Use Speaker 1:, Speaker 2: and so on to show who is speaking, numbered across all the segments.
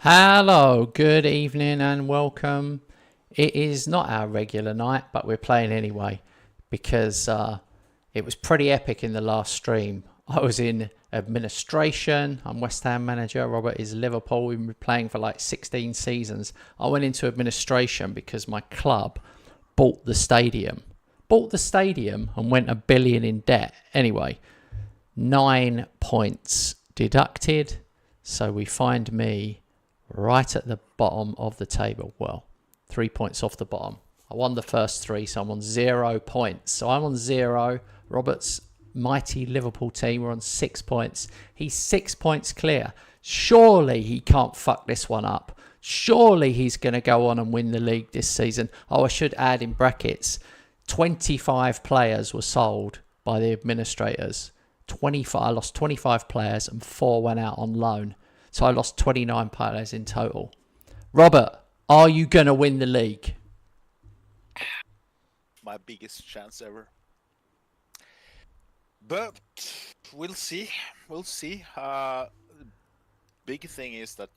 Speaker 1: Hello, good evening and welcome. It is not our regular night, but we're playing anyway because it was pretty epic in the last stream. I was in administration. I'm West Ham manager. Robert is Liverpool. We've been playing for like 16 seasons. I went into administration because my club bought the stadium. Bought the stadium and went $1 billion in debt. Anyway, 9 points deducted. So we find me right at the bottom of the table. Well, 3 points off the bottom. I won the first three, so I'm on 0 points. So I'm on 0. Robert's mighty Liverpool team are on 6 points. He's 6 points clear. Surely he can't fuck this one up. Surely he's going to go on and win the league this season. Oh, I should add in brackets, 25 players were sold by the administrators. 25. I lost 25 players and 4 went out on loan. So I lost 29 players in total. Robert, are you going to win the league?
Speaker 2: My biggest chance ever. But we'll see. We'll see. Big thing is that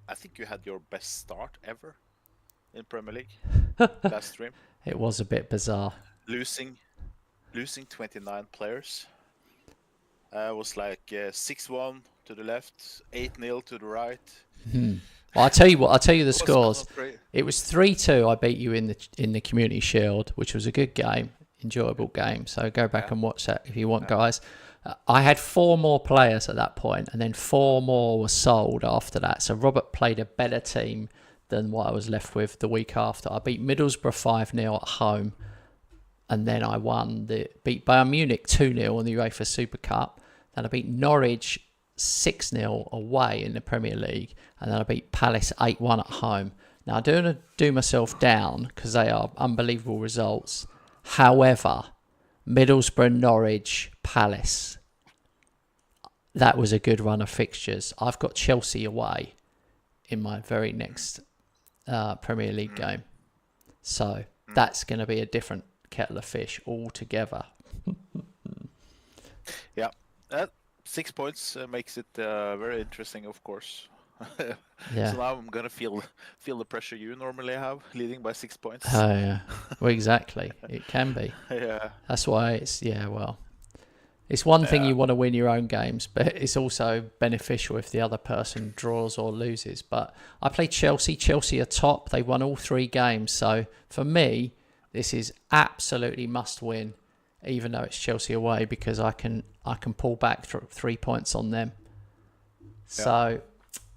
Speaker 2: I think you had your best start ever in Premier League last stream.
Speaker 1: It was a bit bizarre.
Speaker 2: Losing 29 players. Was like 6-1 to the left, 8-0 to the right.
Speaker 1: Well, I'll tell you the scores. It was 3-2. I beat you in the Community Shield, which was a good game, enjoyable game. So go back and watch that if you want, guys. I had 4 more players at that point, and then 4 more were sold after that. So Robert played a better team than what I was left with the week after. I beat Middlesbrough 5-0 at home, and then I beat Bayern Munich 2-0 in the UEFA Super Cup. Then I beat Norwich 6-0 away in the Premier League, and then I beat Palace 8-1 at home. Now I don't want to do myself down because they are unbelievable results. However, Middlesbrough, Norwich, Palace, that was a good run of fixtures. I've got Chelsea away in my very next Premier League game, so that's going to be a different kettle of fish altogether.
Speaker 2: Yeah. 6 points makes it very interesting, of course.
Speaker 1: Yeah.
Speaker 2: So now I'm gonna feel the pressure you normally have, leading by 6 points.
Speaker 1: Oh yeah. Well, exactly. It can be.
Speaker 2: Yeah.
Speaker 1: That's why it's it's one thing you want to win your own games, but it's also beneficial if the other person draws or loses. But I played Chelsea. Chelsea are top. They won all 3 games. So for me, this is absolutely must win, even though it's Chelsea away, because I can pull back 3 points on them. So,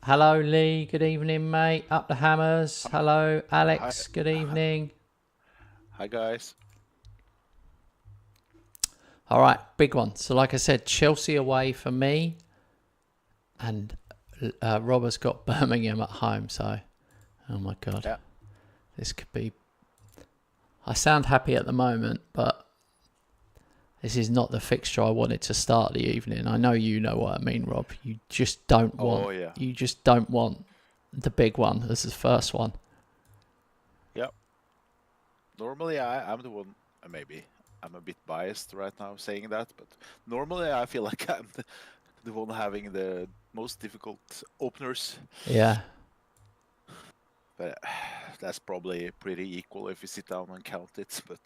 Speaker 1: hello Lee, good evening mate. Up the hammers. Hello Alex, good evening.
Speaker 2: Hi guys.
Speaker 1: All right, big one. So like I said, Chelsea away for me, and Robert's got Birmingham at home. So, oh my God, this could be. I sound happy at the moment, but this is not the fixture I wanted to start the evening. I know you know what I mean, Rob. You just don't want. You just don't want the big one as the first one.
Speaker 2: Yep. Normally, I'm the one. Maybe I'm a bit biased right now saying that, but normally I feel like I'm the one having the most difficult openers.
Speaker 1: Yeah.
Speaker 2: But that's probably pretty equal if you sit down and count it. But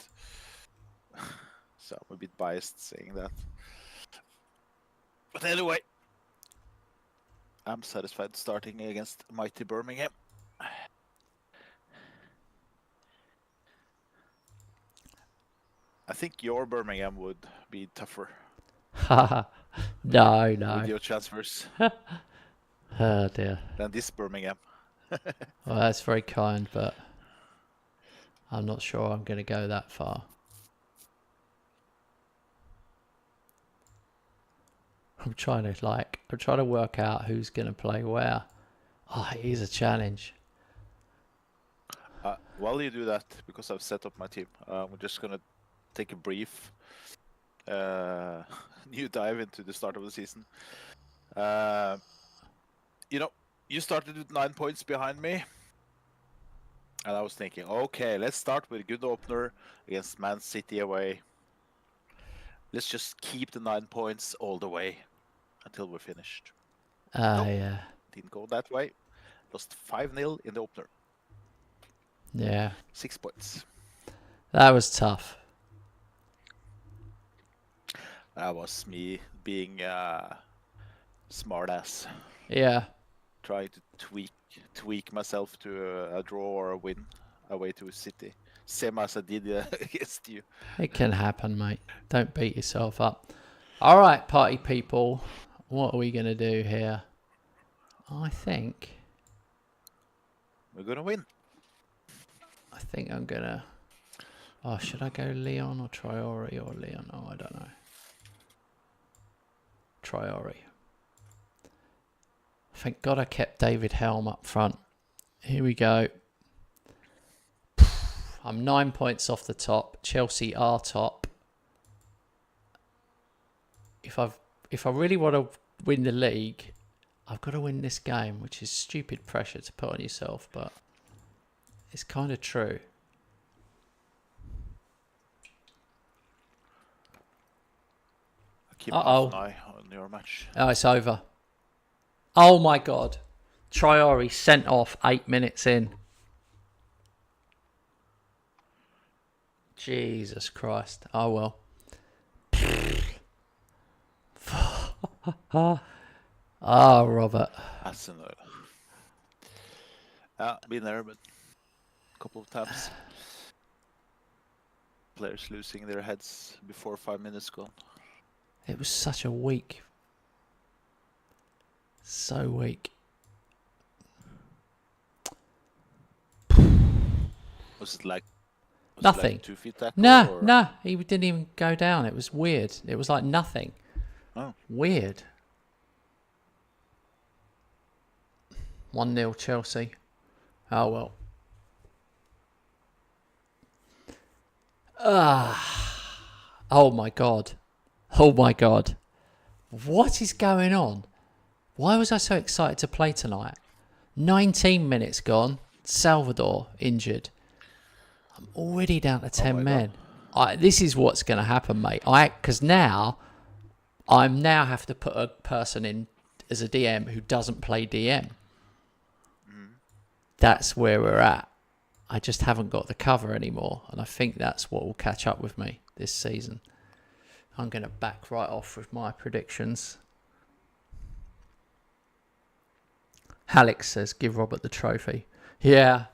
Speaker 2: so I'm a bit biased saying that. But anyway, I'm satisfied starting against mighty Birmingham. I think your Birmingham would be tougher.
Speaker 1: No.
Speaker 2: With your transfers.
Speaker 1: Oh dear.
Speaker 2: Than this Birmingham.
Speaker 1: Well, that's very kind, but I'm not sure I'm going to go that far. I'm trying to work out who's going to play where. Oh, it is a challenge.
Speaker 2: While you do that, because I've set up my team, we're just going to take a brief new dive into the start of the season. You started with 9 points behind me. And I was thinking, okay, let's start with a good opener against Man City away. Let's just keep the 9 points all the way until we're finished.
Speaker 1: Yeah.
Speaker 2: Didn't go that way. lost 5-0 in the opener.
Speaker 1: Yeah,
Speaker 2: 6 points.
Speaker 1: that was tough.
Speaker 2: That was me being smart ass,
Speaker 1: Yeah,
Speaker 2: trying to tweak myself to a draw or a win away to City. Same as I did against you.
Speaker 1: it can happen, mate. Don't beat yourself up. All right, party people, what are we going to do here? I think
Speaker 2: We're gonna win.
Speaker 1: I'm going to... Oh, should I go Leon or Traore or Leon? Oh, I don't know. Traore. Thank God I kept David Helm up front. Here we go. I'm 9 points off the top. Chelsea are top. If I really want to win the league, I've got to win this game, which is stupid pressure to put on yourself, but it's kind of true.
Speaker 2: Keep half an eye on your match.
Speaker 1: Oh, it's over. Oh my God. Traore sent off 8 minutes in. Jesus Christ. Oh well. Oh, Robert.
Speaker 2: That's annoying. Yeah, been there, but a couple of times. Players losing their heads before 5 minutes gone.
Speaker 1: It was such a weak. So weak.
Speaker 2: Was it like
Speaker 1: nothing?
Speaker 2: 2 feet tackle?
Speaker 1: No, he didn't even go down. It was weird. It was like nothing.
Speaker 2: Oh.
Speaker 1: Weird. 1-0 Chelsea. Oh well. Oh my God. Oh my God. What is going on? Why was I so excited to play tonight? 19 minutes gone. Salvador injured. I'm already down to 10 men. This is what's going to happen, mate. Because now I'm have to put a person in as a DM who doesn't play DM. That's where we're at. I just haven't got the cover anymore, and I think that's what will catch up with me this season. I'm going to back right off with my predictions. Alex says, give Robert the trophy. Yeah,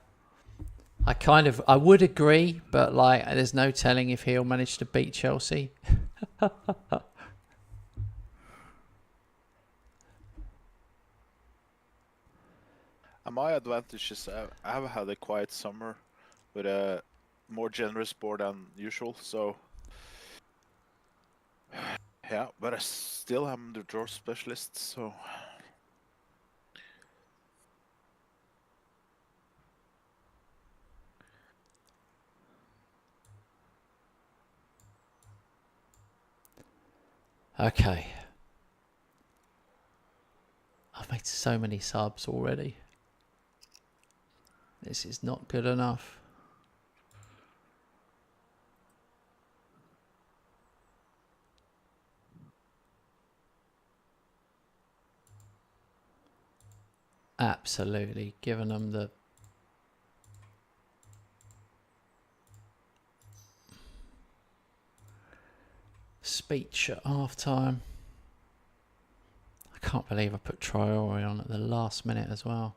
Speaker 1: I would agree, but like, there's no telling if he'll manage to beat Chelsea.
Speaker 2: My advantage is I have had a quiet summer with a more generous board than usual, so yeah, but I still am the draw specialist, so
Speaker 1: Okay. I've made so many subs already. This is not good enough. Absolutely. Giving them the... speech at half time. I can't believe I put Traore on at the last minute as well.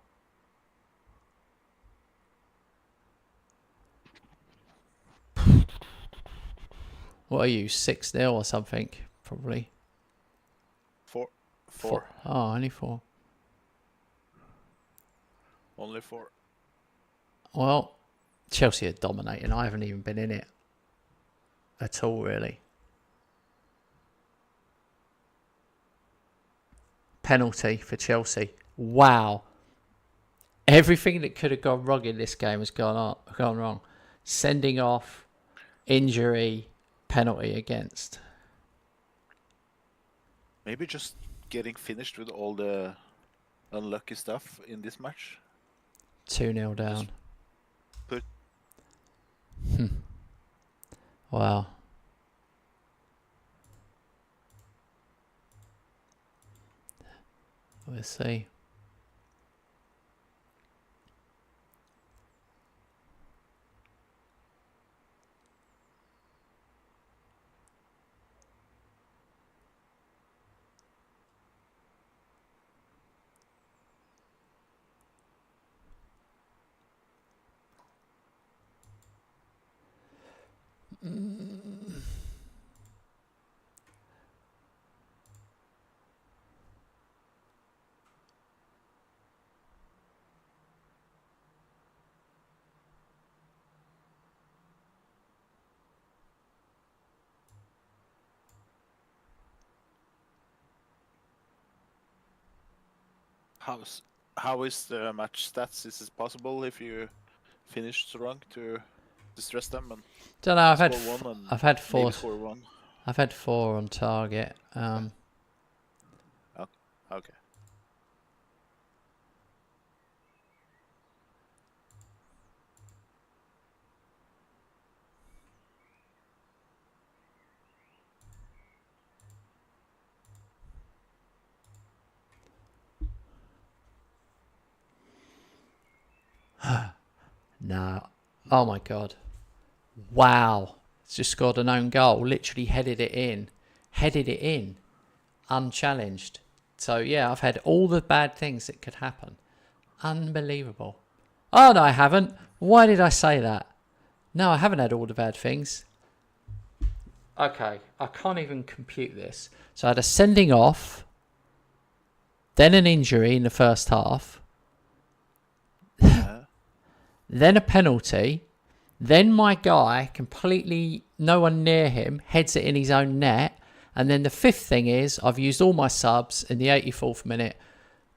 Speaker 1: What are you, 6-0 or something? Probably.
Speaker 2: Four.
Speaker 1: Oh, only 4.
Speaker 2: Only 4.
Speaker 1: Well, Chelsea are dominating. I haven't even been in it at all, really. Penalty for Chelsea. Wow. Everything that could have gone wrong in this game has gone wrong. Sending off, injury, penalty against.
Speaker 2: Maybe just getting finished with all the unlucky stuff in this match.
Speaker 1: 2-0 down.
Speaker 2: Put.
Speaker 1: Wow. We'll see.
Speaker 2: How is the match stats? Is it possible if you finish strong to distress them and
Speaker 1: Don't know. I've had
Speaker 2: score one and
Speaker 1: I've had
Speaker 2: maybe
Speaker 1: four.
Speaker 2: score one?
Speaker 1: I've had 4 on target.
Speaker 2: Okay.
Speaker 1: No. Oh my god. Wow. Just scored an own goal. Literally headed it in. Unchallenged. So yeah, I've had all the bad things that could happen. Unbelievable. Oh no, I haven't. Why did I say that? No, I haven't had all the bad things. Okay, I can't even compute this. So I had a sending off, then an injury in the first half, then a penalty, then my guy completely, no one near him, heads it in his own net, and then the fifth thing is I've used all my subs in the 84th minute,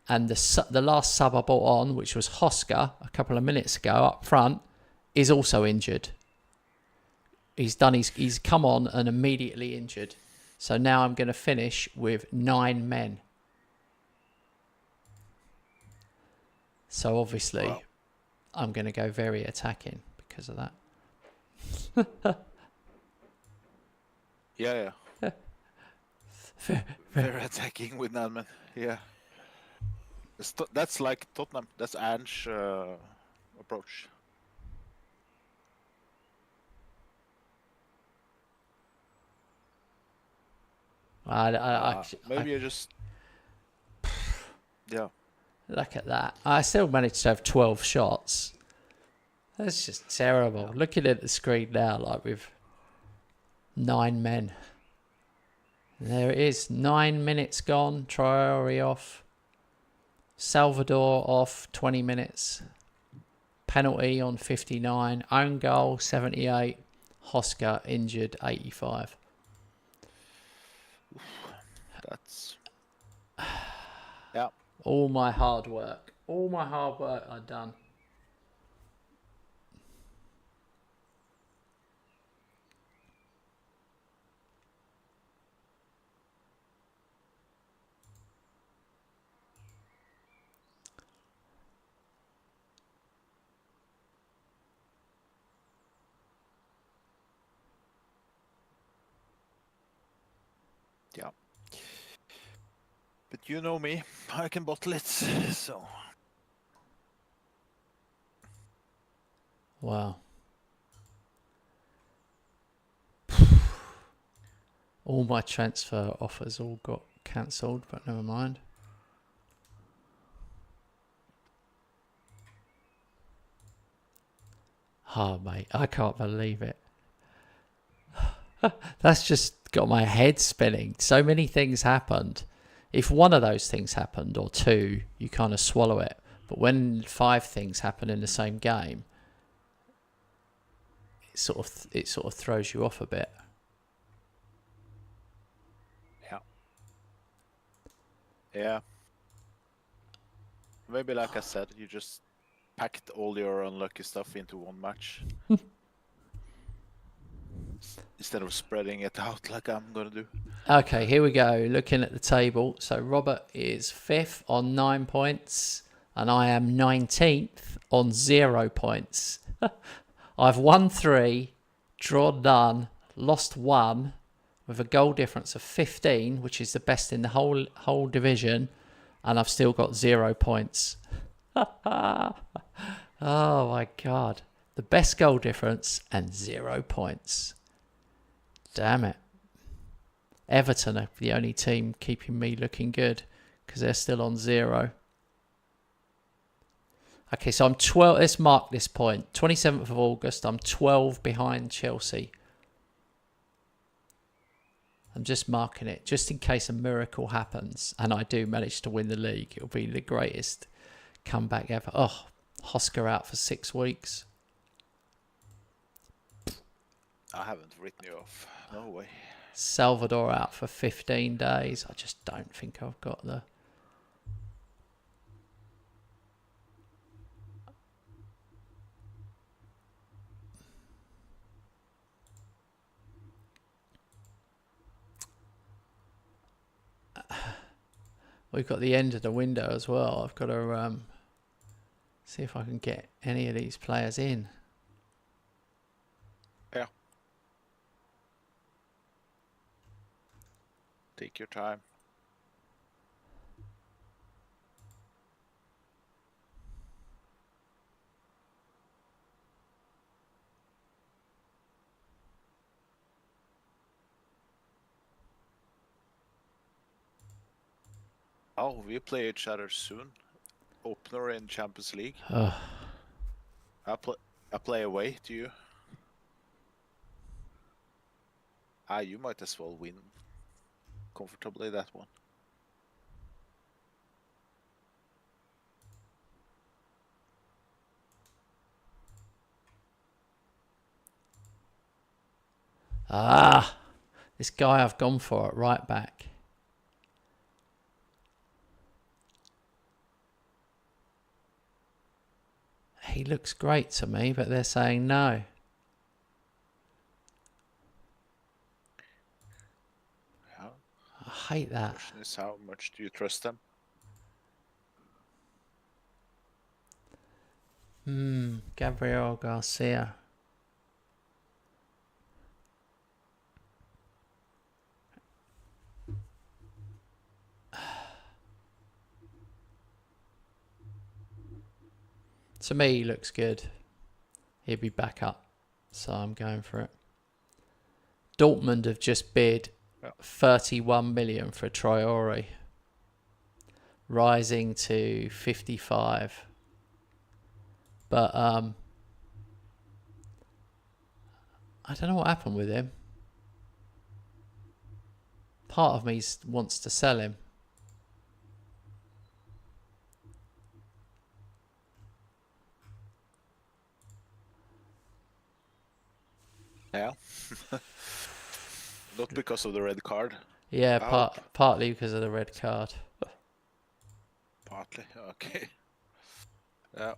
Speaker 1: and the last sub I brought on, which was Hosker a couple of minutes ago up front, is also injured. He's come on and immediately injured. So now I'm going to finish with 9 men. So obviously,
Speaker 2: Wow.
Speaker 1: I'm going to go very attacking because of that.
Speaker 2: Yeah. Very attacking with 9 men. Yeah. That's like Tottenham. That's Ange approach. Maybe you just... Yeah.
Speaker 1: Look at that. I still managed to have 12 shots. That's just terrible.
Speaker 2: Yeah.
Speaker 1: Looking at the screen now, like with 9 men. There it is. 9 minutes gone. Traore off. Salvador off 20 minutes. Penalty on 59. Own goal 78. Hosker injured 85.
Speaker 2: That's... Yeah.
Speaker 1: All my hard work I've done.
Speaker 2: Yeah. But you know me, I can bottle it, so...
Speaker 1: Wow. All my transfer offers all got cancelled, but never mind. Oh, mate, I can't believe it. That's just got my head spinning. So many things happened. If one of those things happened, or 2, you kind of swallow it. But when 5 things happen in the same game, it sort of throws you off a bit.
Speaker 2: Yeah. Maybe like I said, you just packed all your unlucky stuff into one match. Instead of spreading it out like I'm gonna do.
Speaker 1: Okay, here we go. Looking at the table. So Robert is 5th on 9 points, and I am 19th on 0 points. I've won 3, drawn none, lost 1, with a goal difference of 15, which is the best in the whole division, and I've still got 0 points. Oh my god. The best goal difference and 0 points. Damn it. Everton are the only team keeping me looking good because they're still on 0. Okay, so I'm 12. Let's mark this point. 27th of August, I'm 12 behind Chelsea I'm just marking it just in case a miracle happens and I do manage to win the league. It'll be the greatest comeback ever. Oh, Oscar out for 6 weeks.
Speaker 2: I haven't written you off. No way.
Speaker 1: Salvador out for 15 days. I just don't think I've got the... We've got the end of the window as well. I've got to see if I can get any of these players in.
Speaker 2: Yeah. Take your time. Oh, we play each other soon. Opener in Champions League. I play away to you. You might as well win comfortably that one.
Speaker 1: This guy I've gone for at right back. He looks great to me, but they're saying no.
Speaker 2: Yeah.
Speaker 1: I hate that.
Speaker 2: The question is, how much do you trust them?
Speaker 1: Gabriel Garcia. To me, he looks good. He'll be back up, so I'm going for it. Dortmund have just bid 31 million for Traore, rising to 55. But I don't know what happened with him. Part of me wants to sell him.
Speaker 2: Yeah. Not because of the red card.
Speaker 1: Yeah, partly because of the red card.
Speaker 2: Partly, okay. Yeah.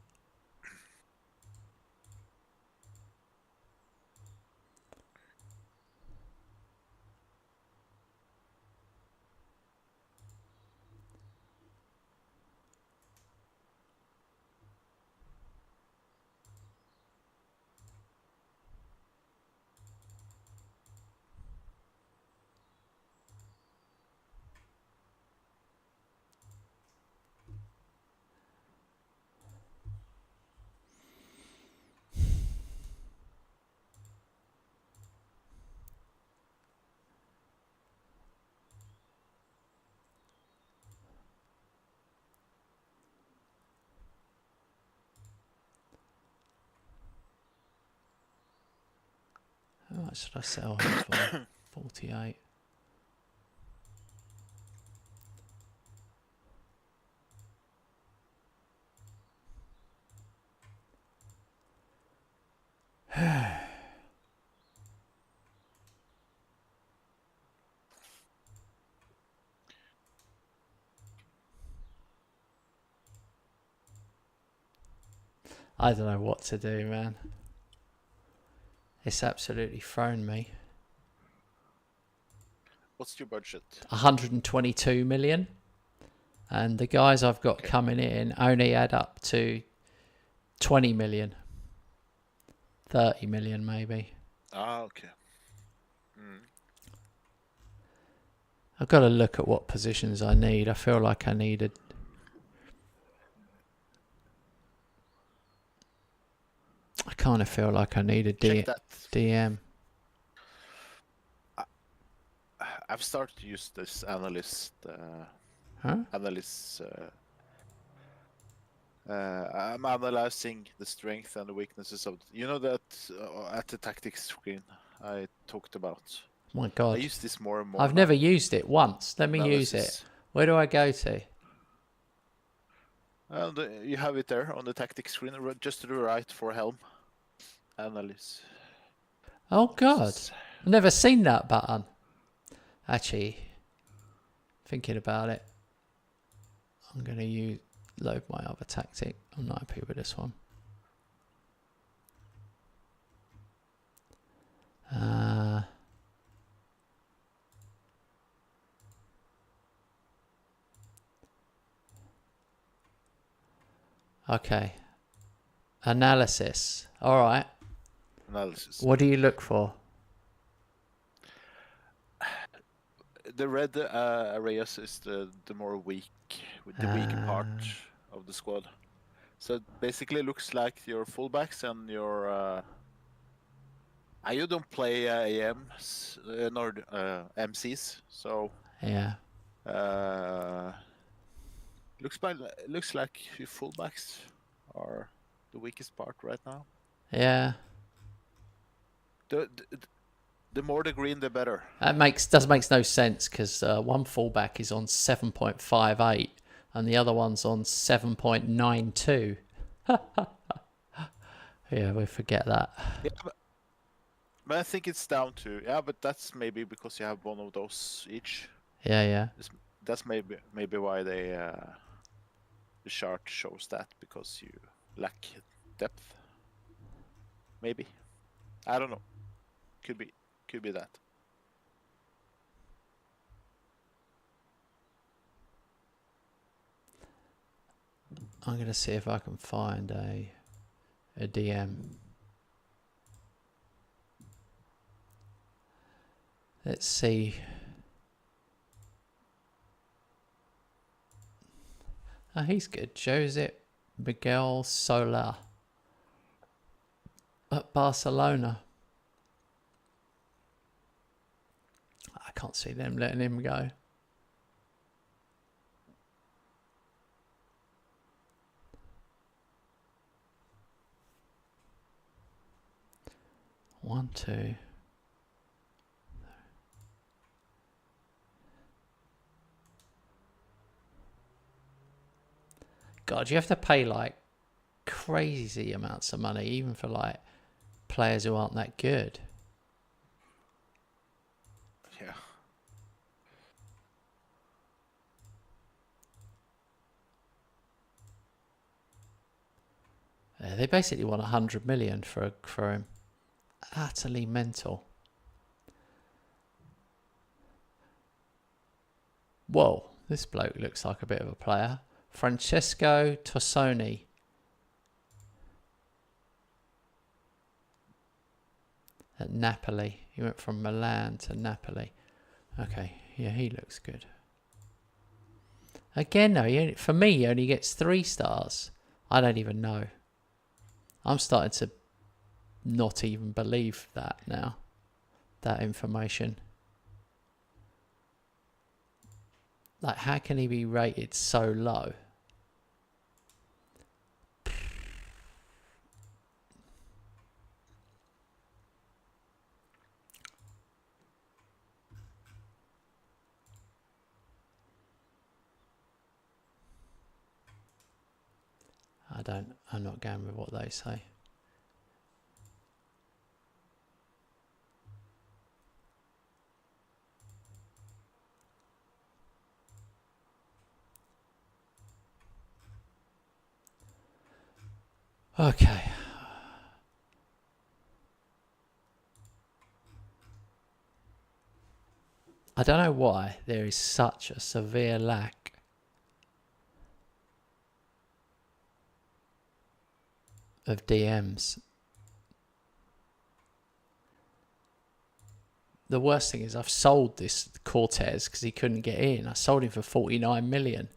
Speaker 1: How much should I sell him for? 48. I don't know what to do, man. It's absolutely thrown me.
Speaker 2: What's your budget?
Speaker 1: 122 million. And the guys I've got coming in only add up to 20 million. 30 million maybe.
Speaker 2: Okay.
Speaker 1: I've got to look at what positions I need. I feel like I needed... I kind of feel like I need a DM.
Speaker 2: I've started to use this analyst. I'm analyzing the strength and the weaknesses of. You know that at the tactics screen I talked about.
Speaker 1: My
Speaker 2: I
Speaker 1: God.
Speaker 2: use this more and more
Speaker 1: I've
Speaker 2: now.
Speaker 1: never used it once. Let me use it.
Speaker 2: Analysis.
Speaker 1: Where do I go to?
Speaker 2: You have it there on the tactics screen, just to the right for helm. Analysis.
Speaker 1: Oh, God. I've never seen that button. Actually, thinking about it, I'm going to load my other tactic. I'm not happy with this one. Okay. Analysis. All right.
Speaker 2: Analysis.
Speaker 1: What do you look for?
Speaker 2: The red areas is the more weak, with the weaker part of the squad. So it basically looks like your fullbacks and your. You don't play AMs nor MCs, so
Speaker 1: Yeah.
Speaker 2: looks like your fullbacks are the weakest part right now.
Speaker 1: Yeah.
Speaker 2: The more the green, the better.
Speaker 1: That makes no sense because one fullback is on 7.58 and the other one's on 7.92. Yeah, we forget that.
Speaker 2: Yeah, but I think it's down to but that's maybe because you have one of those each.
Speaker 1: Yeah.
Speaker 2: That's maybe why the chart shows that, because you lack depth. Maybe, I don't know. Could be that.
Speaker 1: I'm going to see if I can find a DM. Let's see. Oh, he's good. Jose Miguel Soler at Barcelona. I can't see them letting him go. One, two. God, you have to pay like crazy amounts of money, even for like players who aren't that good.
Speaker 2: Yeah.
Speaker 1: They basically want 100 million for him. Utterly mental. Whoa, this bloke looks like a bit of a player. Francesco Tossoni. At Napoli. He went from Milan to Napoli. Okay, yeah, he looks good. Again, though, for me, he only gets 3 stars. I don't even know. I'm starting to not even believe that now. That information. Like, how can he be rated so low? I'm not going with what they say. Okay. I don't know why there is such a severe lack of DMs. The worst thing is I've sold this Cortez because he couldn't get in. I sold him for 49 million.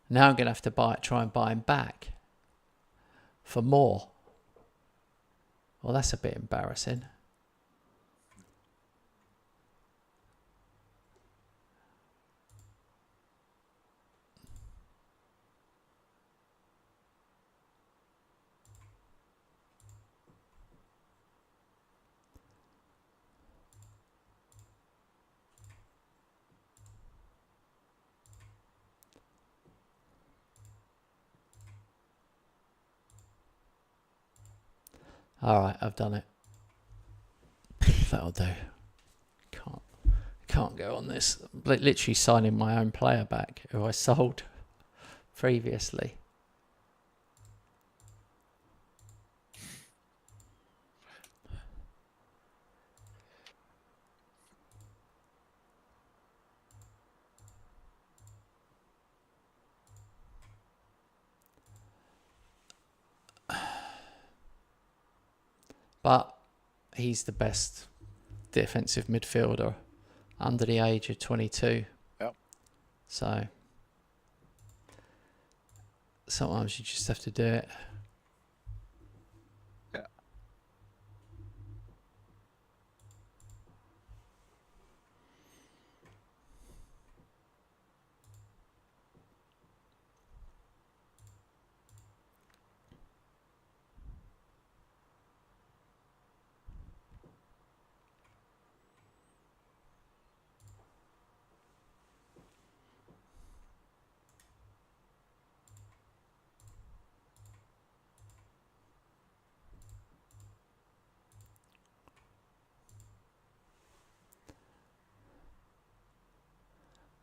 Speaker 1: Now I'm going to have to try and buy him back for more. Well, that's a bit embarrassing. All right, I've done it. That'll do. Can't go on this. Literally signing my own player back who I sold previously. But he's the best defensive midfielder under the age of 22.
Speaker 2: Yep.
Speaker 1: So sometimes you just have to do it.
Speaker 2: Yeah.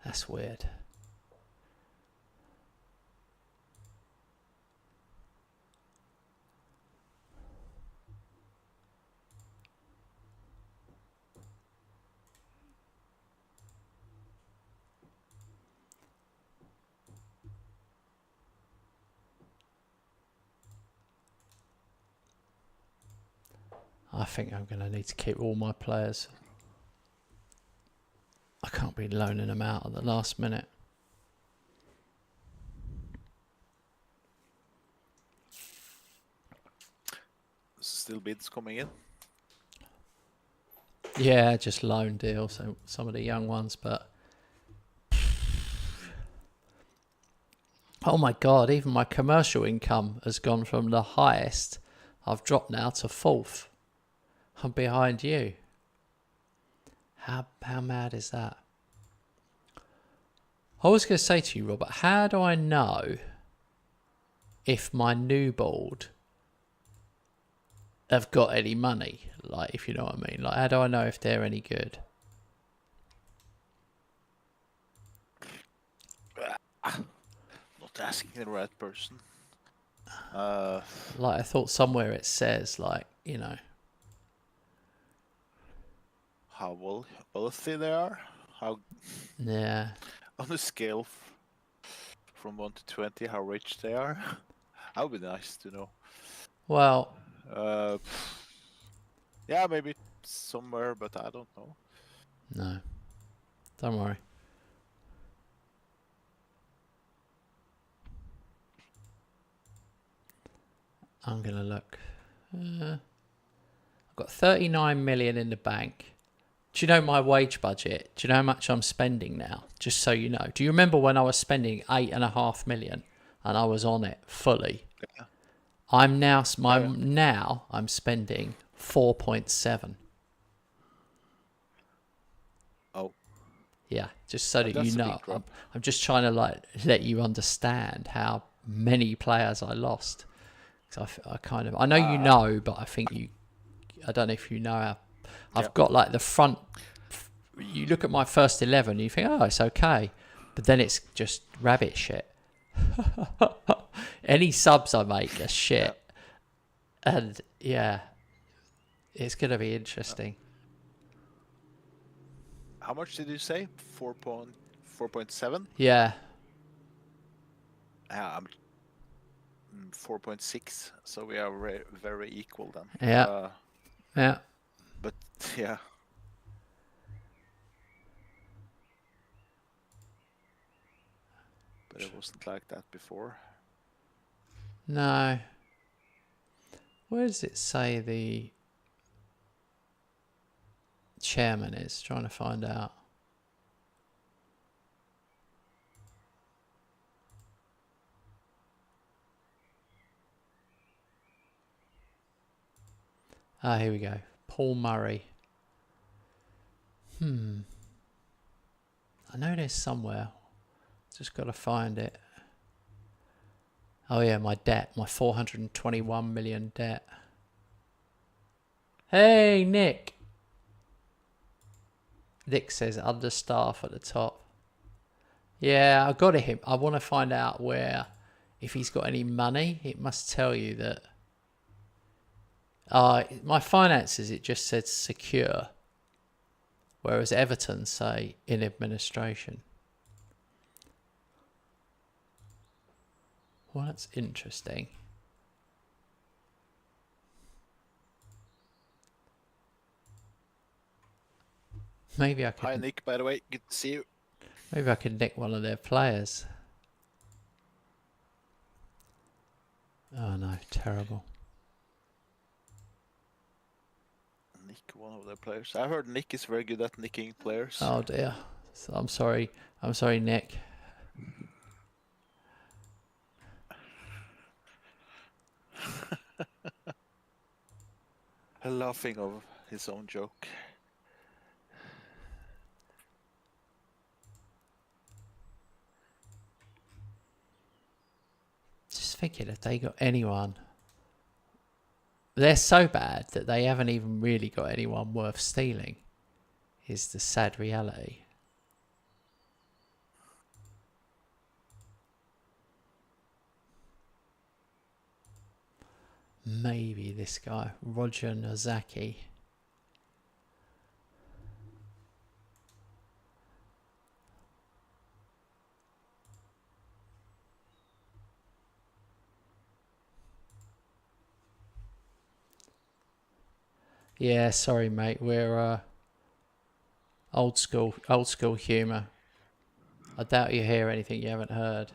Speaker 1: That's weird. I think I'm going to need to keep all my players. I can't be loaning them out at the last minute.
Speaker 2: Still bids coming in.
Speaker 1: Yeah, just loan deals, so some of the young ones, but oh my god, even my commercial income has gone from the highest. I've dropped now to 4th. I'm behind you. How mad is that? I was going to say to you, Robert, how do I know if my new board have got any money? Like, if you know what I mean. Like, how do I know if they're any good?
Speaker 2: Not asking the right person.
Speaker 1: Like, I thought somewhere it says, like, you know.
Speaker 2: How wealthy they are? How
Speaker 1: Yeah.
Speaker 2: on a scale from 1 to 20, how rich they are? That would be nice to know.
Speaker 1: Well,
Speaker 2: yeah, maybe somewhere, but I don't know.
Speaker 1: no. Don't worry. I'm going to look. I've got 39 million in the bank. Do you know my wage budget? Do you know how much I'm spending now? Just so you know. Do you remember when I was spending 8.5 million and I was on it fully?
Speaker 2: Yeah.
Speaker 1: I'm spending 4.7.
Speaker 2: Oh.
Speaker 1: Yeah, just so that you
Speaker 2: That's a big
Speaker 1: know.
Speaker 2: drop.
Speaker 1: I'm just trying to like let you understand how many players I lost. Because I know you know, but I don't know if you know how. I've got like the front. You look at my first 11, you think, oh, it's okay, but then it's just rabbit shit. Any subs I make are shit, and yeah, it's gonna be interesting.
Speaker 2: How much did you say? 4.7?
Speaker 1: Yeah,
Speaker 2: I'm 4.6, so we are very equal then.
Speaker 1: yeah, yeah.
Speaker 2: But yeah. But it wasn't like that before.
Speaker 1: No. Where does it say the chairman is? Trying to find out. Ah, here we go. Paul Murray. I know there's somewhere. Just got to find it. Oh yeah, my debt. My 421 million debt. Hey, Nick. Nick says understaff at the top. Yeah, I got him. I want to find out where, if he's got any money. It must tell you that. My finances, it just said secure. Whereas Everton say in administration. Well, that's interesting. Maybe I could.
Speaker 2: Hi, Nick, by the way. Good to see you.
Speaker 1: Maybe I could nick one of their players. Oh no, terrible.
Speaker 2: Nick, one of their players. I heard Nick is very good at nicking players.
Speaker 1: Oh dear. So I'm sorry. I'm sorry, Nick.
Speaker 2: Laughing of his own joke.
Speaker 1: Just thinking if they got anyone. They're so bad that they haven't even really got anyone worth stealing, is the sad reality. Maybe this guy, Roger Nozaki. Yeah, sorry, mate. We're old school humour. I doubt you hear anything you haven't heard.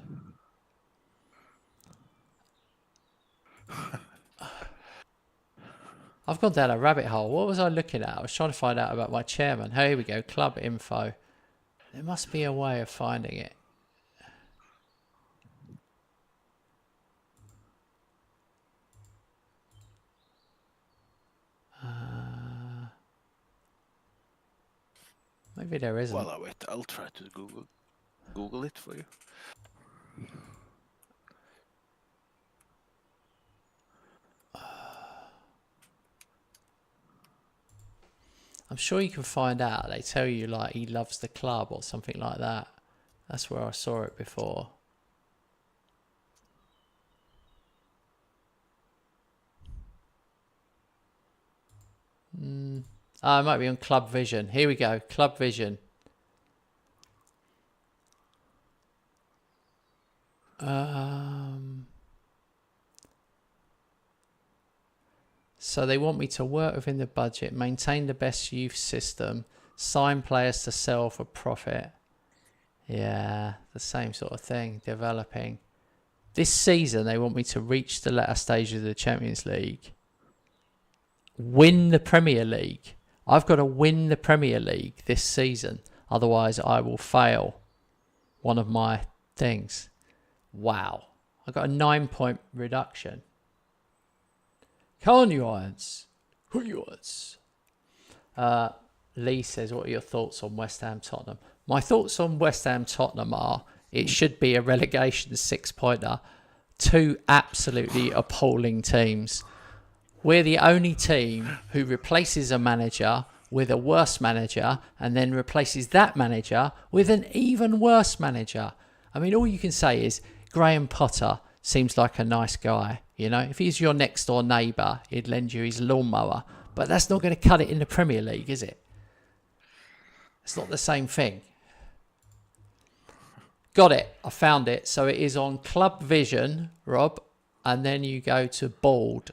Speaker 1: I've gone down a rabbit hole. What was I looking at? I was trying to find out about my chairman. Here we go. Club info. There must be a way of finding it. Maybe there isn't.
Speaker 2: Well, wait. I'll try to Google it for you.
Speaker 1: I'm sure you can find out. They tell you like he loves the club or something like that. That's where I saw it before. It might be on Club Vision. Here we go. Club Vision. So they want me to work within the budget, maintain the best youth system, sign players to sell for profit. Yeah, the same sort of thing, developing. This season, they want me to reach the latter stage of the Champions League. Win the Premier League. I've got to win the Premier League this season. Otherwise, I will fail one of my things. Wow. I got a 9-point reduction. Come on, you Irons. Who are you Irons? Lee says, what are your thoughts on West Ham Tottenham? My thoughts on West Ham Tottenham are it should be a relegation 6-pointer. Two absolutely appalling teams. We're the only team who replaces a manager with a worse manager and then replaces that manager with an even worse manager. I mean, all you can say is Graham Potter seems like a nice guy. You know, if he's your next door neighbour, he'd lend you his lawnmower. But that's not going to cut it in the Premier League, is it? It's not the same thing. Got it. I found it. So it is on Club Vision, Rob. And then you go to Bald.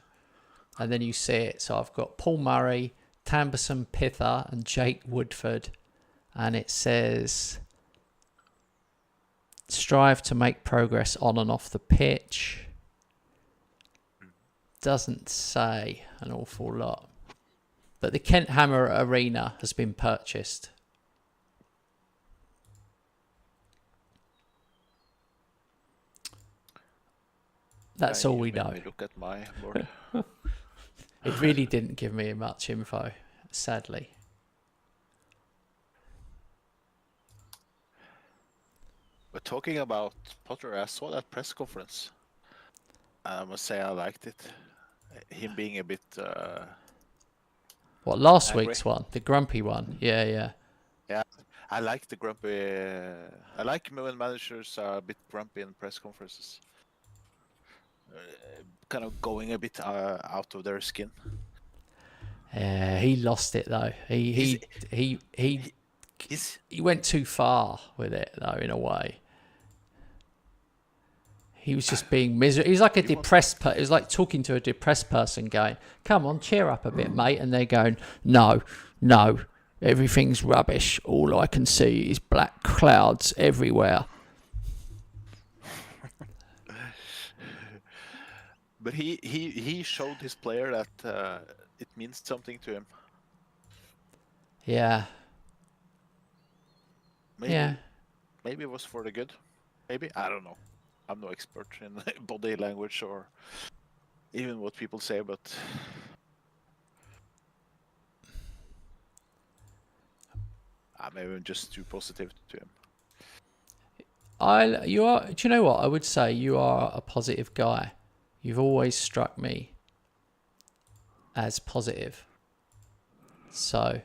Speaker 1: And then you see it. So I've got Paul Murray, Tamberson Pither and Jake Woodford. And it says, strive to make progress on and off the pitch. Doesn't say an awful lot. But the Kent Hammer Arena has been purchased. That's all we know.
Speaker 2: Look at my board.
Speaker 1: It really didn't give me much info, sadly.
Speaker 2: But talking about Potter, I saw that press conference. I must say I liked it. Him being a bit
Speaker 1: What, last
Speaker 2: Angry.
Speaker 1: week's one? The grumpy one? Yeah, yeah.
Speaker 2: Yeah, I like the grumpy. I like when managers are a bit grumpy in press conferences, kind of going a bit out of their skin.
Speaker 1: Yeah, he lost it though. He
Speaker 2: He's
Speaker 1: went too far with it though, in a way. He was just being miserable. He was like a depressed person. It was like talking to a depressed person going, come on, cheer up a bit, mate. And they're going, no, everything's rubbish. All I can see is black clouds everywhere.
Speaker 2: But he showed his player that it means something to him.
Speaker 1: Yeah.
Speaker 2: Maybe it was for the good. Maybe, I don't know. I'm no expert in body language or even what people say, but maybe I'm just too positive to him.
Speaker 1: Do you know what? I would say you are a positive guy. You've always struck me as positive. So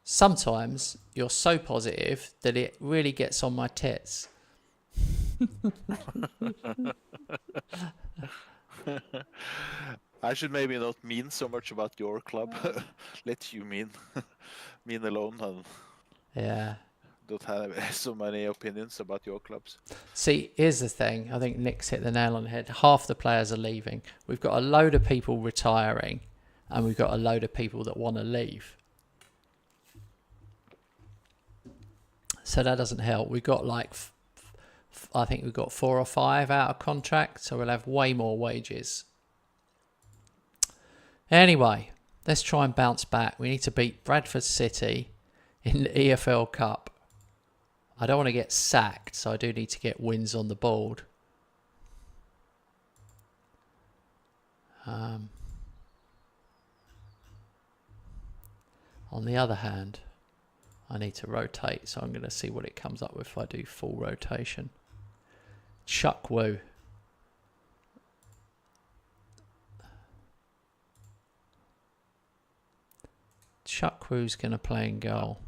Speaker 1: sometimes you're so positive that it really gets on my tits.
Speaker 2: I should maybe not mean so much about your club. Let you mean alone and
Speaker 1: Yeah.
Speaker 2: don't have so many opinions about your clubs.
Speaker 1: See, here's the thing. I think Nick's hit the nail on the head. Half the players are leaving. We've got a load of people retiring, and we've got a load of people that want to leave. So that doesn't help. We've got I think we've got 4 or 5 out of contract, so we'll have way more wages. Anyway, let's try and bounce back. We need to beat Bradford City in the EFL Cup. I don't want to get sacked, so I do need to get wins on the board. On the other hand, I need to rotate, so I'm going to see what it comes up with if I do full rotation. Chuck Woo. Chuck Woo's going to play in goal.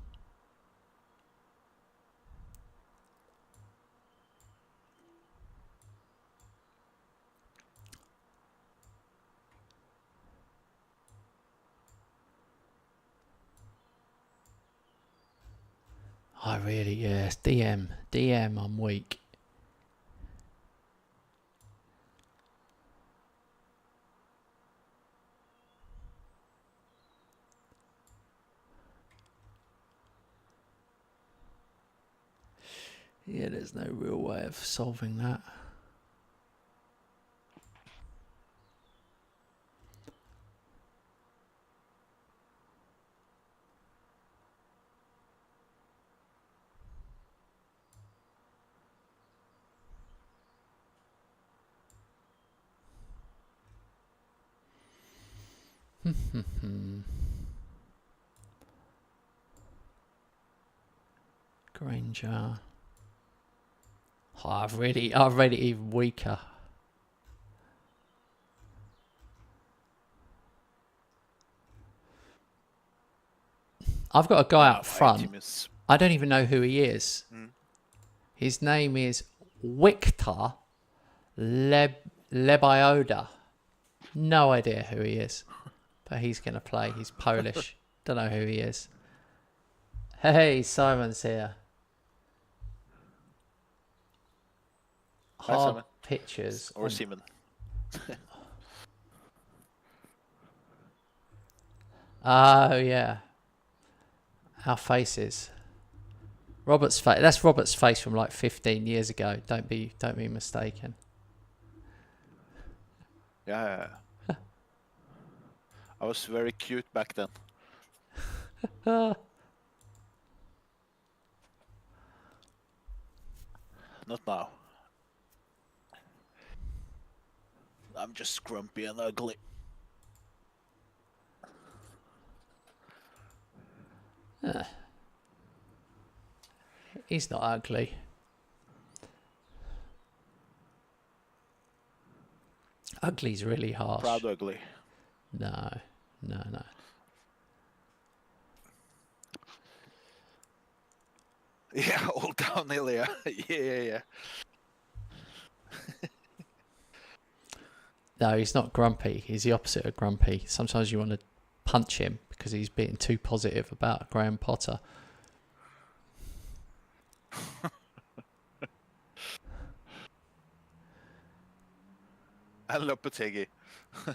Speaker 1: Yes, DM, I'm weak. Yeah, there's no real way of solving that. Granger. Oh, I've read it even weaker. I've got a guy up front. I don't even know who he is. His name is Wiktor Lebioda. No idea who he is. But he's going to play. He's Polish. Don't know who he is. Hey, Simon's here. Hard
Speaker 2: Simon.
Speaker 1: pictures.
Speaker 2: Or Simon.
Speaker 1: Oh, yeah. Our faces. Robert's face. That's Robert's face from like 15 years ago. Don't be mistaken.
Speaker 2: Yeah. I was very cute back then. Not now. I'm just grumpy and ugly.
Speaker 1: He's not ugly. Ugly's really harsh.
Speaker 2: Proud ugly.
Speaker 1: No.
Speaker 2: Yeah, all downhill. Yeah, yeah.
Speaker 1: No, he's not grumpy. He's the opposite of grumpy. Sometimes you want to punch him because he's being too positive about Graham Potter.
Speaker 2: And Lopetegui.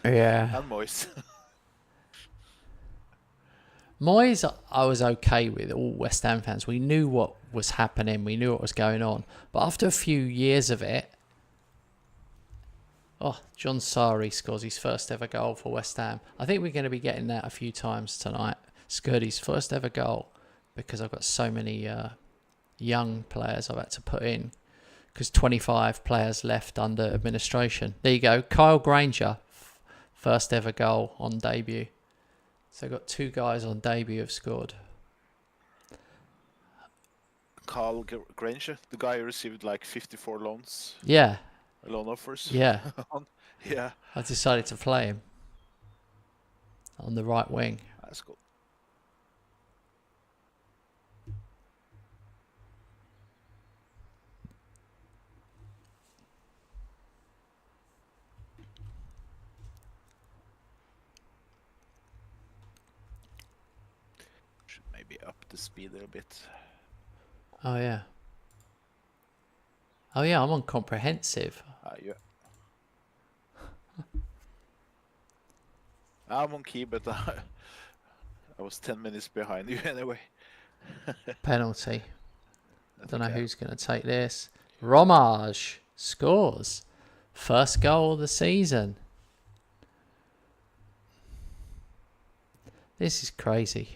Speaker 1: Yeah.
Speaker 2: And Moyes.
Speaker 1: Moyes, I was okay with, all West Ham fans. We knew what was happening. We knew what was going on. But after a few years of it, John Sarri scores his first ever goal for West Ham. I think we're going to be getting that a few times tonight. Skirdy's first ever goal, because I've got so many young players I've had to put in, because 25 players left under administration. There you go. Kyle Granger, first ever goal on debut. So I've got 2 guys on debut have scored.
Speaker 2: Carl Granger, the guy who received like 54 loans.
Speaker 1: Yeah.
Speaker 2: Loan offers.
Speaker 1: Yeah.
Speaker 2: Yeah.
Speaker 1: I decided to play him on the right wing.
Speaker 2: That's cool. Should maybe up the speed a bit.
Speaker 1: Oh, yeah. Oh, yeah, I'm on comprehensive.
Speaker 2: Yeah. I'm on key, but I was 10 minutes behind you anyway.
Speaker 1: Penalty. I don't know who's going to take this. Romage scores. First goal of the season. This is crazy.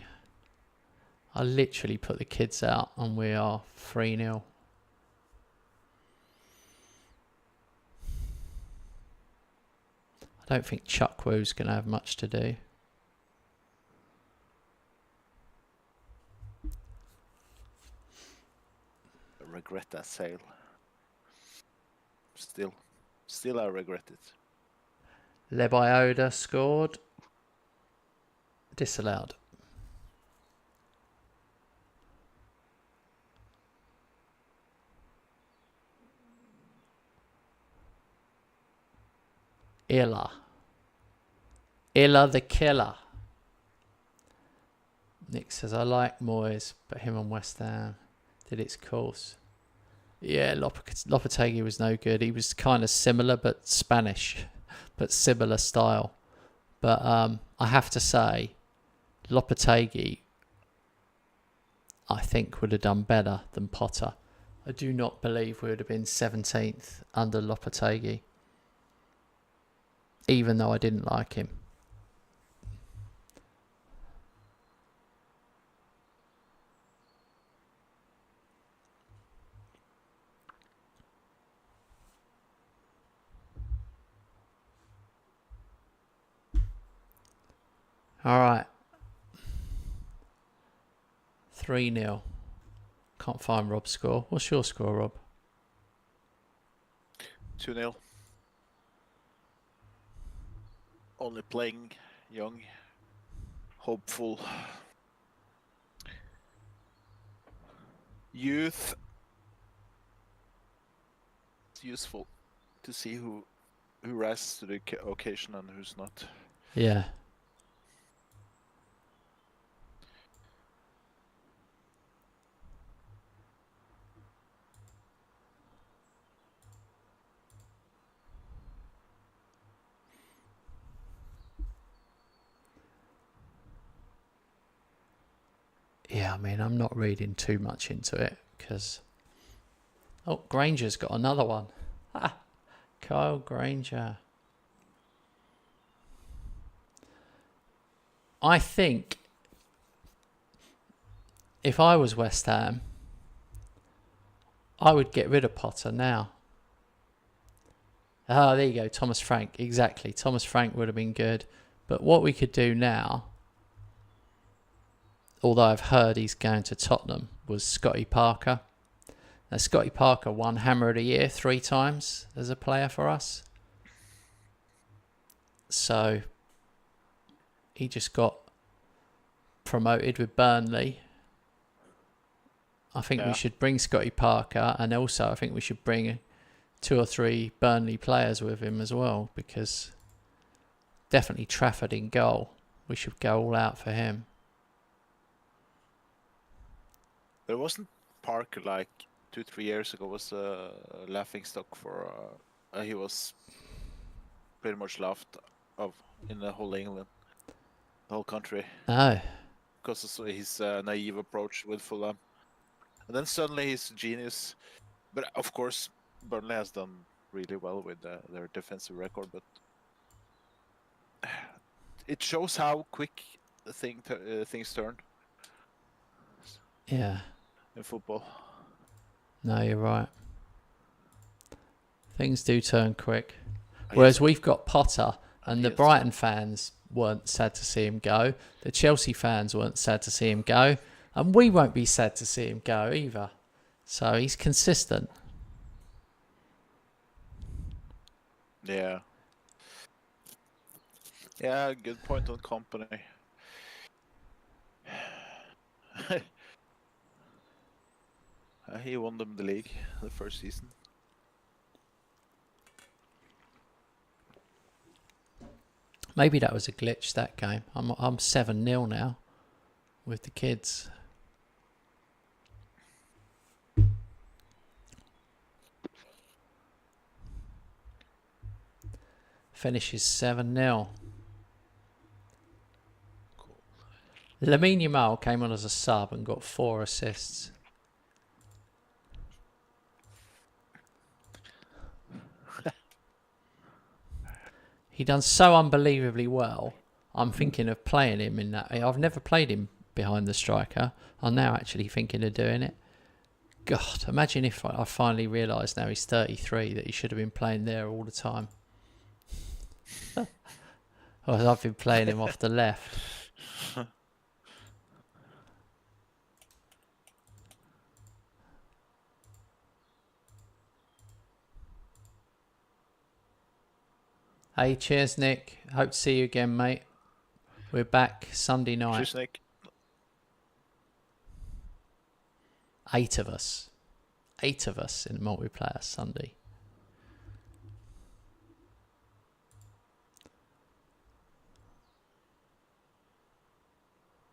Speaker 1: I literally put the kids out and we are 3-0. I don't think Chuckwoo's going to have much to do.
Speaker 2: I regret that sale. Still I regret it.
Speaker 1: Lebioda scored. Disallowed. Illa the killer. Nick says, I like Moyes, but him on West Ham did its course. Yeah, Lopetegui was no good. He was kind of similar, but Spanish, but similar style. But I have to say, Lopetegui, I think, would have done better than Potter. I do not believe we would have been 17th under Lopetegui, even though I didn't like him. All right. 3-0. Can't find Rob's score. What's your score, Rob?
Speaker 2: 2-0. Only playing young, hopeful youth. It's useful to see who rises to the occasion and who's not.
Speaker 1: Yeah. Yeah, I mean, I'm not reading too much into it because... Oh, Granger's got another one. Ah, Kyle Granger. I think if I was West Ham, I would get rid of Potter now. Oh, there you go, Thomas Frank. Exactly, Thomas Frank would have been good. But what we could do now, although I've heard he's going to Tottenham, was Scotty Parker. Now, Scotty Parker won Hammer of the Year 3 times as a player for us. So he just got promoted with Burnley. I think we
Speaker 2: Yeah.
Speaker 1: should bring Scotty Parker, and also I think we should bring 2 or 3 Burnley players with him as well, because definitely Trafford in goal. We should go all out for him.
Speaker 2: There wasn't Parker like 2-3 years ago was a laughing stock for. He was pretty much laughed of in the whole England, the whole country,
Speaker 1: Oh,
Speaker 2: because of his naive approach with Fulham. And then suddenly he's a genius. But of course, Burnley has done really well with their defensive record. But it shows how quick things turn
Speaker 1: yeah.
Speaker 2: in football.
Speaker 1: No, you're right. Things do turn quick. Whereas we've got Potter, and the Brighton fans weren't sad to see him go. The Chelsea fans weren't sad to see him go. And we won't be sad to see him go either. So he's consistent.
Speaker 2: Yeah. Yeah, good point on company. He won them the league the first season.
Speaker 1: Maybe that was a glitch, that game. I'm 7-0 now with the kids. Finishes 7-0.
Speaker 2: Cool.
Speaker 1: Lamine Yamal came on as a sub and got 4 assists. He done so unbelievably well. I'm thinking of playing him in that. I've never played him behind the striker. I'm now actually thinking of doing it. God, imagine if I finally realised now he's 33 that he should have been playing there all the time. Well, I've been playing him off the left. Hey, cheers, Nick. Hope to see you again, mate. We're back Sunday night.
Speaker 2: Cheers, Nick.
Speaker 1: 8 of us. 8 of us in multiplayer Sunday.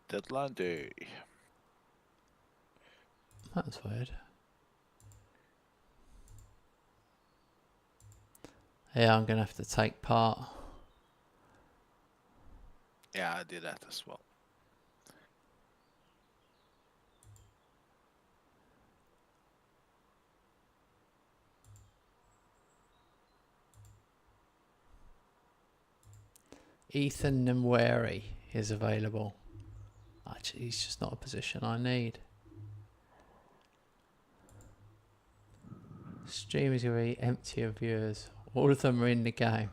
Speaker 2: Deadline day.
Speaker 1: That's weird. Yeah, I'm going to have to take part.
Speaker 2: Yeah, I did that as well.
Speaker 1: Ethan Nweri is available. Actually, he's just not a position I need. Stream is going to be empty of viewers. All of them are in the game.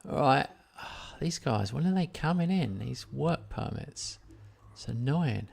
Speaker 1: Right. These guys, when are they coming in? These work permits. It's annoying.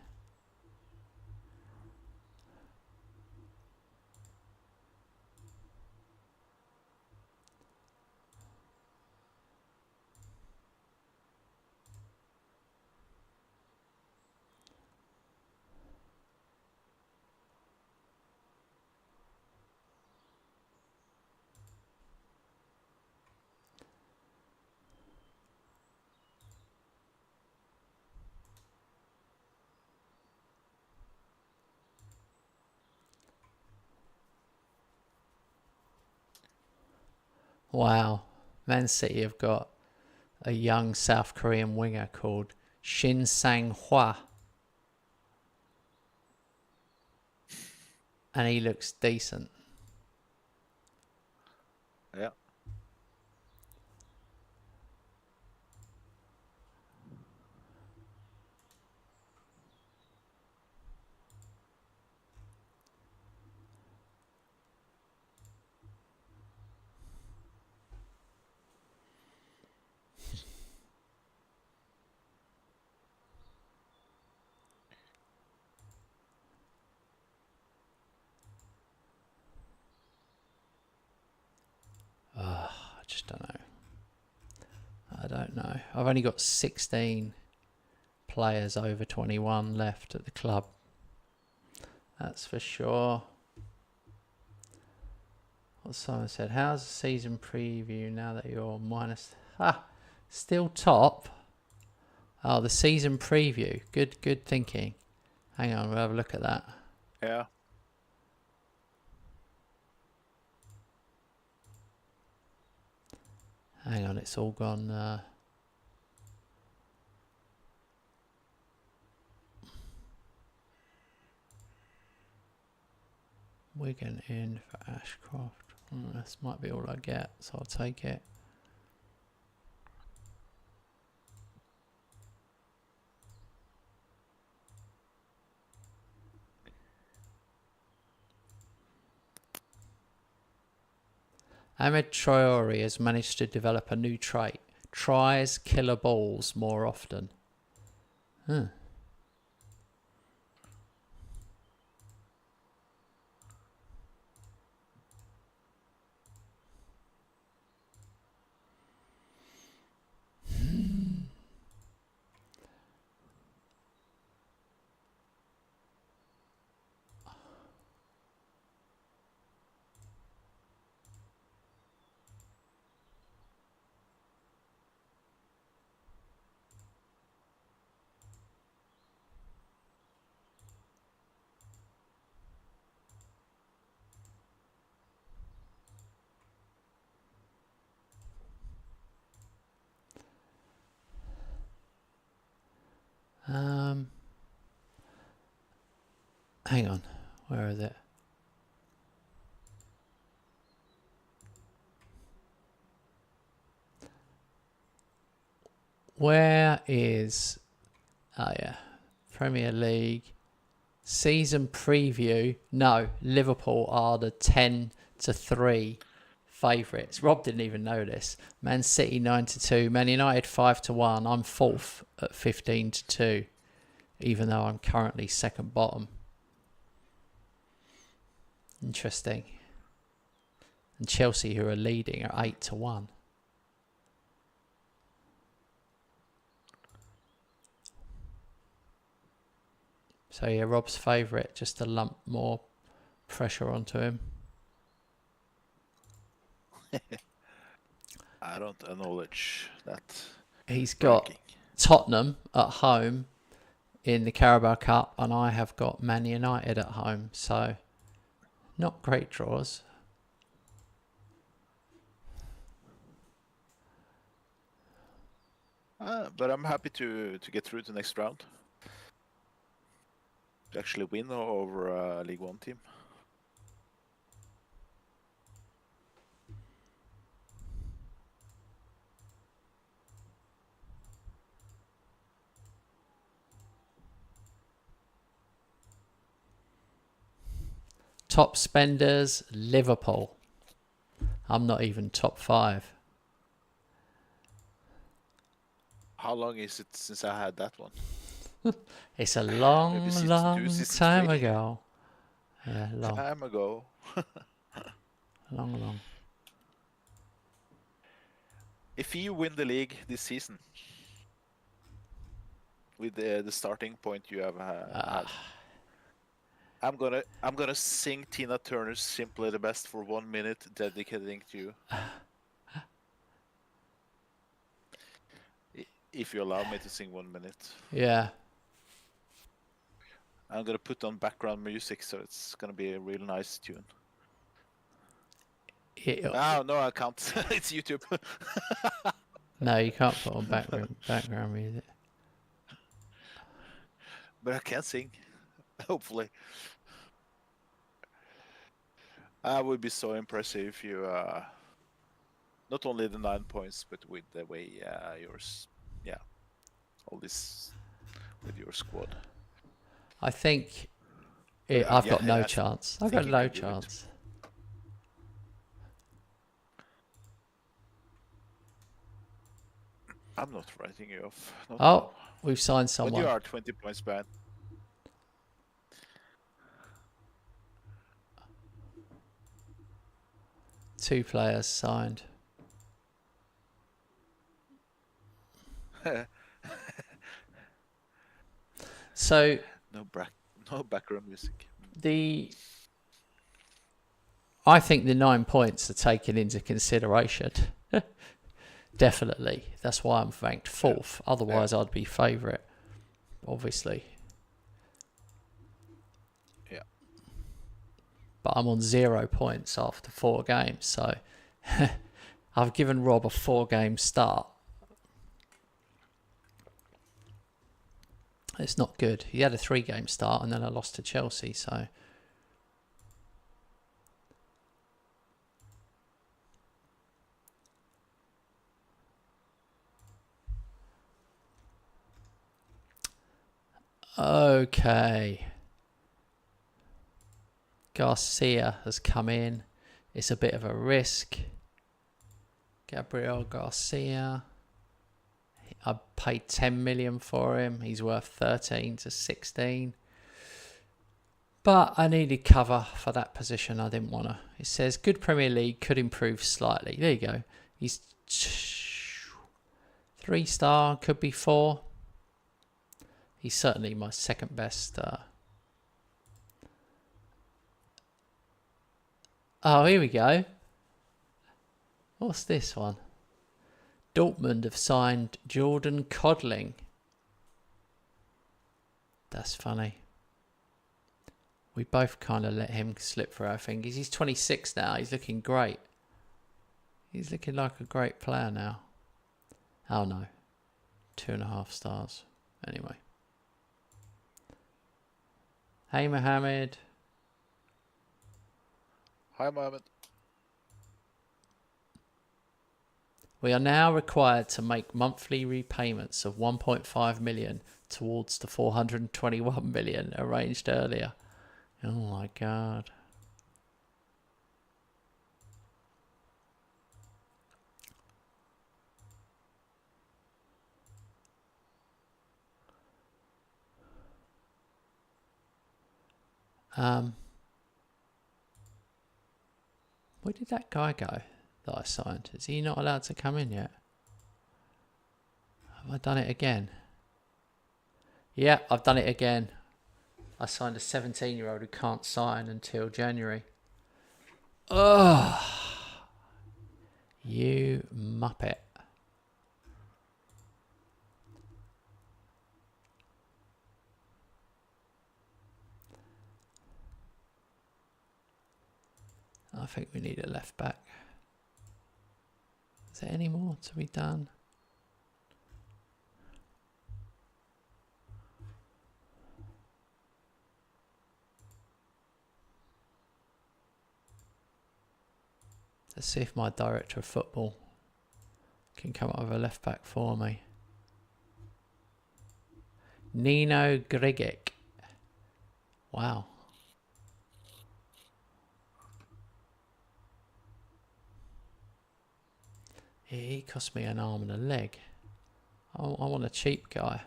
Speaker 1: Wow. Man City have got a young South Korean winger called Shin Sang-hwa. And he looks decent.
Speaker 2: Yeah.
Speaker 1: I just don't know. I don't know. I've only got 16 players over 21 left at the club. That's for sure. What Simon said, how's the season preview now that you're minus... still top. Oh, the season preview. Good thinking. Hang on, we'll have a look at that.
Speaker 2: Yeah.
Speaker 1: Hang on, it's all gone... Wigan in for Ashcroft. This might be all I get, so I'll take it. Ahmed Traore has managed to develop a new trait. Tries killer balls more often. Huh. Hang on, where is it? Where is... Oh yeah, Premier League season preview. No, Liverpool are the 10-3 favourites. Rob didn't even know this. Man City 9-2, Man United 5-1. I'm fourth at 15-2, even though I'm currently second bottom. Interesting. And Chelsea, who are leading, are 8-1. So yeah, Rob's favourite, just to lump more pressure onto him.
Speaker 2: I don't acknowledge that.
Speaker 1: He's got
Speaker 2: ranking.
Speaker 1: Tottenham at home in the Carabao Cup, and I have got Man United at home. So not great draws.
Speaker 2: But I'm happy to get through to the next round. To actually win over a League One team.
Speaker 1: Top spenders, Liverpool. I'm not even top 5.
Speaker 2: How long is it since I had that one?
Speaker 1: It's a long,
Speaker 2: season
Speaker 1: long
Speaker 2: 2, season
Speaker 1: time
Speaker 2: 3.
Speaker 1: ago. Yeah, long.
Speaker 2: Time ago.
Speaker 1: Long.
Speaker 2: If you win the league this season, with the starting point you have had, I'm gonna sing Tina Turner's "Simply the Best" for 1 minute, dedicating to you. If you allow me to sing 1 minute.
Speaker 1: Yeah.
Speaker 2: I'm gonna put on background music, so it's gonna be a real nice tune. Oh, no, I can't. It's YouTube.
Speaker 1: No, you can't put on background music.
Speaker 2: But I can sing, hopefully. I would be so impressive if you, not only the 9 points, but with the way yours, all this with your squad.
Speaker 1: I think I've got no chance. I've got no chance.
Speaker 2: I'm not writing you off.
Speaker 1: Oh, we've signed someone.
Speaker 2: When you are 20 points back.
Speaker 1: Two players signed. So
Speaker 2: No no background music.
Speaker 1: I think the 9 points are taken into consideration. Definitely. That's why I'm ranked fourth.
Speaker 2: Yeah.
Speaker 1: Otherwise, I'd be favourite, obviously.
Speaker 2: Yeah.
Speaker 1: But I'm on 0 points after 4 games. So I've given Rob a 4-game start. It's not good. He had a 3-game start and then I lost to Chelsea. So okay. Garcia has come in. It's a bit of a risk. Gabriel Garcia. I paid 10 million for him. He's worth 13 to 16. But I needed cover for that position. I didn't want to. It says good Premier League, could improve slightly. There you go. He's 3-star, could be 4. He's certainly my second best. Oh, here we go. What's this one? Dortmund have signed Jordan Codling. That's funny. We both kind of let him slip through our fingers. He's 26 now. He's looking great. He's looking like a great player now. Oh no. 2.5 stars. Anyway. Hey Mohammed.
Speaker 2: Hi, Mohammed.
Speaker 1: We are now required to make monthly repayments of 1.5 million towards the 421 million arranged earlier. Oh my god. Where did that guy go that I signed? Is he not allowed to come in yet? Have I done it again? Yeah, I've done it again. I signed a 17-year-old who can't sign until January. Ugh. You muppet. I think we need a left back. Is there any more to be done? Let's see if my director of football can come up with a left back for me. Nino Grigic. Wow. He cost me an arm and a leg. I want a cheap guy.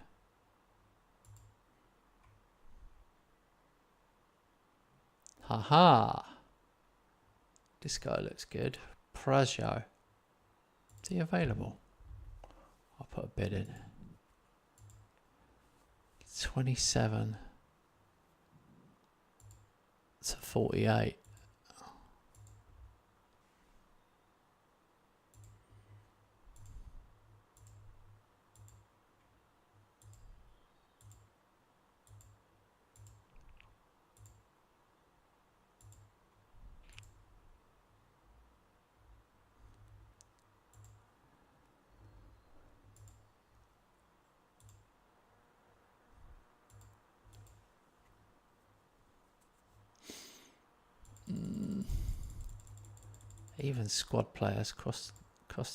Speaker 1: Haha. This guy looks good. Prajo. Is he available? I'll put a bid in. 27 to 48. Even squad players cost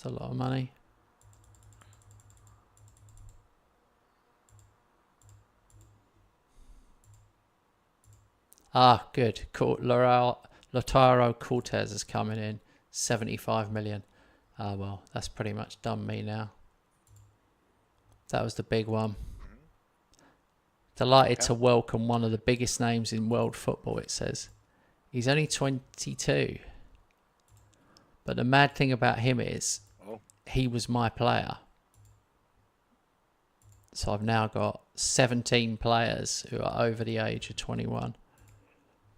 Speaker 1: a lot of money. Ah, good. Lautaro Cortez is coming in. 75 million. Ah, well, that's pretty much done me now. That was the big one. Delighted to welcome one of the biggest names in world football, it says. He's only 22. But the mad thing about him is he was my player. So I've now got 17 players who are over the age of 21.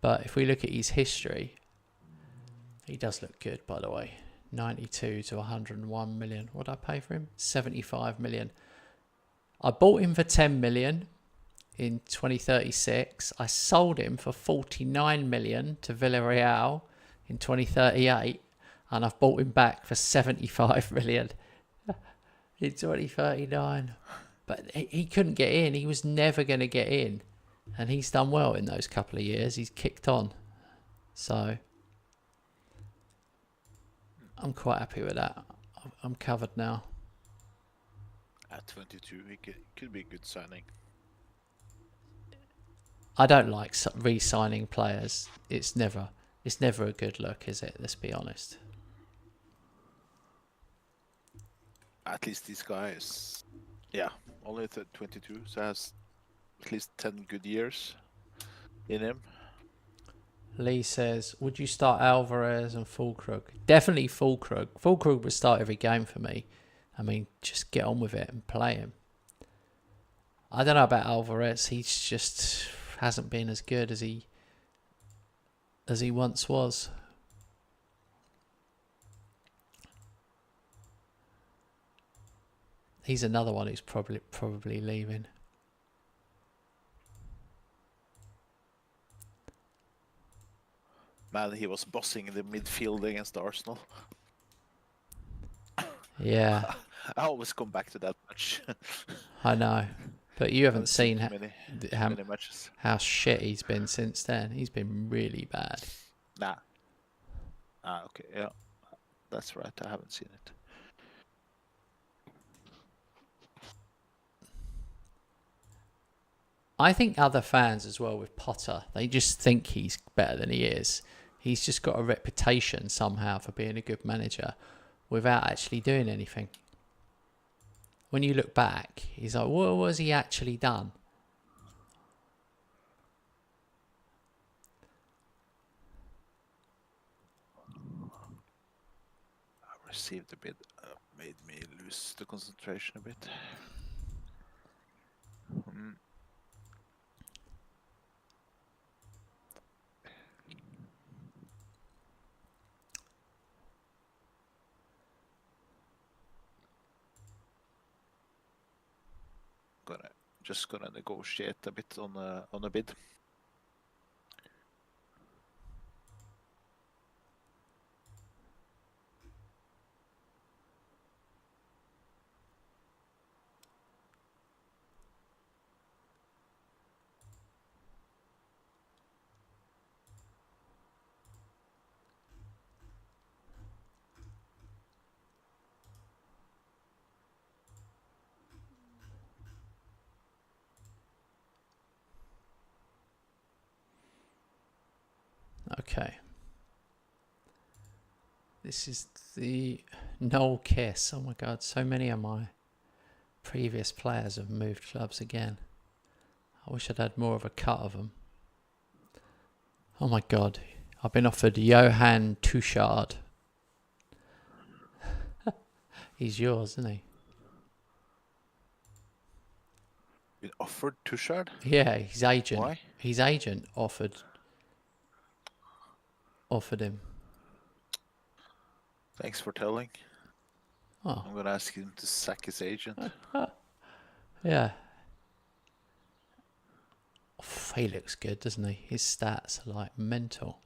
Speaker 1: But if we look at his history, he does look good, by the way. 92 to 101 million. What did I pay for him? 75 million. I bought him for 10 million in 2036. I sold him for 49 million to Villarreal in 2038. And I've bought him back for 75 million in 2039. But he couldn't get in. He was never going to get in. And he's done well in those couple of years. He's kicked on. So I'm quite happy with that. I'm covered now.
Speaker 2: At 22, he could be a good signing.
Speaker 1: I don't like re-signing players. It's never a good look, is it? Let's be honest.
Speaker 2: At least this guy is, only 22, so has at least 10 good years in him.
Speaker 1: Lee says, would you start Alvarez and Fulkrug? Definitely Fulkrug. Fulkrug would start every game for me. I mean, just get on with it and play him. I don't know about Alvarez. He's just hasn't been as good as he once was. He's another one who's probably leaving.
Speaker 2: Man, he was bossing the midfield against Arsenal.
Speaker 1: Yeah.
Speaker 2: I always come back to that match.
Speaker 1: I know. But you haven't seen
Speaker 2: many matches.
Speaker 1: How shit he's been since then. He's been really bad.
Speaker 2: Nah. Okay, yeah. That's right, I haven't seen it.
Speaker 1: I think other fans as well with Potter, they just think he's better than he is. He's just got a reputation somehow for being a good manager without actually doing anything. When you look back, he's like, what has he actually done?
Speaker 2: I received a bit, made me lose the concentration a bit. Just gonna negotiate a bit on a bid.
Speaker 1: Okay. This is the Noel Kiss. Oh my God, so many of my previous players have moved clubs again. I wish I'd had more of a cut of them. Oh my God, I've been offered Johan Touchard. He's yours, isn't he?
Speaker 2: Been offered Touchard?
Speaker 1: Yeah, his agent.
Speaker 2: Why?
Speaker 1: His agent offered him.
Speaker 2: Thanks for telling.
Speaker 1: Oh.
Speaker 2: I'm gonna ask him to sack his agent.
Speaker 1: Yeah. Oh, he looks good, doesn't he? His stats are like mental.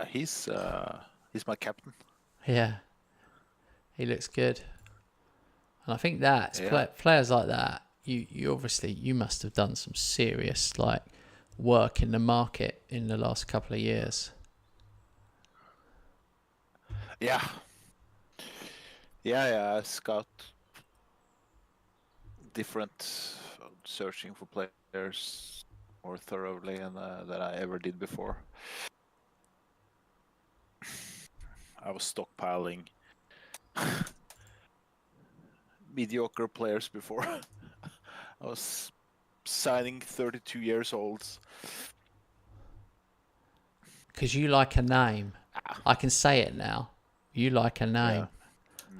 Speaker 2: He's my captain.
Speaker 1: Yeah. He looks good. And I think that's players like that, you obviously, you must have done some serious like work in the market in the last couple of years.
Speaker 2: Yeah. I scout different, searching for players more thoroughly than I ever did before. I was stockpiling mediocre players before. I was signing 32 years olds.
Speaker 1: Because you like a name. I can say it now. You like a name.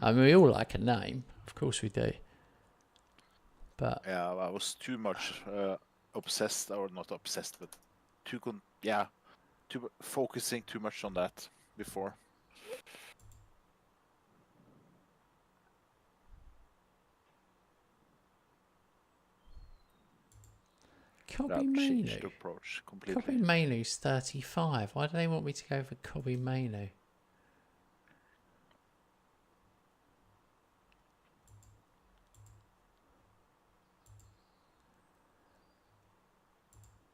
Speaker 1: I mean, we all like a name. Of course we do. But
Speaker 2: Yeah, I was too much obsessed, or not obsessed, but too focusing too much on that before.
Speaker 1: Kobe
Speaker 2: I've changed the
Speaker 1: Mainu.
Speaker 2: approach completely.
Speaker 1: Kobe Mainu's 35. Why do they want me to go for Kobe Mainu?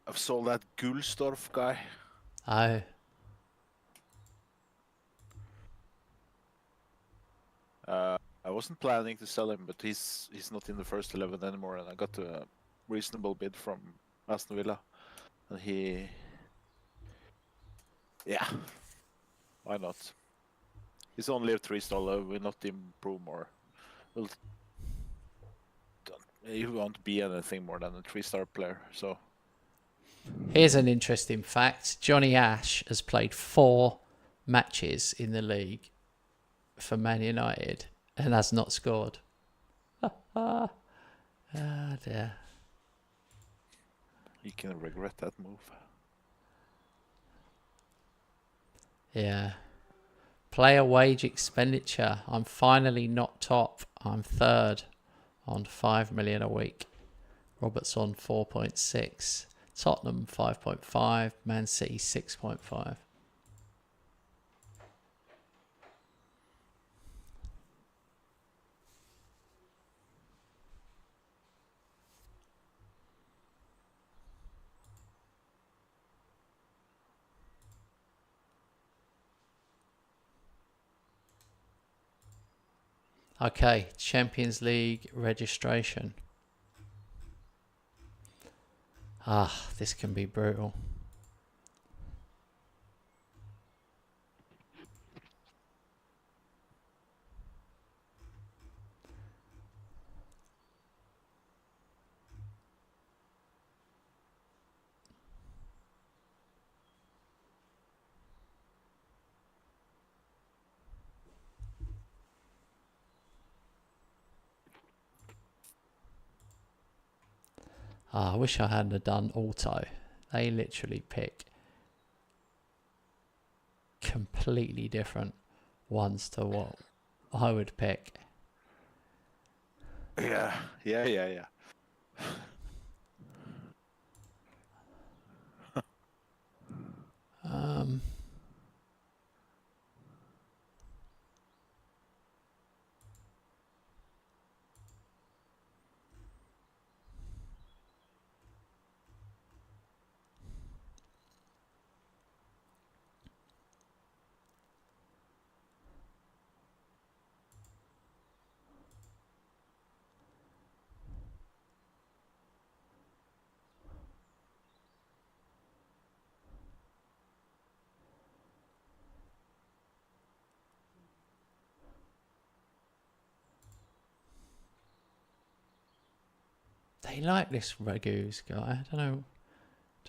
Speaker 2: I've sold that Gulstorf guy.
Speaker 1: Oh.
Speaker 2: I wasn't planning to sell him, but he's not in the first 11 anymore, and I got a reasonable bid from Aston Villa, and yeah, why not? He's only a 3-star level, will not improve more. He won't be anything more than a 3-star player. So
Speaker 1: Here's an interesting fact. Johnny Ash has played 4 matches in the league for Man United and has not scored. Ah, dear.
Speaker 2: he can regret that move.
Speaker 1: Yeah. Player wage expenditure. I'm finally not top. I'm third on 5 million a week. Roberts on 4.6. Tottenham 5.5. Man City 6.5. Okay, Champions League registration. This can be brutal. I wish I hadn't have done auto. They literally pick completely different ones to what I would pick.
Speaker 2: Yeah.
Speaker 1: Um, 'They like this Ragu's guy. I don't know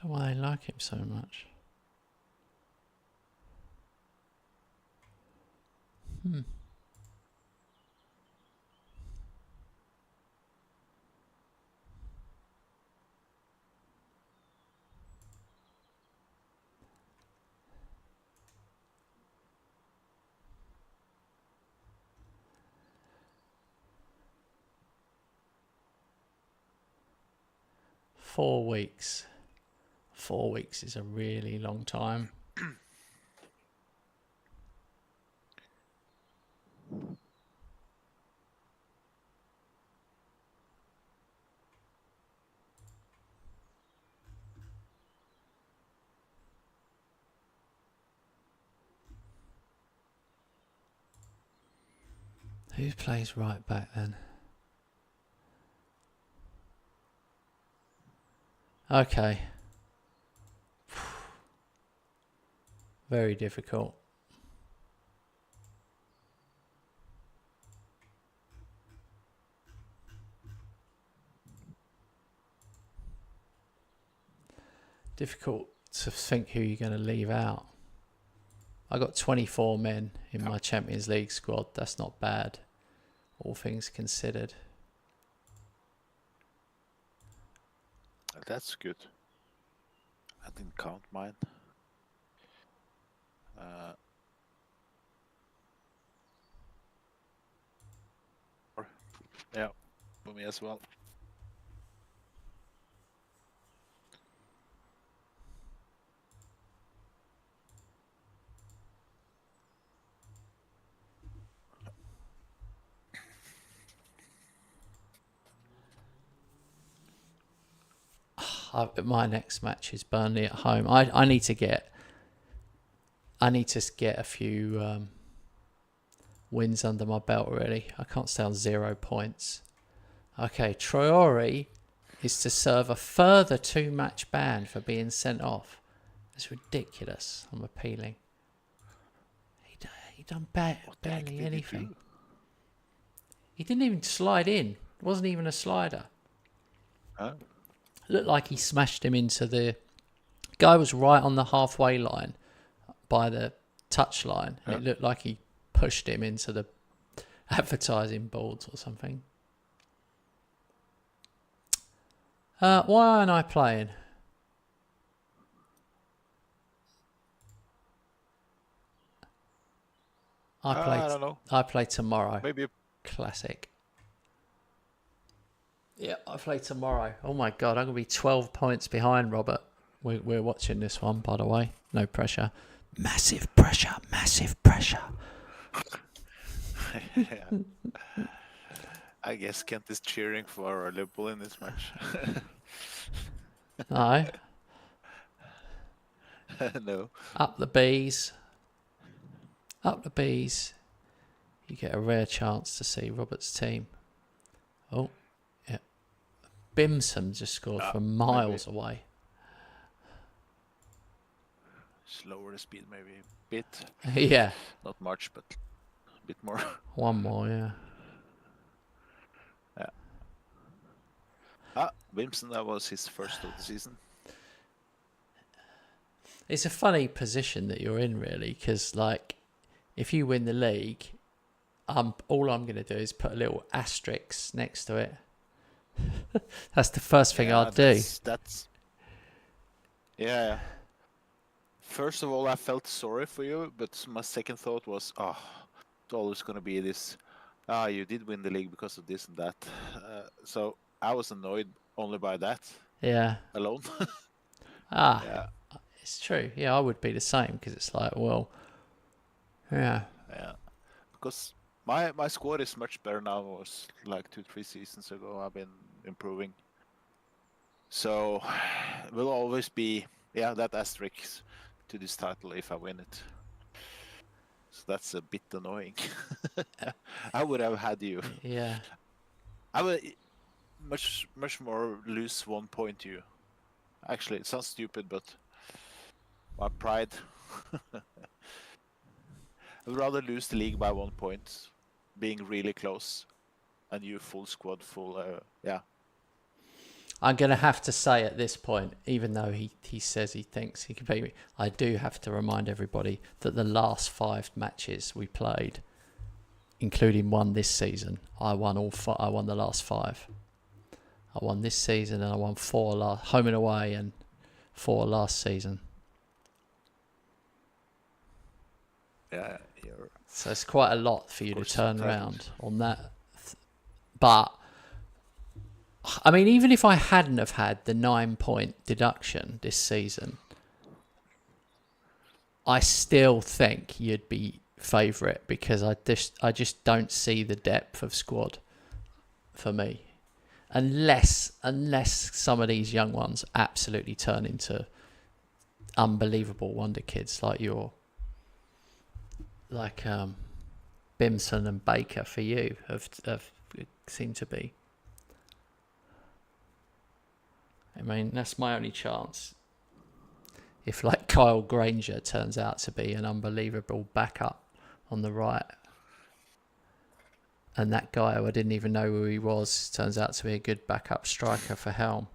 Speaker 1: why they like him so much. 4 weeks. 4 weeks is a really long time. Who plays right back then? Okay. Very difficult. Difficult to think who you're going to leave out. I got 24 men in my Champions League squad. That's not bad. all things considered.
Speaker 2: That's good. I didn't count mine. Yeah, for me as well.
Speaker 1: My next match is Burnley at home. I need to get a few wins under my belt, really. I can't stay on 0 points. Okay, Traore is to serve a further 2-match ban for being sent off. That's ridiculous. I'm appealing. He done barely anything. He didn't even slide in. It wasn't even a slider.
Speaker 2: Huh?
Speaker 1: Looked like he smashed him into the... Guy was right on the halfway line by the touch line. And it looked like he pushed him into the advertising boards or something. Why aren't I playing?
Speaker 2: I don't know.
Speaker 1: I play tomorrow.
Speaker 2: Maybe.
Speaker 1: Classic. Yeah, I play tomorrow. Oh my god, I'm gonna be 12 points behind, Robert. We're watching this one, by the way. No pressure. Massive pressure. Massive pressure.
Speaker 2: I guess Kent is cheering for Liverpool in this match.
Speaker 1: No.
Speaker 2: No.
Speaker 1: Up the bees. Up the bees. You get a rare chance to see Robert's team. Oh, yeah. Bimson just scored from miles away.
Speaker 2: Slower the speed, maybe a bit.
Speaker 1: Yeah.
Speaker 2: Not much, but a bit more.
Speaker 1: One more, yeah.
Speaker 2: Wilmson, that was his first of the season.
Speaker 1: It's a funny position that you're in, really, because, like, if you win the league, all I'm going to do is put a little asterisk next to it. That's the first thing I'll do.
Speaker 2: Yeah. First of all, I felt sorry for you, but my second thought was, it's always going to be this, you did win the league because of this and that. So I was annoyed only by that.
Speaker 1: Yeah.
Speaker 2: Alone.
Speaker 1: Yeah. It's true. Yeah, I would be the same, because it's like, well, yeah.
Speaker 2: Yeah. Because my squad is much better now than it was like 2-3 seasons ago. I've been improving. So will always be that asterisk to this title if I win it. So that's a bit annoying. I would have had you.
Speaker 1: Yeah.
Speaker 2: I would much more lose 1 point to you. Actually, it sounds stupid, but my pride. I would rather lose the league by 1 point, being really close, and you full squad, full.
Speaker 1: I'm going to have to say at this point, even though he says he thinks he can beat me, I do have to remind everybody that the last 5 matches we played, including one this season, I won I won the last 5. I won this season, and I won 4 home and away, and 4 last season.
Speaker 2: Yeah.
Speaker 1: So it's quite a lot for you to turn around on that. But I mean, even if I hadn't have had the 9-point deduction this season, I still think you'd be favourite, because I just don't see the depth of squad for me, unless some of these young ones absolutely turn into unbelievable wonder kids like Bimson and Baker for you have seemed to be. I mean, that's my only chance. If, like, Kyle Granger turns out to be an unbelievable backup on the right, and that guy who I didn't even know who he was turns out to be a good backup striker for Helm.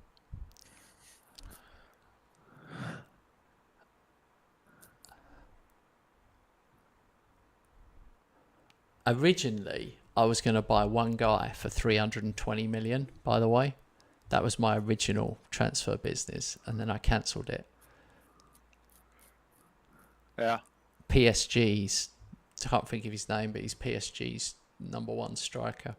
Speaker 1: Originally, I was going to buy one guy for 320 million, by the way. That was my original transfer business, and then I cancelled it.
Speaker 2: Yeah.
Speaker 1: PSG's, I can't think of his name, but he's PSG's #1 striker.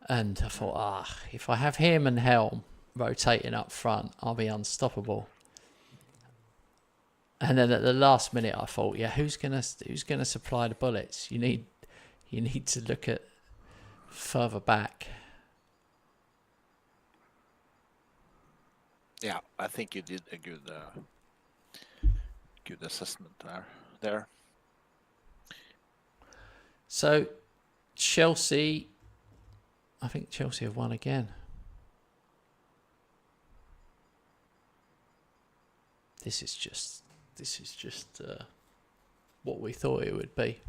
Speaker 1: And I thought, if I have him and Helm rotating up front, I'll be unstoppable. And then at the last minute, I thought, who's gonna supply the bullets? You need to look at further back.
Speaker 2: Yeah, I think you did a good assessment there.
Speaker 1: So Chelsea, I think Chelsea have won again. This is just what we thought it would be.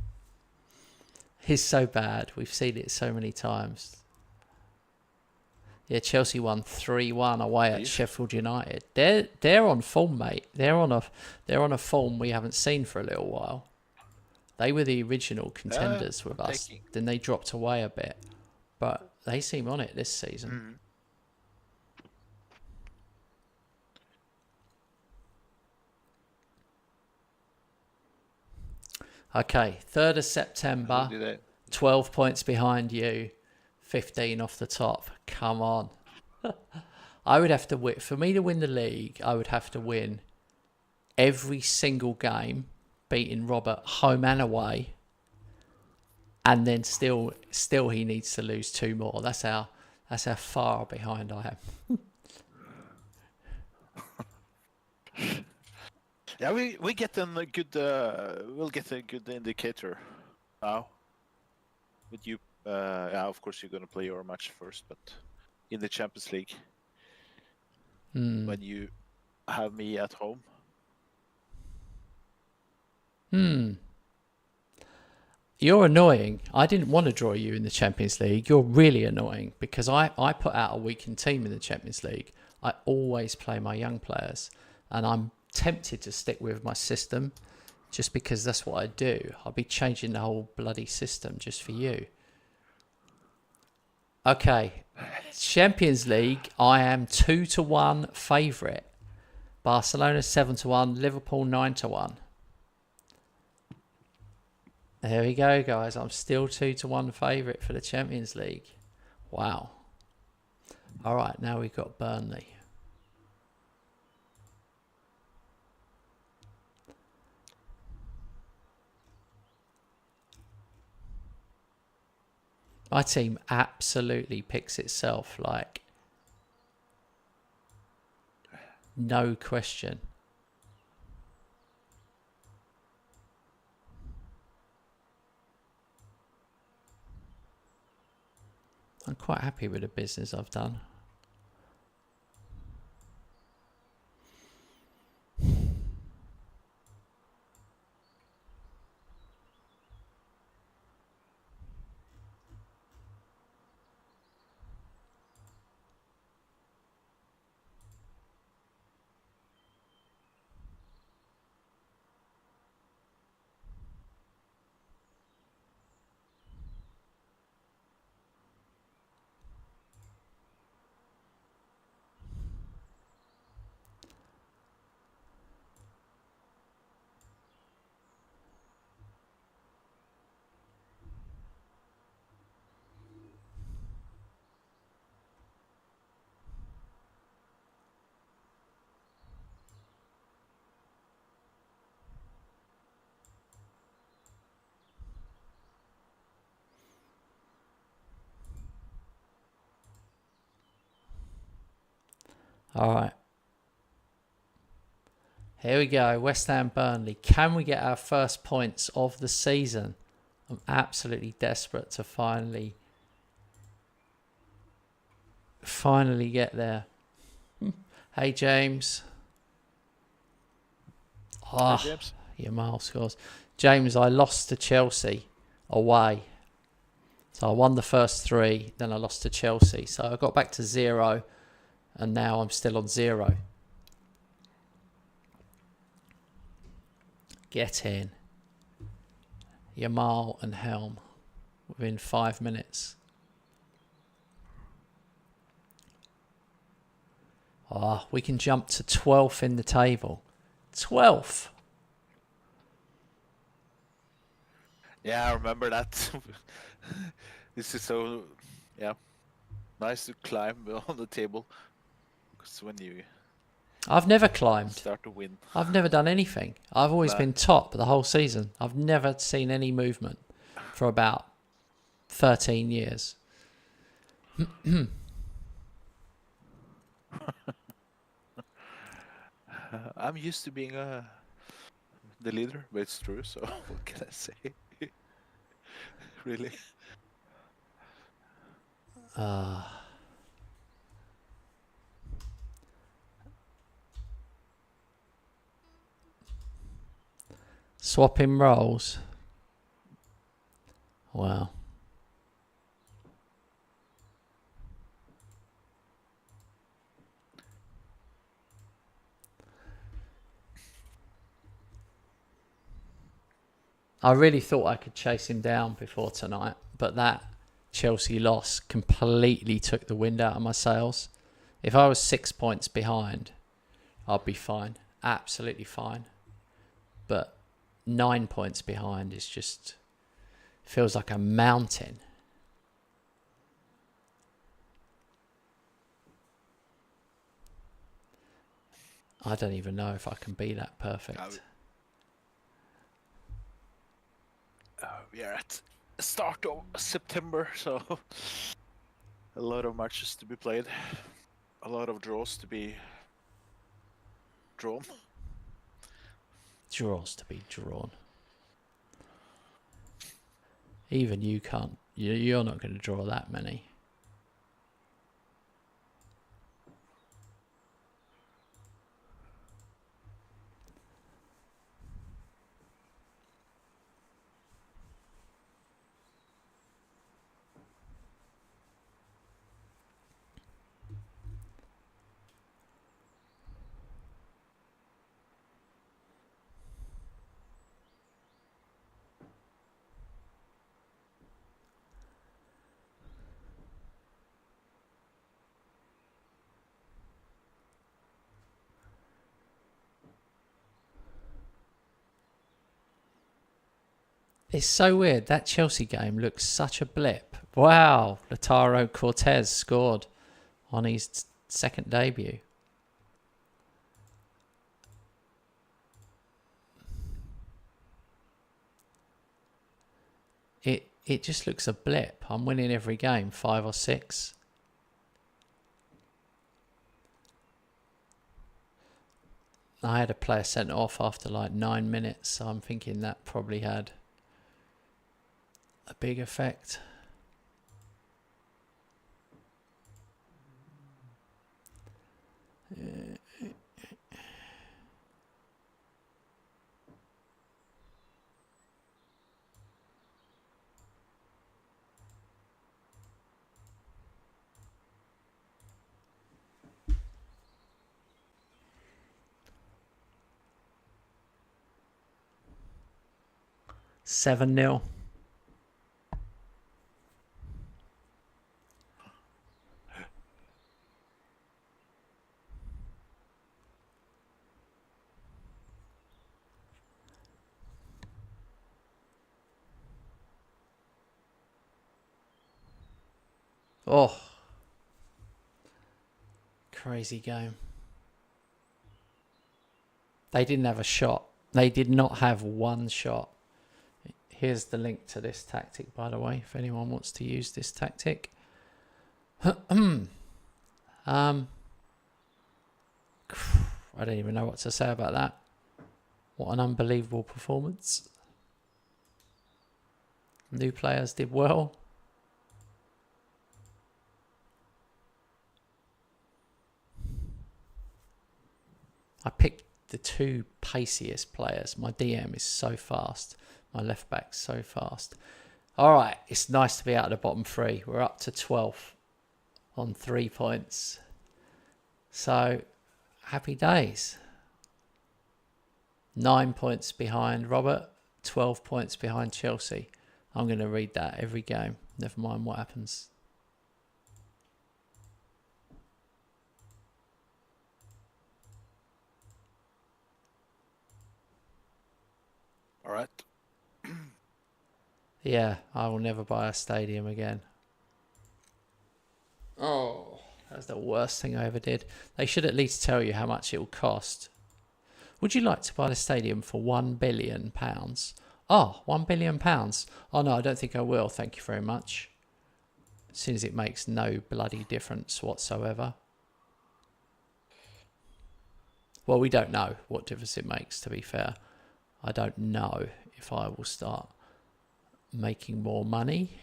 Speaker 1: It's so bad. We've seen it so many times. Yeah, Chelsea won 3-1 away at Sheffield United. They're on form, mate. They're on a form we haven't seen for a little while. They were the original contenders with us. Then they dropped away a bit, but they seem on it this season.
Speaker 2: Mm-hmm.
Speaker 1: Okay, 3rd of September, 12 points behind you, 15 off the top. Come on. I would have to win. For me to win the league, I would have to win every single game, beating Robert home and away. And then still he needs to lose 2 more. That's how far behind I am.
Speaker 2: Yeah, we get a good we'll get a good indicator now. With you, of course you're gonna play your match first, but in the Champions League, when you have me at home.
Speaker 1: You're annoying. I didn't want to draw you in the Champions League. You're really annoying because I put out a weakened team in the Champions League. I always play my young players, and I'm tempted to stick with my system just because that's what I do. I'll be changing the whole bloody system just for you. Okay, Champions League, I am 2-1 favourite. Barcelona 7-1, Liverpool 9-1. There we go, guys. I'm still 2-1 favourite for the Champions League. Wow. All right, now we've got Burnley. My team absolutely picks itself, like, no question. I'm quite happy with the business I've done. All right. Here we go. West Ham Burnley. Can we get our first points of the season? I'm absolutely desperate to finally get there. Hey, James.
Speaker 2: Hey, James.
Speaker 1: Yamal scores. James, I lost to Chelsea away. So I won the first 3, then I lost to Chelsea. So I got back to 0, and now I'm still on 0. Get in. Yamal and Helm. within 5 minutes. We can jump to 12th in the table. 12th.
Speaker 2: Yeah, I remember that. This is so, yeah, nice to climb on the table. Because when you
Speaker 1: I've never climbed.
Speaker 2: start to win.
Speaker 1: I've never done anything. I've always
Speaker 2: Nah.
Speaker 1: been top the whole season. I've never seen any movement for about 13 years.
Speaker 2: I'm used to being the leader, but it's true, so what can I say? Really?
Speaker 1: Swapping roles. Wow. I really thought I could chase him down before tonight, but that Chelsea loss completely took the wind out of my sails. If I was 6 points behind, I'd be fine. Absolutely fine. But 9 points behind is just feels like a mountain. I don't even know if I can be that perfect.
Speaker 2: We are at the start of September, so a lot of matches to be played, a lot of draws to be drawn.
Speaker 1: Draws to be drawn. Even you can't. You're not going to draw that many. It's so weird. That Chelsea game looks such a blip. Wow, Lautaro Cortez scored on his second debut. It just looks a blip. I'm winning every game, 5 or 6. I had a player sent off after like 9 minutes, so I'm thinking that probably had a big effect. Seven 0. Oh, crazy game. They didn't have a shot. They did not have one shot. Here's the link to this tactic, by the way, if anyone wants to use this tactic. I don't even know what to say about that. What an unbelievable performance. New players did well. I picked the two paciest players. My DM is so fast. My left back's so fast. All right, it's nice to be out of the bottom 3. We're up to 12th on 3 points. So, happy days. 9 points behind Robert, 12 points behind Chelsea. I'm going to read that every game. Never mind what happens.
Speaker 2: All right.
Speaker 1: Yeah, I will never buy a stadium again. Oh, that's the worst thing I ever did. They should at least tell you how much it will cost. Would you like to buy the stadium for £1 billion? Oh, £1 billion. Oh no, I don't think I will. Thank you very much. Since it makes no bloody difference whatsoever. Well, we don't know what difference it makes, to be fair. I don't know if I will start making more money.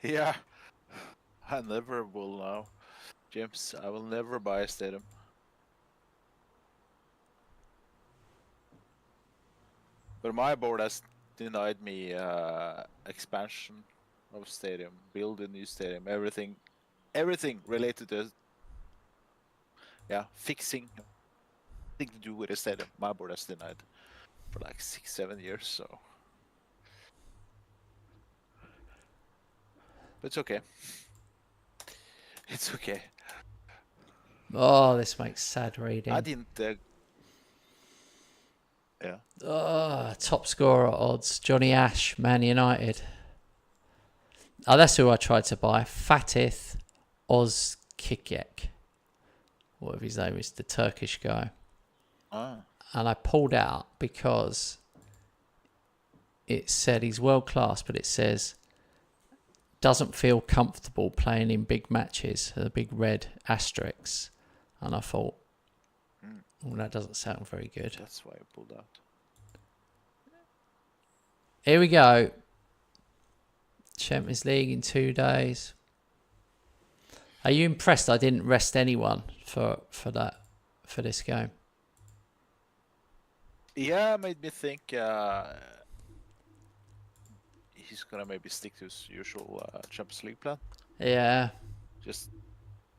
Speaker 2: Yeah, I never will now. James, I will never buy a stadium. But my board has denied me expansion of stadium, build a new stadium, everything related to fixing thing to do with a stadium. My board has denied for like 6-7 years, so but it's okay. It's okay.
Speaker 1: Oh, this makes sad reading.
Speaker 2: I didn't. Yeah.
Speaker 1: Oh, top scorer odds. Johnny Ash, Man United. Oh, that's who I tried to buy. Fatih Ozkikek. Whatever his name is, the Turkish guy.
Speaker 2: Ah.
Speaker 1: And I pulled out because it said he's world class, but it says doesn't feel comfortable playing in big matches. The big red asterisks. And I thought, well, that doesn't sound very good.
Speaker 2: That's why I pulled out.
Speaker 1: Here we go. Champions League in 2 days. Are you impressed I didn't rest anyone for this game?
Speaker 2: Yeah, it made me think he's gonna maybe stick to his usual Champions League plan.
Speaker 1: Yeah.
Speaker 2: Just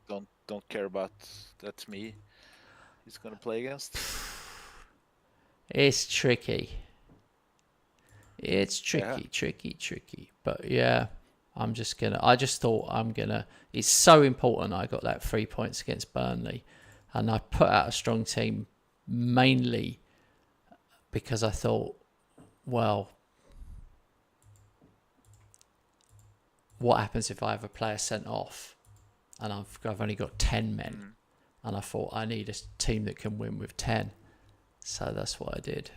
Speaker 2: don't care about that's me. He's gonna play against.
Speaker 1: It's tricky. It's tricky. But yeah, I just thought it's so important I got that 3 points against Burnley. And I put out a strong team mainly because I thought, well, what happens if I have a player sent off and I've only got 10 men? And I thought I need a team that can win with 10. So that's what I did.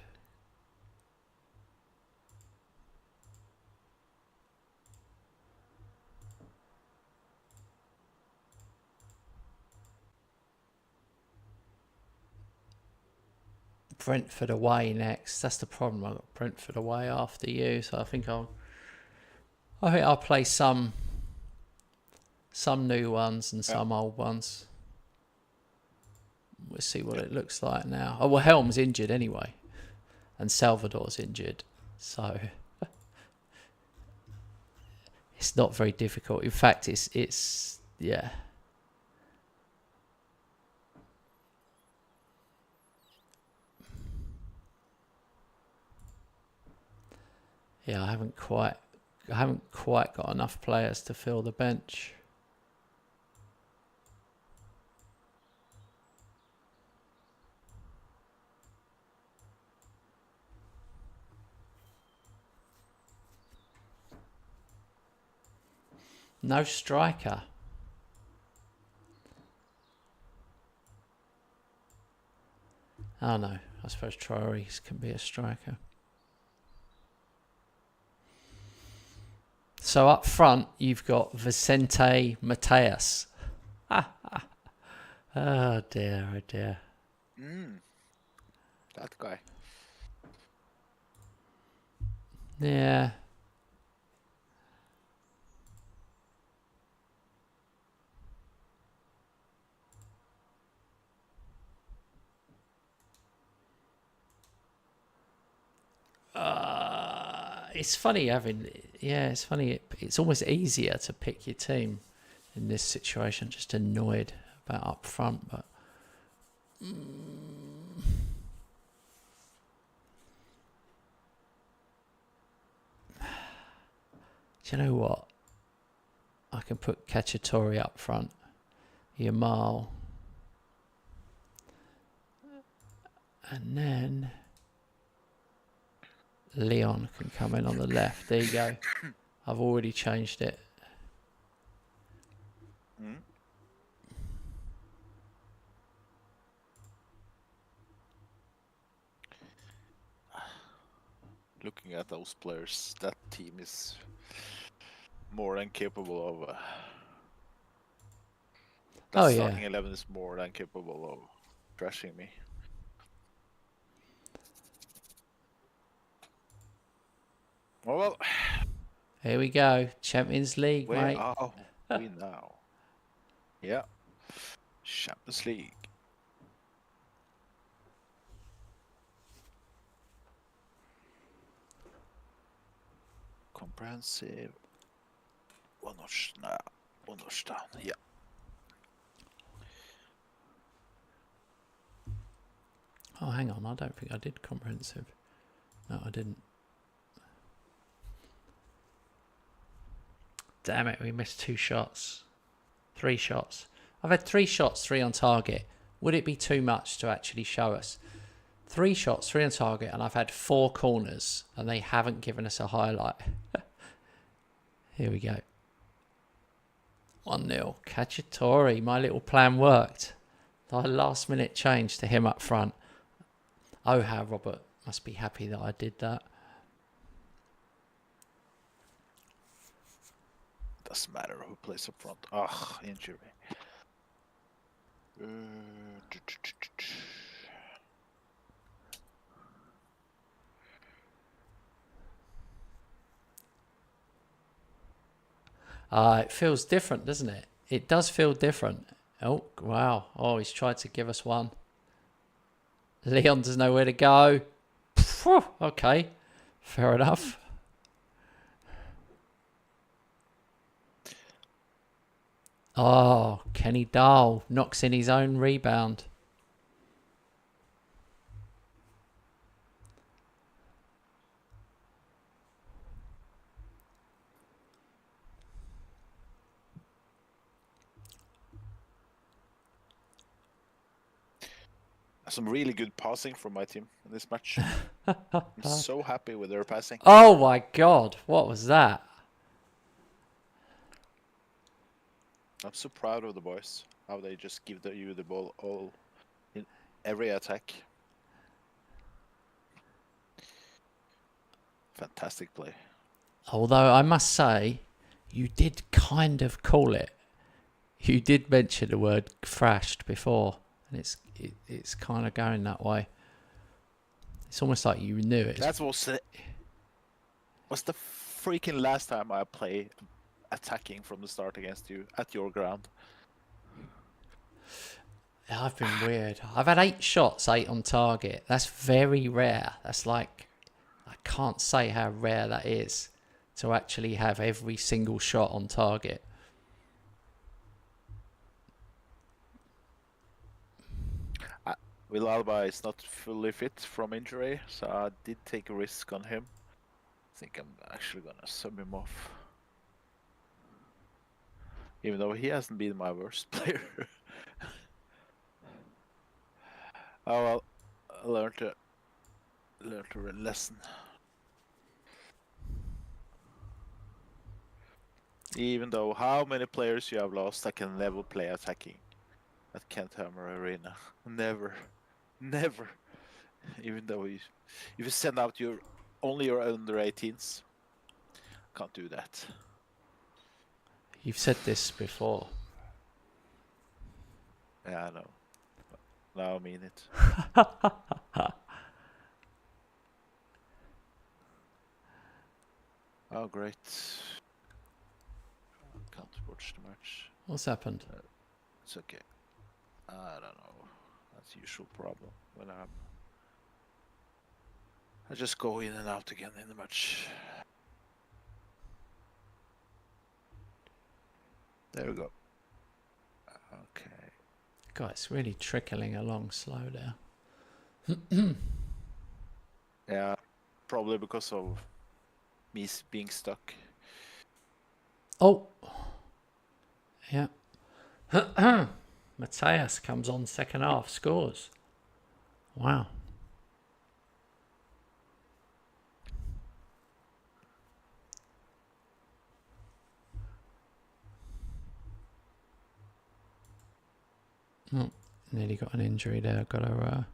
Speaker 1: Brentford away next. That's the problem. I've got Brentford away after you, so I think I'll play some new ones and some old ones. We'll see what it looks like now. Oh well, Helm's injured anyway, and Salvador's injured, so it's not very difficult. In fact, it's yeah. Yeah, I haven't quite got enough players to fill the bench. No striker. Oh no, I suppose Traore can be a striker. So up front, you've got Vicente Mateus. Oh dear, oh dear.
Speaker 2: That guy.
Speaker 1: Yeah. It's funny having, yeah, it's funny. It's almost easier to pick your team in this situation. Just annoyed about up front, but do you know what? I can put Cacciatore up front, Yamal, and then Leon can come in on the left. There you go. I've already changed it.
Speaker 2: Mm. Looking at those players, that team is more than capable of. That
Speaker 1: Oh
Speaker 2: starting
Speaker 1: yeah.
Speaker 2: 11 is more than capable of trashing me. Well,
Speaker 1: Here we go. Champions League,
Speaker 2: where
Speaker 1: mate.
Speaker 2: are we now? Yeah, Champions League. Comprehensive. One notch down. Yeah.
Speaker 1: Oh, hang on. I don't think I did comprehensive. No, I didn't. Damn it. We missed 2 shots. 3 shots. I've had 3 shots, 3 on target. Would it be too much to actually show us? 3 shots, 3 on target, and I've had 4 corners, and they haven't given us a highlight. Here we go. 1-0. Cacciatore. My little plan worked. The last minute change to him up front. Oh, how Robert must be happy that I did that.
Speaker 2: Doesn't matter who plays up front. Ah, injury.
Speaker 1: It feels different, doesn't it? It does feel different. Oh, wow. Oh, he's tried to give us one. Leon doesn't know where to go. Phew, okay, fair enough. Oh, Kenny Dahl knocks in his own rebound.
Speaker 2: Some really good passing from my team in this match. I'm so happy with their passing.
Speaker 1: Oh my God, what was that?
Speaker 2: I'm so proud of the boys. How they just give you the ball all in every attack. Fantastic play.
Speaker 1: Although I must say, you did kind of call it. You did mention the word thrashed before, and it's kind of going that way. It's almost like you knew it.
Speaker 2: That was the freaking last time I play attacking from the start against you at your ground.
Speaker 1: I've been weird. I've had 8 shots, 8 on target. That's very rare. That's like, I can't say how rare that is to actually have every single shot on target.
Speaker 2: Will Alba is not fully fit from injury, so I did take a risk on him. I think I'm actually gonna sub him off. Even though he hasn't been my worst player. Oh well, I learned a lesson. Even though how many players you have lost, I can never play attacking at Kent Hammer Arena. Never. Even though if you send out only your under 18s, can't do that.
Speaker 1: You've said this before.
Speaker 2: Yeah, I know. Now I mean it. Oh, great. Can't watch the match.
Speaker 1: What's happened?
Speaker 2: It's okay. I don't know. That's the usual problem when I just go in and out again in the match. There we go. Okay.
Speaker 1: God, it's really trickling along slow there.
Speaker 2: Yeah, probably because of me being stuck.
Speaker 1: Oh, yeah. Mateus comes on second half, scores. Wow. Oh, nearly got an injury there. Got to.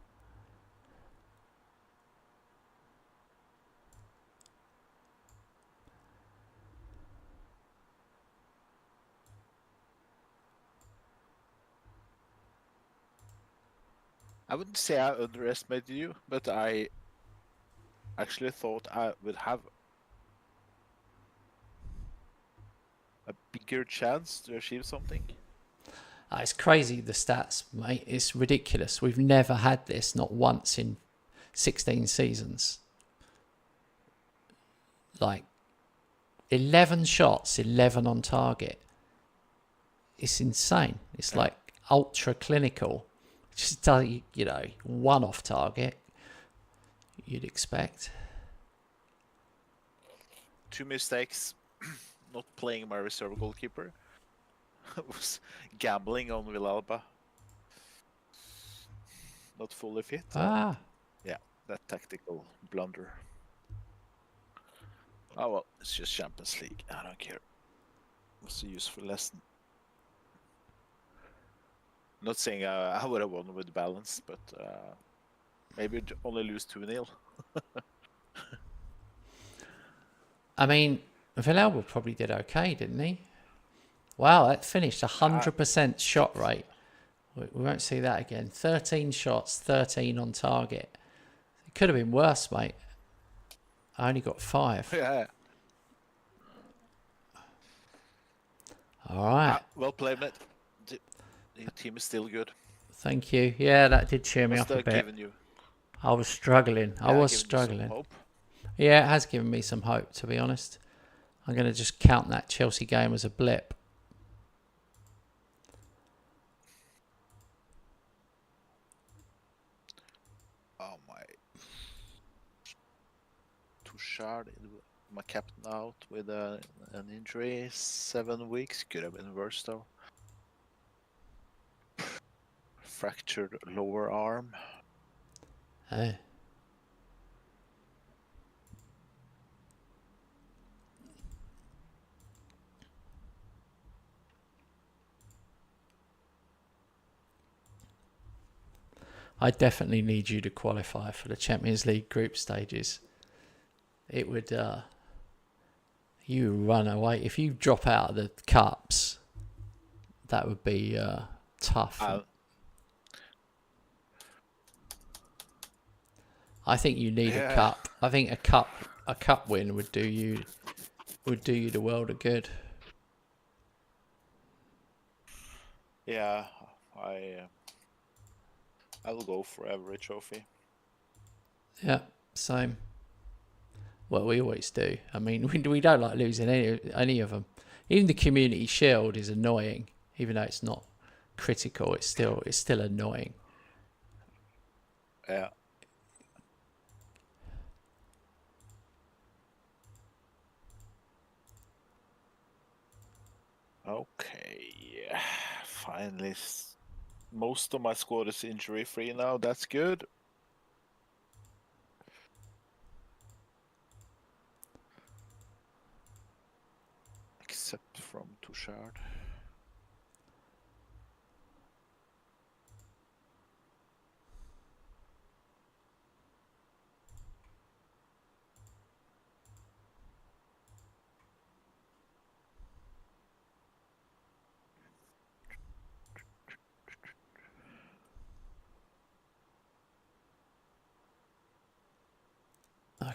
Speaker 2: I wouldn't say I underestimated you, but I actually thought I would have a bigger chance to achieve something.
Speaker 1: It's crazy, the stats, mate. It's ridiculous. We've never had this, not once in 16 seasons. Like 11 shots, 11 on target. It's insane. It's like ultra clinical. Just does, you know, one off target. You'd expect.
Speaker 2: 2 mistakes. Not playing my reserve goalkeeper. Was gambling on Villalba. Not fully fit.
Speaker 1: Ah,
Speaker 2: Yeah, that tactical blunder. Oh well, it's just Champions League. I don't care. It was a useful lesson. Not saying I would have won with balance, but maybe only lose 2-0.
Speaker 1: I mean, Villalba probably did okay, didn't he? Wow, that finished 100% shot rate. We won't see that again. 13 shots, 13 on target. It could have been worse, mate. I only got 5.
Speaker 2: Yeah.
Speaker 1: All right.
Speaker 2: Well played, mate. The team is still good.
Speaker 1: Thank you. Yeah, that did cheer me
Speaker 2: Must
Speaker 1: up a
Speaker 2: have
Speaker 1: bit.
Speaker 2: given you.
Speaker 1: I was struggling. I was
Speaker 2: given you some
Speaker 1: struggling.
Speaker 2: hope.
Speaker 1: Yeah, it has given me some hope, to be honest. I'm going to just count that Chelsea game as a blip.
Speaker 2: Oh my. Touchard, my captain out with an injury. 7 weeks. Could have been worse though. Fractured lower arm.
Speaker 1: Hey. I definitely need you to qualify for the Champions League group stages. It would, you run away. If you drop out of the cups, that would be tough. I think you need a cup. I think a cup win would do you the world of good.
Speaker 2: Yeah, I will go for every trophy.
Speaker 1: Yeah, same. Well, we always do. I mean, we don't like losing any of them. Even the Community Shield is annoying, even though it's not critical. It's still annoying.
Speaker 2: Yeah. Okay. Finally, most of my squad is injury free now. That's good. Except from Touchard.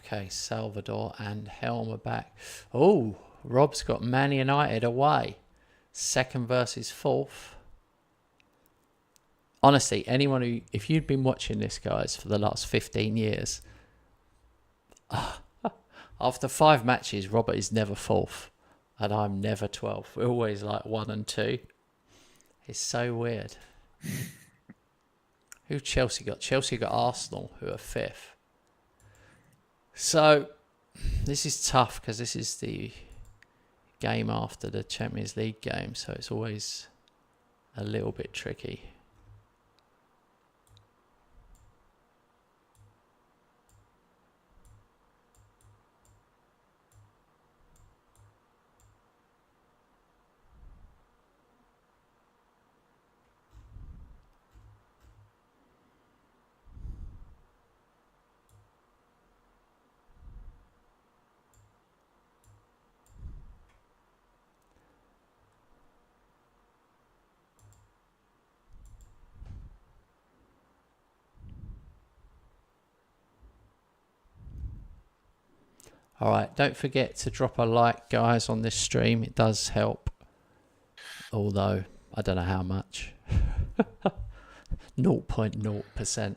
Speaker 1: Okay, Salvador and Helm are back. Oh, Rob's got Man United away. 2nd versus 4th. Honestly, anyone who, if you'd been watching this, guys, for the last 15 years, after 5 matches, Robert is never 4th. and I'm never 12th. We're always like 1 and 2. It's so weird. Who Chelsea got? Chelsea got Arsenal, who are 5th. So this is tough because this is the game after the Champions League game, so it's always a little bit tricky. Alright, don't forget to drop a like, guys, on this stream. It does help. Although, I don't know how much. 0.0%.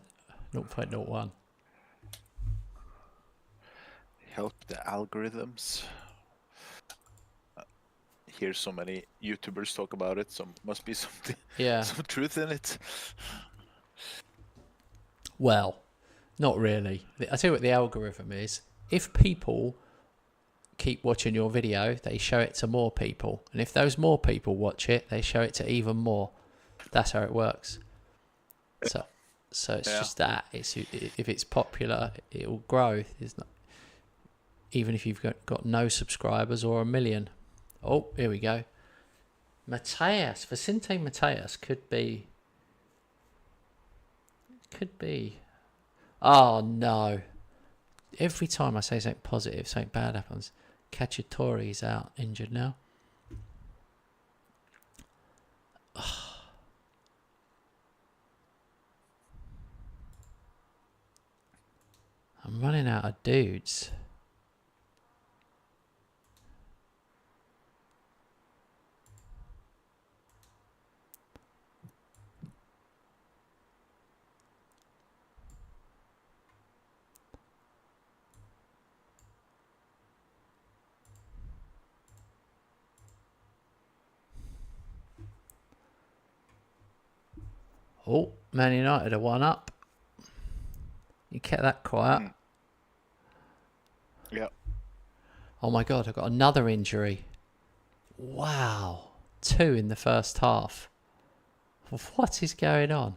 Speaker 1: 0.01.
Speaker 2: Help the algorithms. Hear so many YouTubers talk about it, so must be something, some truth in it.
Speaker 1: Well, not really. I tell you what the algorithm is. If people keep watching your video, they show it to more people. And if those more people watch it, they show it to even more. That's how it works. So it's just that. If it's popular, it will grow. It's not, even if you've got no subscribers or 1 million. Oh, here we go. Mateus, Vicente Mateus could be. Oh no. Every time I say something positive, something bad happens. Cacciatore's out, injured now. I'm running out of dudes. Oh, Man United are 1 up. You kept that quiet.
Speaker 2: Yeah.
Speaker 1: Oh my God, I've got another injury. Wow. 2 in the first half. What is going on?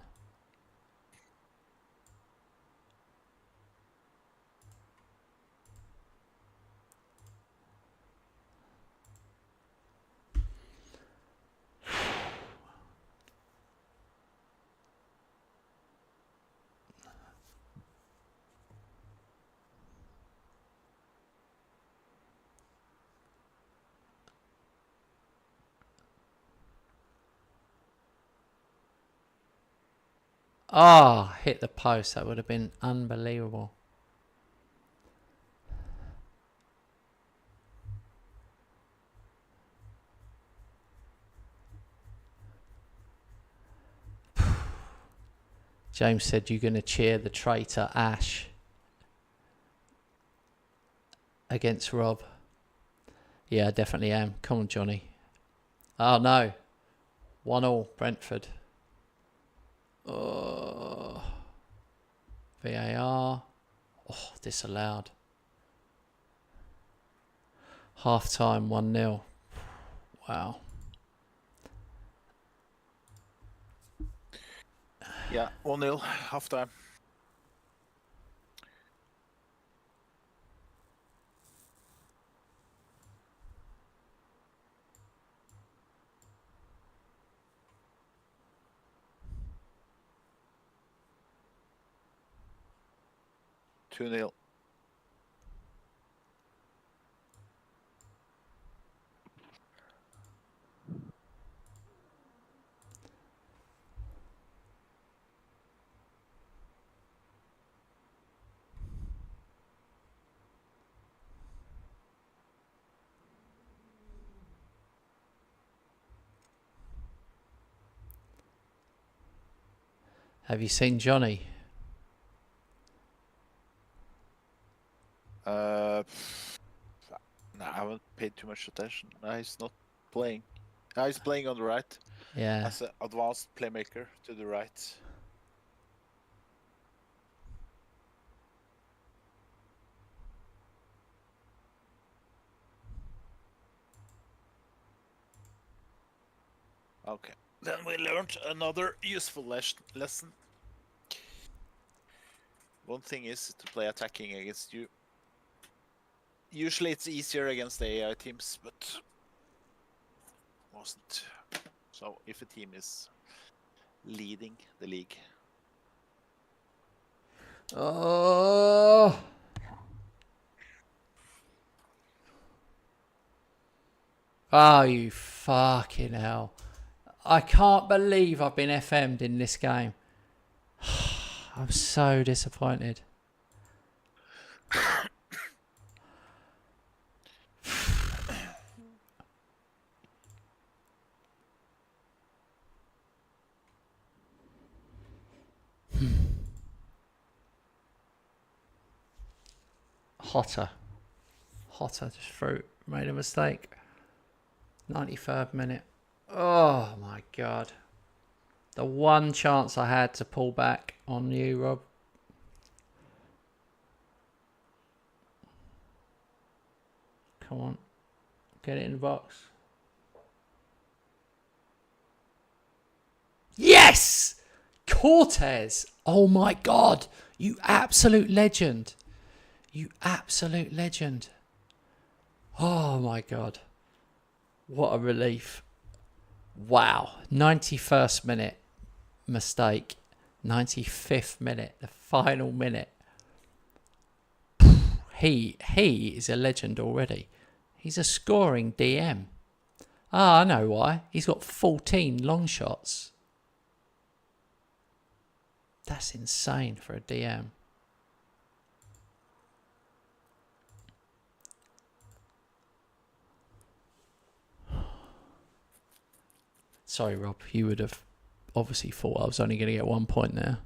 Speaker 1: Ah, oh, hit the post. That would have been unbelievable. James said you're going to cheer the traitor Ash against Rob. Yeah, I definitely am. Come on, Johnny. Oh, no. 1-1, Brentford. Oh. VAR. Oh, disallowed. Half time, 1-0. Wow.
Speaker 2: Yeah, 1-0, half time. Two 0.
Speaker 1: Have you seen Johnny?
Speaker 2: No, I haven't. paid too much attention. He's not playing. He's playing on the right
Speaker 1: Yeah.
Speaker 2: as an advanced playmaker to the right. Okay. Then we learned another useful lesson. One thing is to play attacking against you. Usually it's easier against the AI teams, but wasn't. So if a team is leading the league.
Speaker 1: Oh. Oh, you fucking hell. I can't believe I've been FM'd in this game. I'm so disappointed. Hotter, just through. Made a mistake. 93rd minute. Oh my god. The one chance I had to pull back on you, Rob. Come on. Get it in the box. Yes! Cortez! Oh my god. You absolute legend. You absolute legend. Oh my god. What a relief. Wow. 91st minute mistake. 95th minute. The final minute. He is a legend already. He's a scoring DM. Ah, I know why. He's got 14 long shots. That's insane for a DM. Sorry, Rob. You would have obviously thought I was only going to get 1 point there.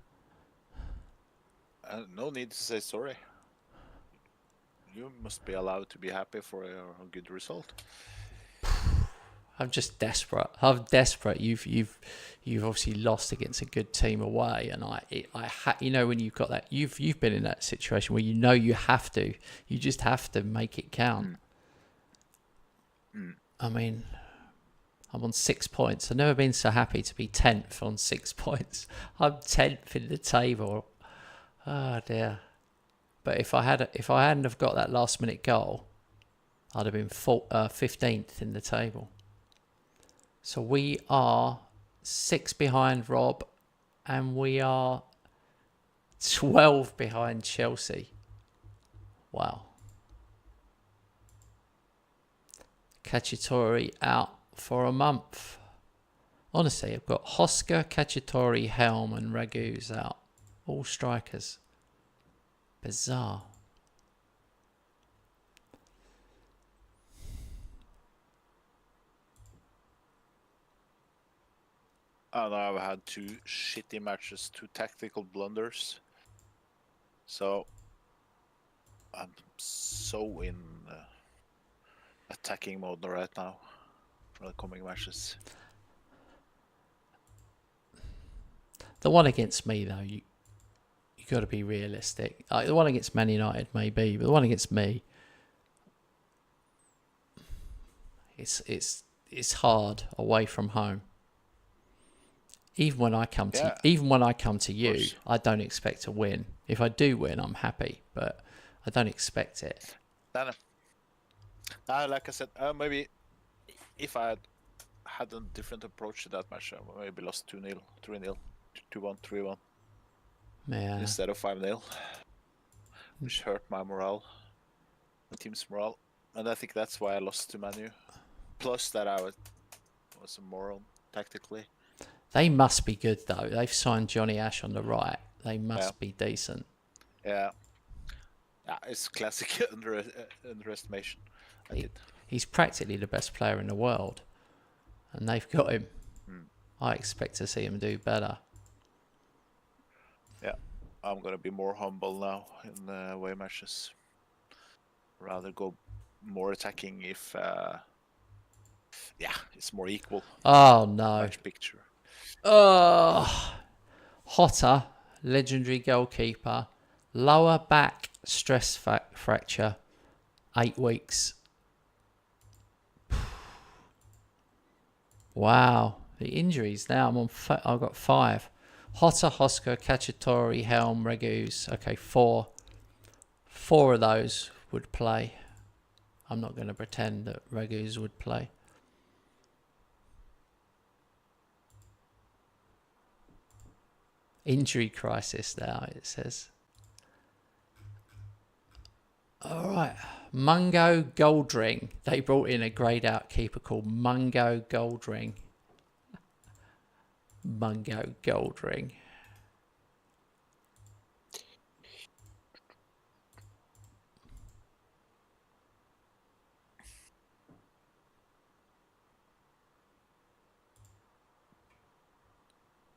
Speaker 2: No need to say sorry. You must be allowed to be happy for a good result.
Speaker 1: I'm just desperate. I'm desperate. You've obviously lost against a good team away, and you know, when you've got that, you've been in that situation where you know you just have to make it count. I mean, I'm on 6 points. I've never been so happy to be 10th on 6 points. I'm 10th in the table. Oh dear. But if I hadn't have got that last minute goal, I'd have been 15th in the table. So we are 6 behind Rob, and we are 12 behind Chelsea. Wow. Cacciatore out for a month. Honestly, I've got Hoska, Cacciatore, Helm and Ragu's out. All strikers. Bizarre.
Speaker 2: And I've had 2 shitty matches, 2 tactical blunders. So I'm so in attacking mode right now for the coming matches.
Speaker 1: The one against me, though, you got to be realistic. Like, the one against Man United, maybe, but the one against me, it's hard away from home. Even when I come to you, I don't expect to win. If I do win, I'm happy, but I don't expect it.
Speaker 2: Like I said, maybe if I had a different approach to that match, I maybe lost 2-0, 3-0, 2-1, 3-1.
Speaker 1: Yeah.
Speaker 2: Instead of 5-0, which hurt my morale, the team's morale, and I think that's why I lost to Manu. Plus that I was a moron tactically.
Speaker 1: They must be good though. They've signed Johnny Ash on the right. They must be decent.
Speaker 2: Yeah, it's classic underestimation.
Speaker 1: He's practically the best player in the world, and they've got him. I expect to see him do better.
Speaker 2: Yeah, I'm gonna be more humble now in away matches. Rather go more attacking if it's more equal
Speaker 1: Oh no.
Speaker 2: match picture.
Speaker 1: Oh, Hotter, legendary goalkeeper, lower back stress fracture, 8 weeks. Wow, the injuries now. I've got 5. Hotter, Hosker, Cacciatore, Helm, Regus. Okay, 4. 4 of those would play. I'm not going to pretend that Regus would play. Injury crisis now, it says. All right. Mungo Goldring. They brought in a greyed out keeper called Mungo Goldring. Mungo Goldring.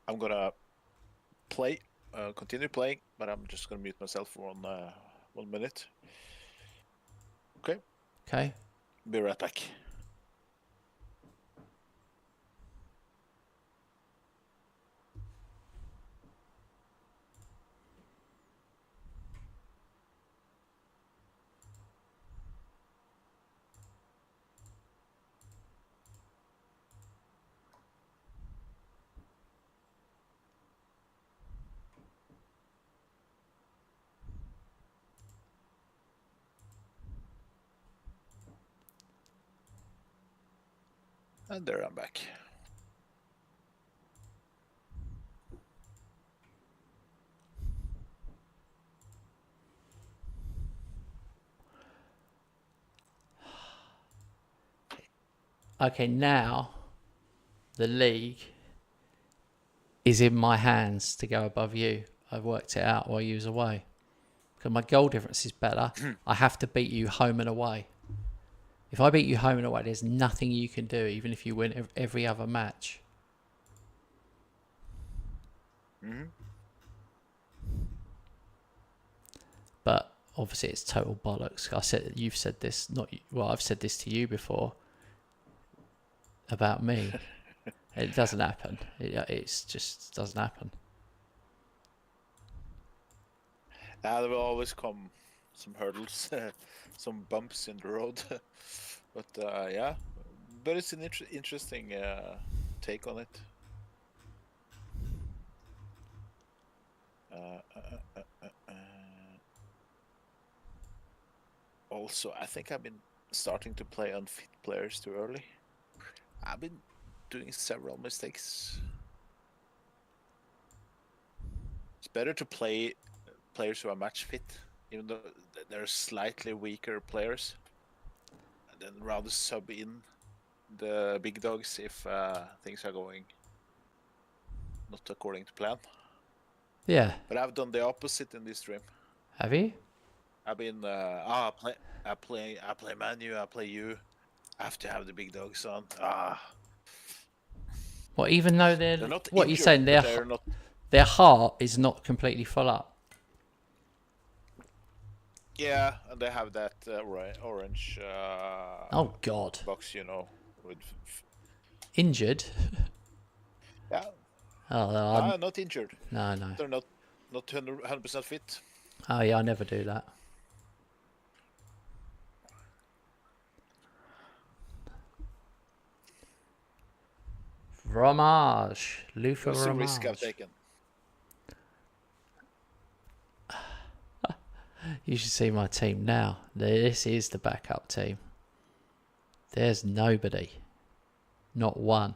Speaker 2: I'm gonna continue playing, but I'm just gonna mute myself for 1 minute. Okay.
Speaker 1: Okay.
Speaker 2: Be right back. And there I'm back.
Speaker 1: Okay, now the league is in my hands to go above you. I've worked it out while you was away. Because my goal difference is better. I have to beat you home and away. If I beat you home and away, there's nothing you can do, even if you win every other match.
Speaker 2: Mm-hmm.
Speaker 1: But obviously, it's total bollocks. You've said this, I've said this to you before about me. It doesn't happen. It just doesn't happen.
Speaker 2: There will always come some hurdles, some bumps in the road. But but it's an interesting take on it. Also, I think I've been starting to play unfit players too early. I've been doing several mistakes. It's better to play players who are match fit, even though they're slightly weaker players, and then rather sub in the big dogs if things are going not according to plan.
Speaker 1: Yeah.
Speaker 2: But I've done the opposite in this stream.
Speaker 1: Have you?
Speaker 2: I've been I play Manu, I play you. I have to have the big dogs on.
Speaker 1: Well, even though they're
Speaker 2: not
Speaker 1: what
Speaker 2: injured,
Speaker 1: you're saying, their heart is not completely full up.
Speaker 2: Yeah, and they have that orange.
Speaker 1: Oh God!
Speaker 2: Box, with
Speaker 1: injured.
Speaker 2: Yeah.
Speaker 1: Oh no,
Speaker 2: not injured.
Speaker 1: No.
Speaker 2: They're not 100% fit.
Speaker 1: Oh yeah, I never do that. Fromage, Luther
Speaker 2: What's the risk I've
Speaker 1: Fromage.
Speaker 2: taken?
Speaker 1: You should see my team now. This is the backup team. There's nobody. Not one.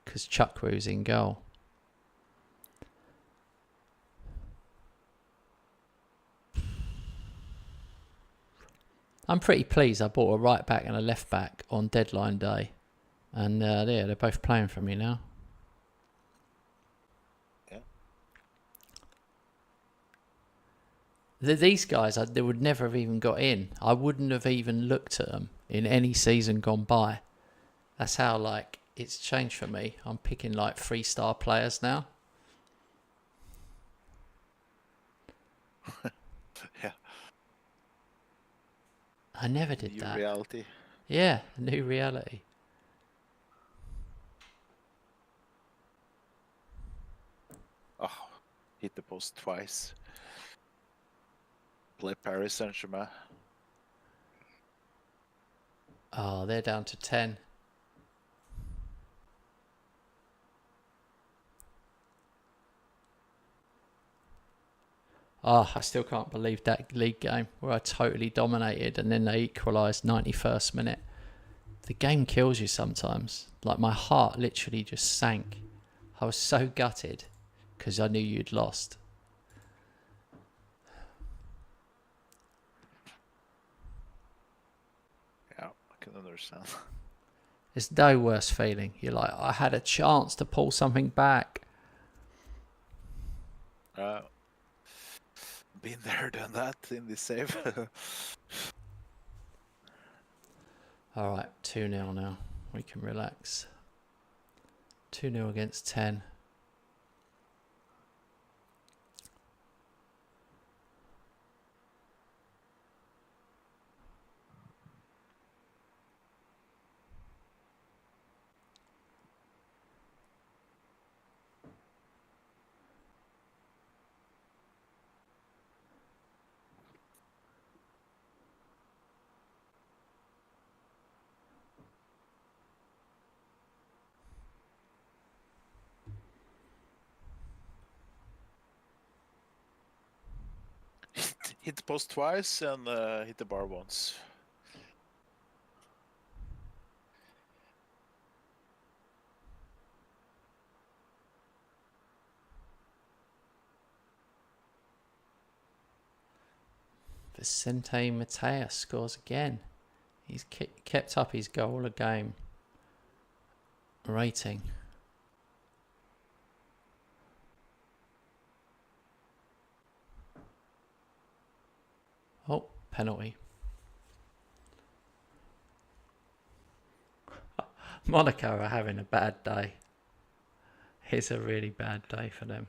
Speaker 1: Because Chuckroo's in goal. I'm pretty pleased I bought a right back and a left back on deadline day. And they're both playing for me now. These guys, they would never have even got in. I wouldn't have even looked at them in any season gone by. That's how, it's changed for me. I'm picking, 3-star players now.
Speaker 2: Yeah.
Speaker 1: I never did
Speaker 2: New
Speaker 1: that.
Speaker 2: reality.
Speaker 1: Yeah, new reality.
Speaker 2: Oh, hit the post twice. Play Paris Saint-Germain.
Speaker 1: Oh, they're down to 10. Oh, I still can't believe that league game where I totally dominated and then they equalised 91st minute. The game kills you sometimes. Like my heart literally just sank. I was so gutted because I knew you'd lost.
Speaker 2: Yeah, I can understand.
Speaker 1: There's no worse feeling. You're like, I had a chance to pull something back.
Speaker 2: Been there, done that in this save.
Speaker 1: All right, 2-0 now. We can relax. 2-0 against 10.
Speaker 2: Hit the post twice and hit the bar once.
Speaker 1: Vicente Mateus scores again. He's kept up his goal a game rating. Oh, penalty. Monaco are having a bad day. It's a really bad day for them.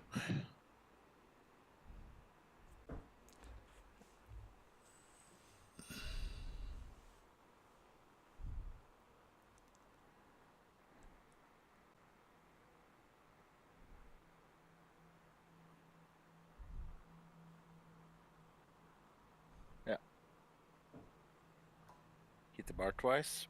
Speaker 2: Yeah. Hit the bar twice.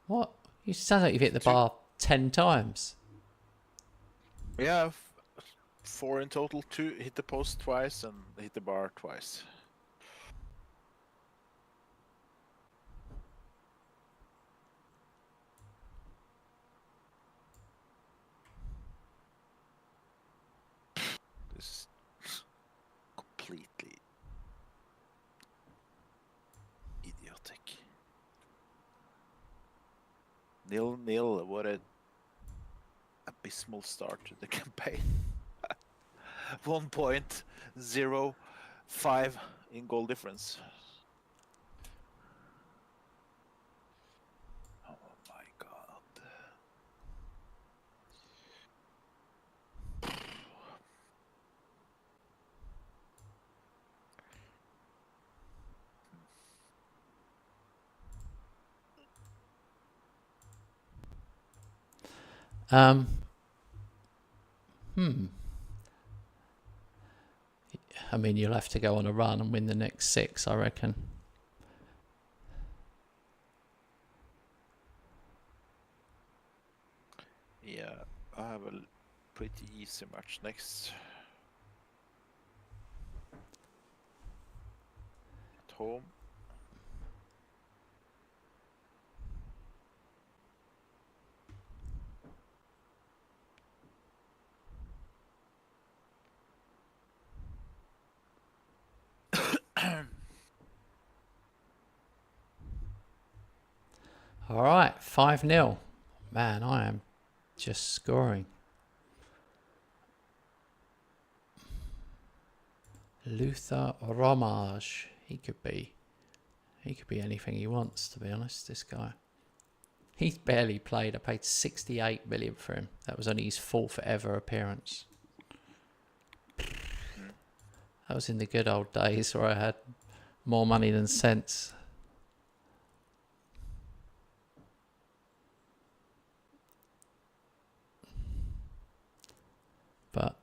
Speaker 1: What? You sound like you've hit the bar 10 times.
Speaker 2: Yeah, 4 in total. 2 hit the post twice and hit the bar twice. This is completely idiotic. 0-0. What an abysmal start to the campaign. 1.05 in goal difference. Oh my god.
Speaker 1: I mean, you'll have to go on a run and win the next 6, I reckon.
Speaker 2: Yeah, I have a pretty easy match next. At home.
Speaker 1: All right, 5-0. Man, I am just scoring. Luther Romage. He could be anything he wants, to be honest, this guy. He's barely played. I paid 68 million for him. That was only his 4th ever appearance. That was in the good old days where I had more money than sense. But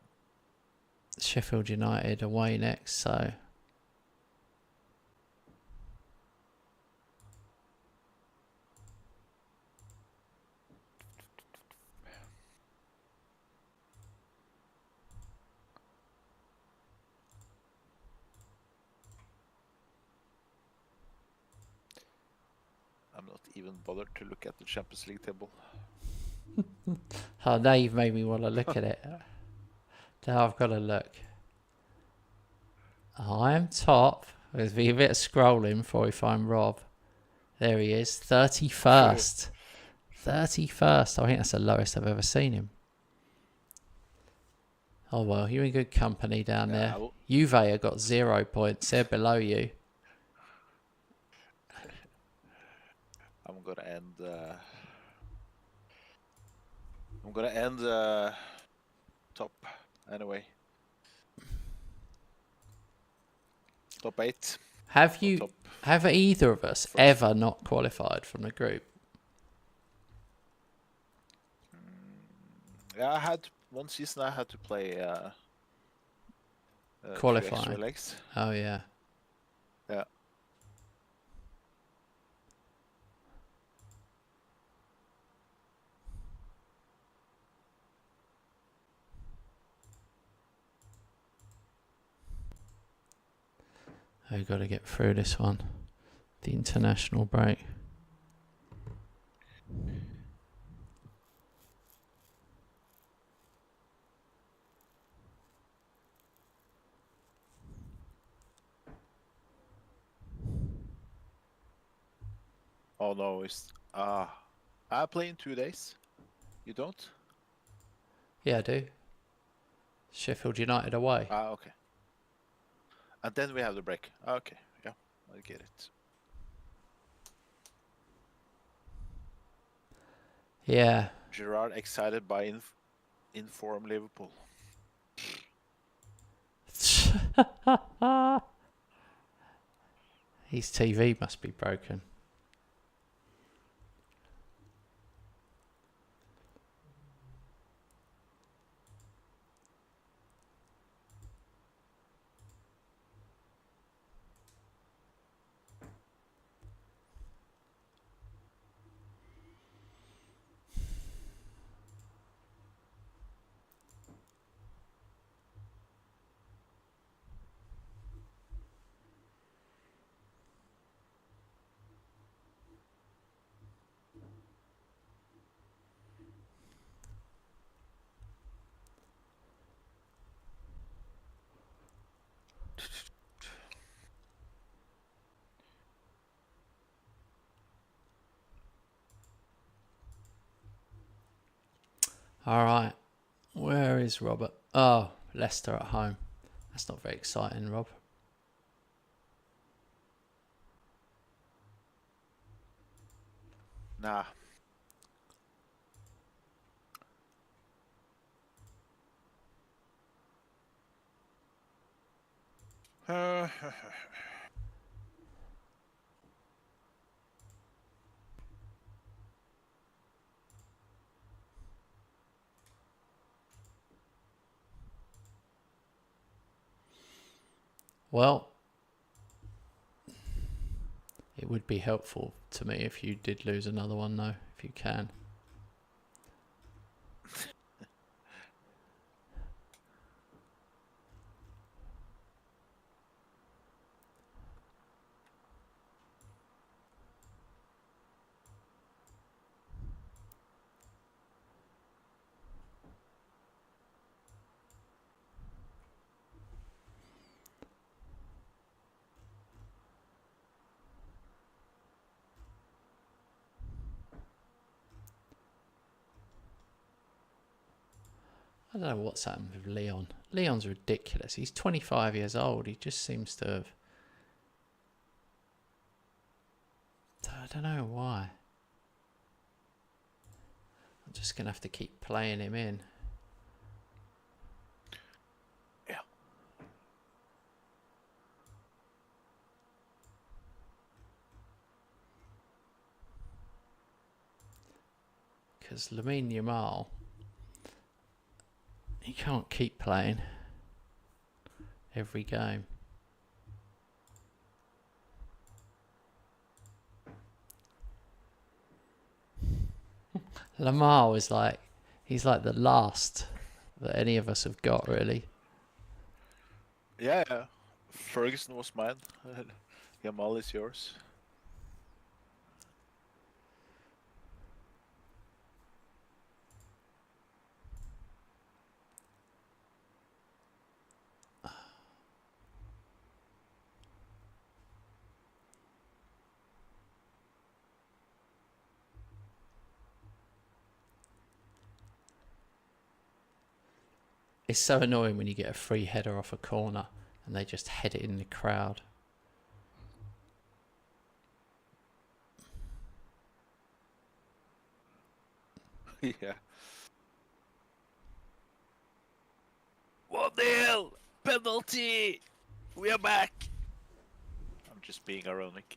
Speaker 1: Sheffield United away next, so
Speaker 2: I'm not even bothered to look at the Champions League table.
Speaker 1: now you've made me want to look at it. Now I've got to look. I am top. There's be a bit of scrolling before we find Rob. There he is, 31st. 31st. I think that's the lowest I've ever seen him. Oh well, you're in good company down there. Juve have got 0 points. They're below you.
Speaker 2: I'm gonna end top anyway. Top 8.
Speaker 1: Have either of us ever not qualified from the group?
Speaker 2: Yeah, I had one season. I had to play
Speaker 1: qualifying
Speaker 2: 2 extra legs.
Speaker 1: Oh yeah.
Speaker 2: Yeah.
Speaker 1: I've got to get through this one. The international break.
Speaker 2: Oh no, I play in 2 days. You don't?
Speaker 1: Yeah, I do. Sheffield United away.
Speaker 2: Okay. And then we have the break. Okay, yeah, I get it.
Speaker 1: Yeah.
Speaker 2: Gerard excited by inform Liverpool.
Speaker 1: His TV must be broken. All right. Where is Robert? Oh, Leicester at home. That's not very exciting, Rob.
Speaker 2: Nah.
Speaker 1: Well, it would be helpful to me if you did lose another one, though, if you can. I don't know what's happened with Leon. Leon's ridiculous. He's 25 years old. He just seems to have... I don't know why. I'm just going to have to keep playing him in.
Speaker 2: Yeah.
Speaker 1: because Lamine Yamal, he can't keep playing every game. Lamar is like, he's like the last that any of us have got, really.
Speaker 2: Yeah, yeah. Ferguson was mine. Yamal is yours.
Speaker 1: It's so annoying when you get a free header off a corner and they just head it in the crowd.
Speaker 2: Yeah. 1-0! Penalty! We are back! I'm just being ironic.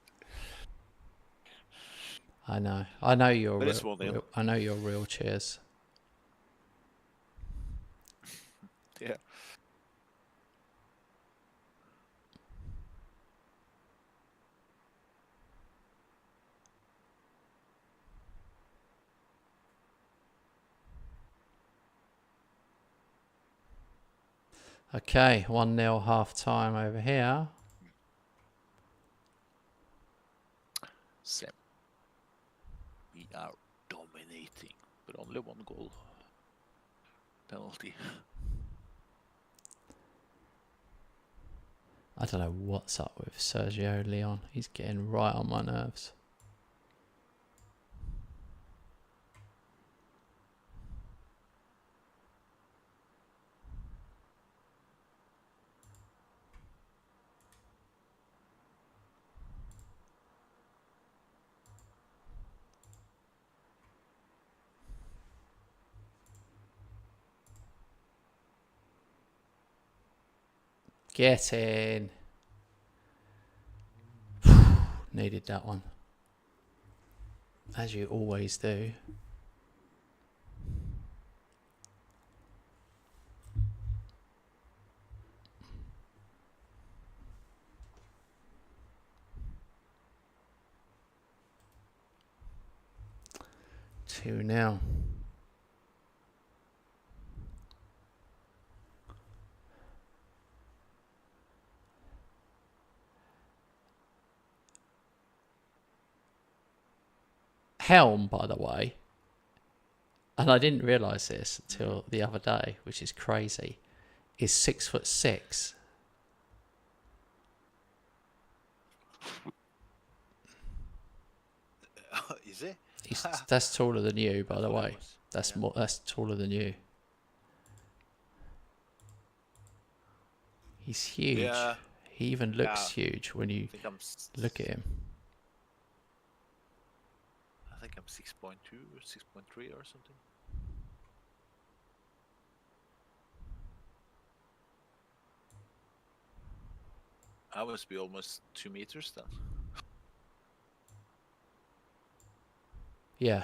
Speaker 1: I know you're
Speaker 2: But it's
Speaker 1: real.
Speaker 2: 1-0.
Speaker 1: I know you're real. Cheers.
Speaker 2: Yeah.
Speaker 1: Okay, 1-0 half time over here.
Speaker 2: Same. We are dominating, but only 1 goal. Penalty.
Speaker 1: I don't know what's up with Sergio Leon. He's getting right on my nerves. Get in. Needed that one. As you always do. Two now. Helm, by the way, and I didn't realise this until the other day, which is crazy, is 6'6".
Speaker 2: Is it?
Speaker 1: That's taller than you, by the way.
Speaker 2: Was.
Speaker 1: That's taller than you. He's huge.
Speaker 2: Yeah.
Speaker 1: He even looks huge when you look at him.
Speaker 2: I think I'm 6.2 or 6.3 or something. I must be almost 2 meters then.
Speaker 1: Yeah.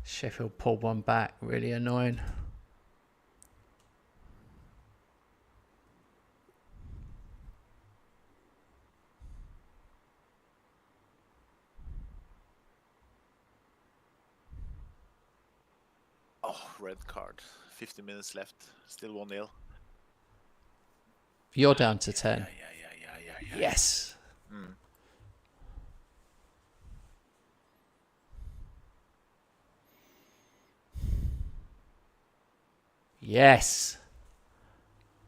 Speaker 1: Sheffield pulled one back, really annoying.
Speaker 2: Oh, red card. 50 minutes left. Still 1-0.
Speaker 1: You're down to 10.
Speaker 2: Yeah.
Speaker 1: Yes. Yes.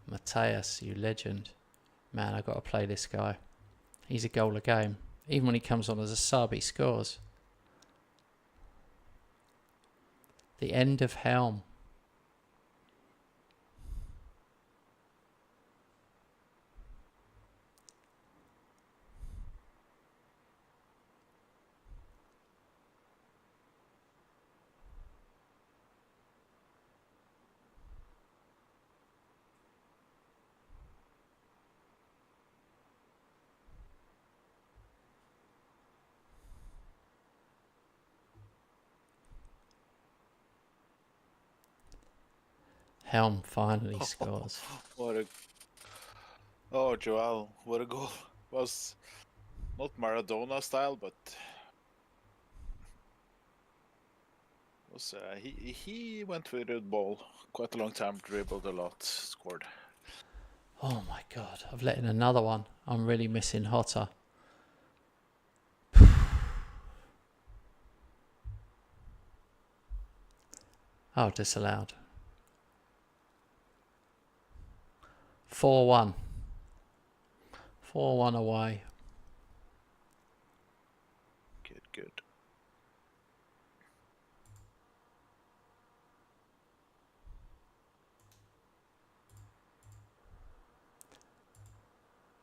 Speaker 1: Mateus, you legend. Man, I got to play this guy. He's a goal a game. Even when he comes on as a sub, he scores. The end of Helm. Helm finally scores.
Speaker 2: What a Joel, what a goal! Was not Maradona style, but was he went with the ball quite a long time, dribbled a lot, scored.
Speaker 1: Oh my God, I've let in another one. I'm really missing Hotter. Oh, disallowed. 4-1. 4-1 away.
Speaker 2: Good.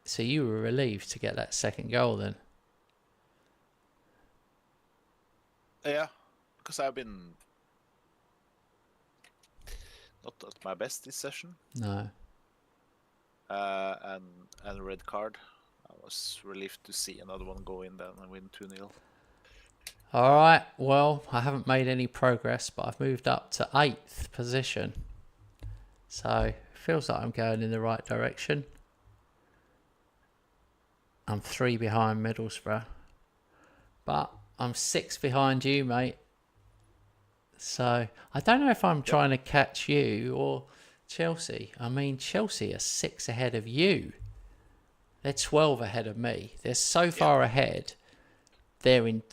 Speaker 1: So you were relieved to get that second goal then?
Speaker 2: Yeah, because I've been not at my best this session.
Speaker 1: No.
Speaker 2: And red card. I was relieved to see another one go in then and win 2-0.
Speaker 1: All right, well, I haven't made any progress, but I've moved up to 8th position. So it feels like I'm going in the right direction. I'm 3 behind Middlesbrough. But I'm 6 behind you, mate. So I don't know if I'm trying to catch you or Chelsea. I mean, Chelsea are 6 ahead of you. They're 12 ahead of me. They're so far ahead. They won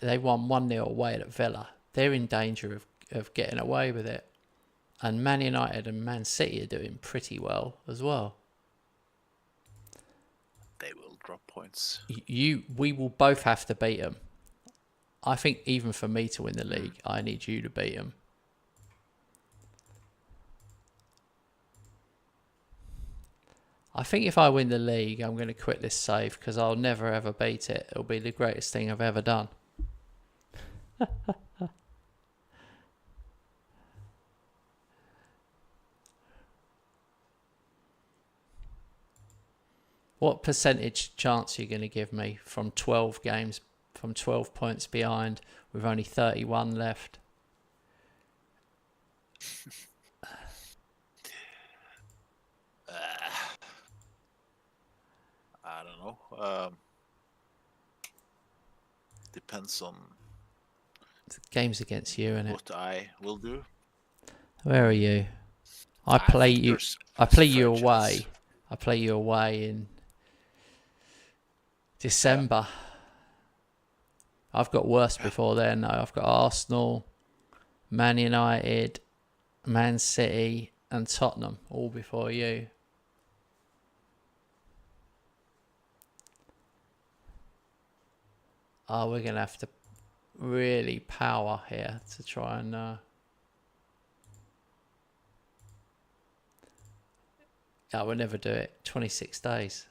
Speaker 1: 1-0 away at Villa. They're in danger of getting away with it. And Man United and Man City are doing pretty well as well.
Speaker 2: They will drop points.
Speaker 1: We will both have to beat them. I think even for me to win the league, I need you to beat them. I think if I win the league, I'm going to quit this save because I'll never ever beat it. It'll be the greatest thing I've ever done. What percentage chance are you going to give me from 12 games, from 12 points behind with only 31 left?
Speaker 2: I don't know. Depends on
Speaker 1: The game's against you, innit?
Speaker 2: what I will do.
Speaker 1: Where are you? I
Speaker 2: think
Speaker 1: play you.
Speaker 2: there's
Speaker 1: I play
Speaker 2: a
Speaker 1: you
Speaker 2: fair
Speaker 1: away.
Speaker 2: chance.
Speaker 1: I play you away in December. I've got worse before then. Though. I've got Arsenal, Man United, Man City, and Tottenham all before you. Oh, we're gonna have to really power here to try and. I will never do it. 26 days.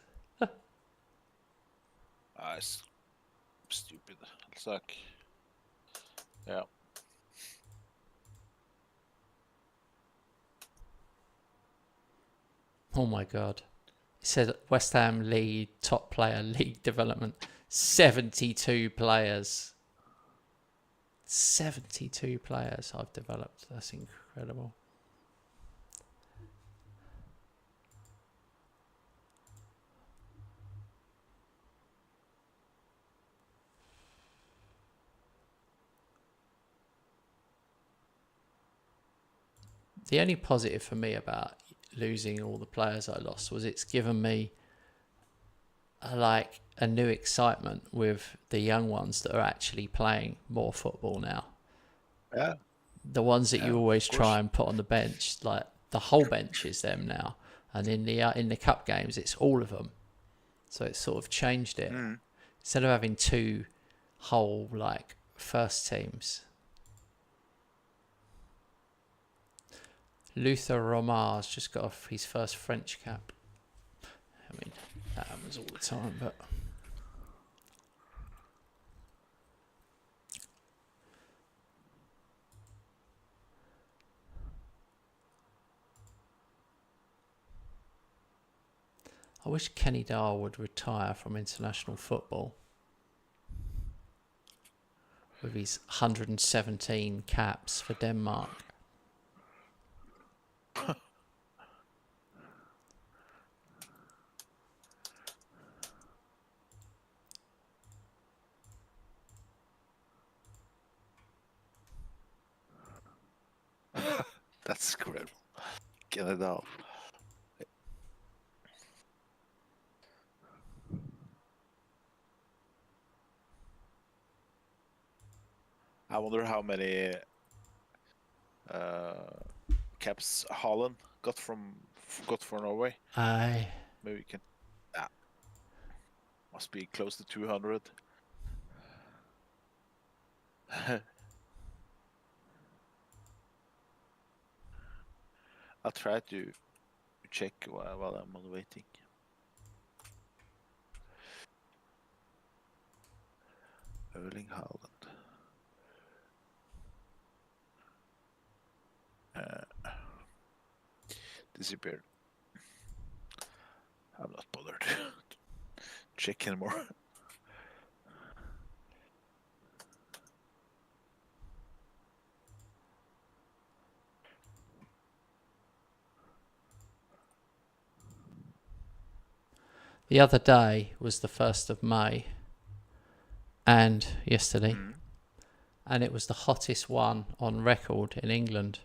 Speaker 2: It's stupid. It's like, yeah.
Speaker 1: Oh my God. It said West Ham lead top player league development. 72 players. 72 players I've developed. That's incredible. The only positive for me about losing all the players I lost was it's given me a new excitement with the young ones that are actually playing more football now.
Speaker 2: Yeah.
Speaker 1: The ones that you always
Speaker 2: of course.
Speaker 1: try and put on the bench, like the whole bench is them now, and in the cup games it's all of them. So it's sort of changed it. Instead of having 2 whole like first teams. Luther Romar's just got off his first French cap. I mean, that happens all the time, but. I wish Kenny Dahl would retire from international football with his 117 caps for Denmark.
Speaker 2: incredible. Canada. I wonder how many caps Haaland got for Norway. Maybe we can. Ah, must be close to 200. I'll try to check while I'm on waiting. Erling Haaland. Disappeared. I'm not bothered. Check anymore.
Speaker 1: The other day was the 1st of May, and yesterday, and it was the hottest one on record in England.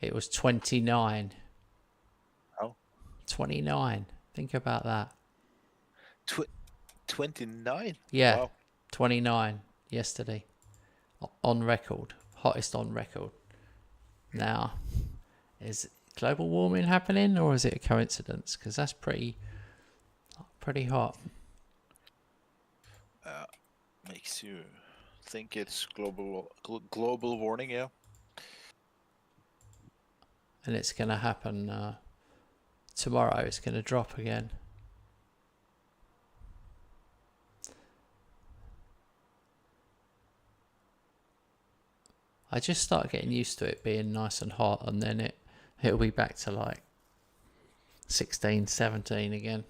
Speaker 1: It was 29.
Speaker 2: Oh.
Speaker 1: 29. Think about that.
Speaker 2: 29?
Speaker 1: Yeah,
Speaker 2: Wow.
Speaker 1: 29 yesterday. On record. Hottest on record. Now, is global warming happening, or is it a coincidence? Because that's pretty hot.
Speaker 2: Makes you think it's global warming, yeah.
Speaker 1: And it's going to happen tomorrow. It's going to drop again. I just start getting used to it being nice and hot, and then it'll be back to like 16, 17 again.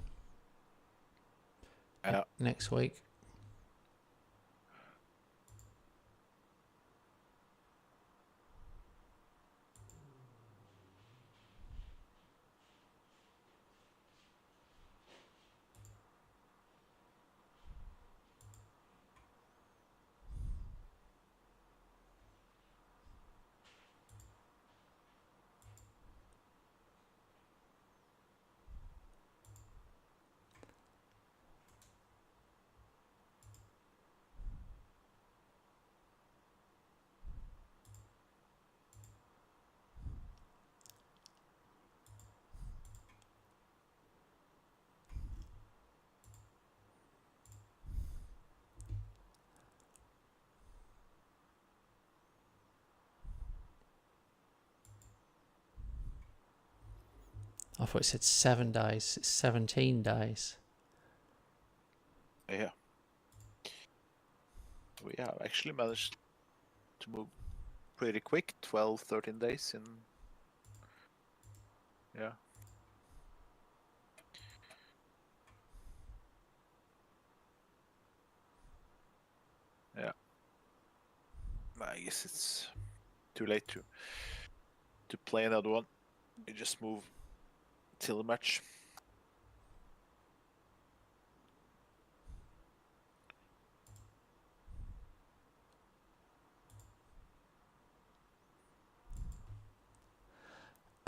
Speaker 1: Next week. I thought it said 7 days. It's 17 days.
Speaker 2: Yeah. We have actually managed to move pretty quick. 12, 13 days in. Yeah. Yeah. I guess it's too late to play another one. You just move till the match.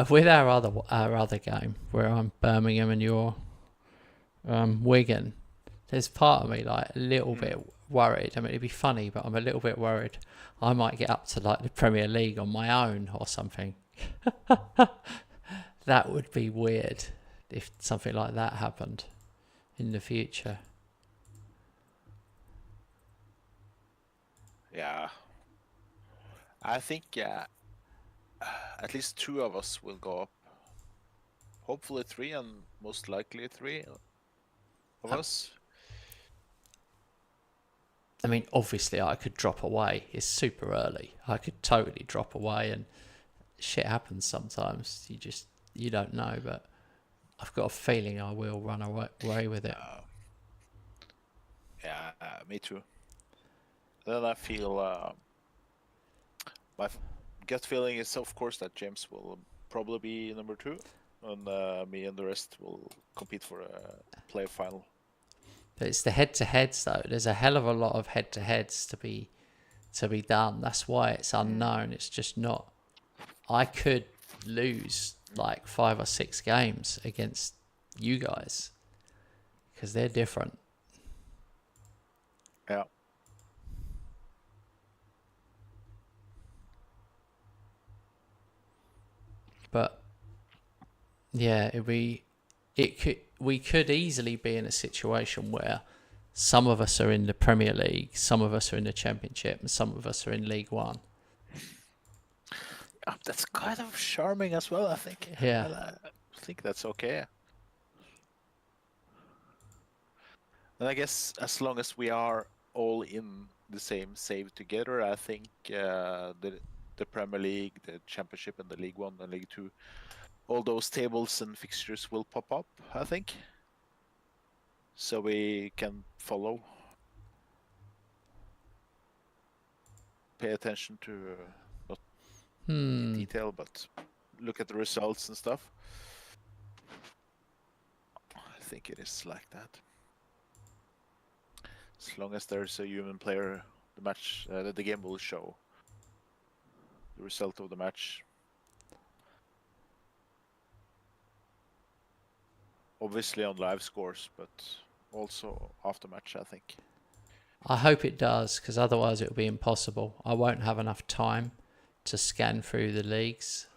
Speaker 1: With our other game, where I'm Birmingham and you're Wigan, there's part of me like a little bit worried. I mean, it'd be funny, but I'm a little bit worried I might get up to like the Premier League on my own or something. That would be weird if something like that happened in the future.
Speaker 2: Yeah. I think at least 2 of us will go up. Hopefully 3, and most likely 3 of us.
Speaker 1: I mean, obviously I could drop away. It's super early. I could totally drop away, and shit happens sometimes. You don't know, but I've got a feeling I will run away with it.
Speaker 2: Yeah, me too. Then I feel my gut feeling is, of course, that James will probably be number 2, and me and the rest will compete for a playoff final.
Speaker 1: But it's the head-to-heads though. There's a hell of a lot of head-to-heads to be done. That's why it's unknown. It's just not. I could lose like 5 or 6 games against you guys because they're different.
Speaker 2: Yeah.
Speaker 1: But yeah, we could easily be in a situation where some of us are in the Premier League, some of us are in the Championship, and some of us are in League One.
Speaker 2: That's kind of charming as well, I think.
Speaker 1: Yeah.
Speaker 2: I think that's okay. And I guess as long as we are all in the same save together, I think the Premier League, the Championship, and the League One and League Two, all those tables and fixtures will pop up, I think. So we can follow, pay attention to not in detail, but look at the results and stuff. I think it is like that. As long as there's a human player, the game will show the result of the match. Obviously on live scores, but also after match, I think.
Speaker 1: I hope it does, because otherwise it will be impossible. I won't have enough time to scan through the leagues.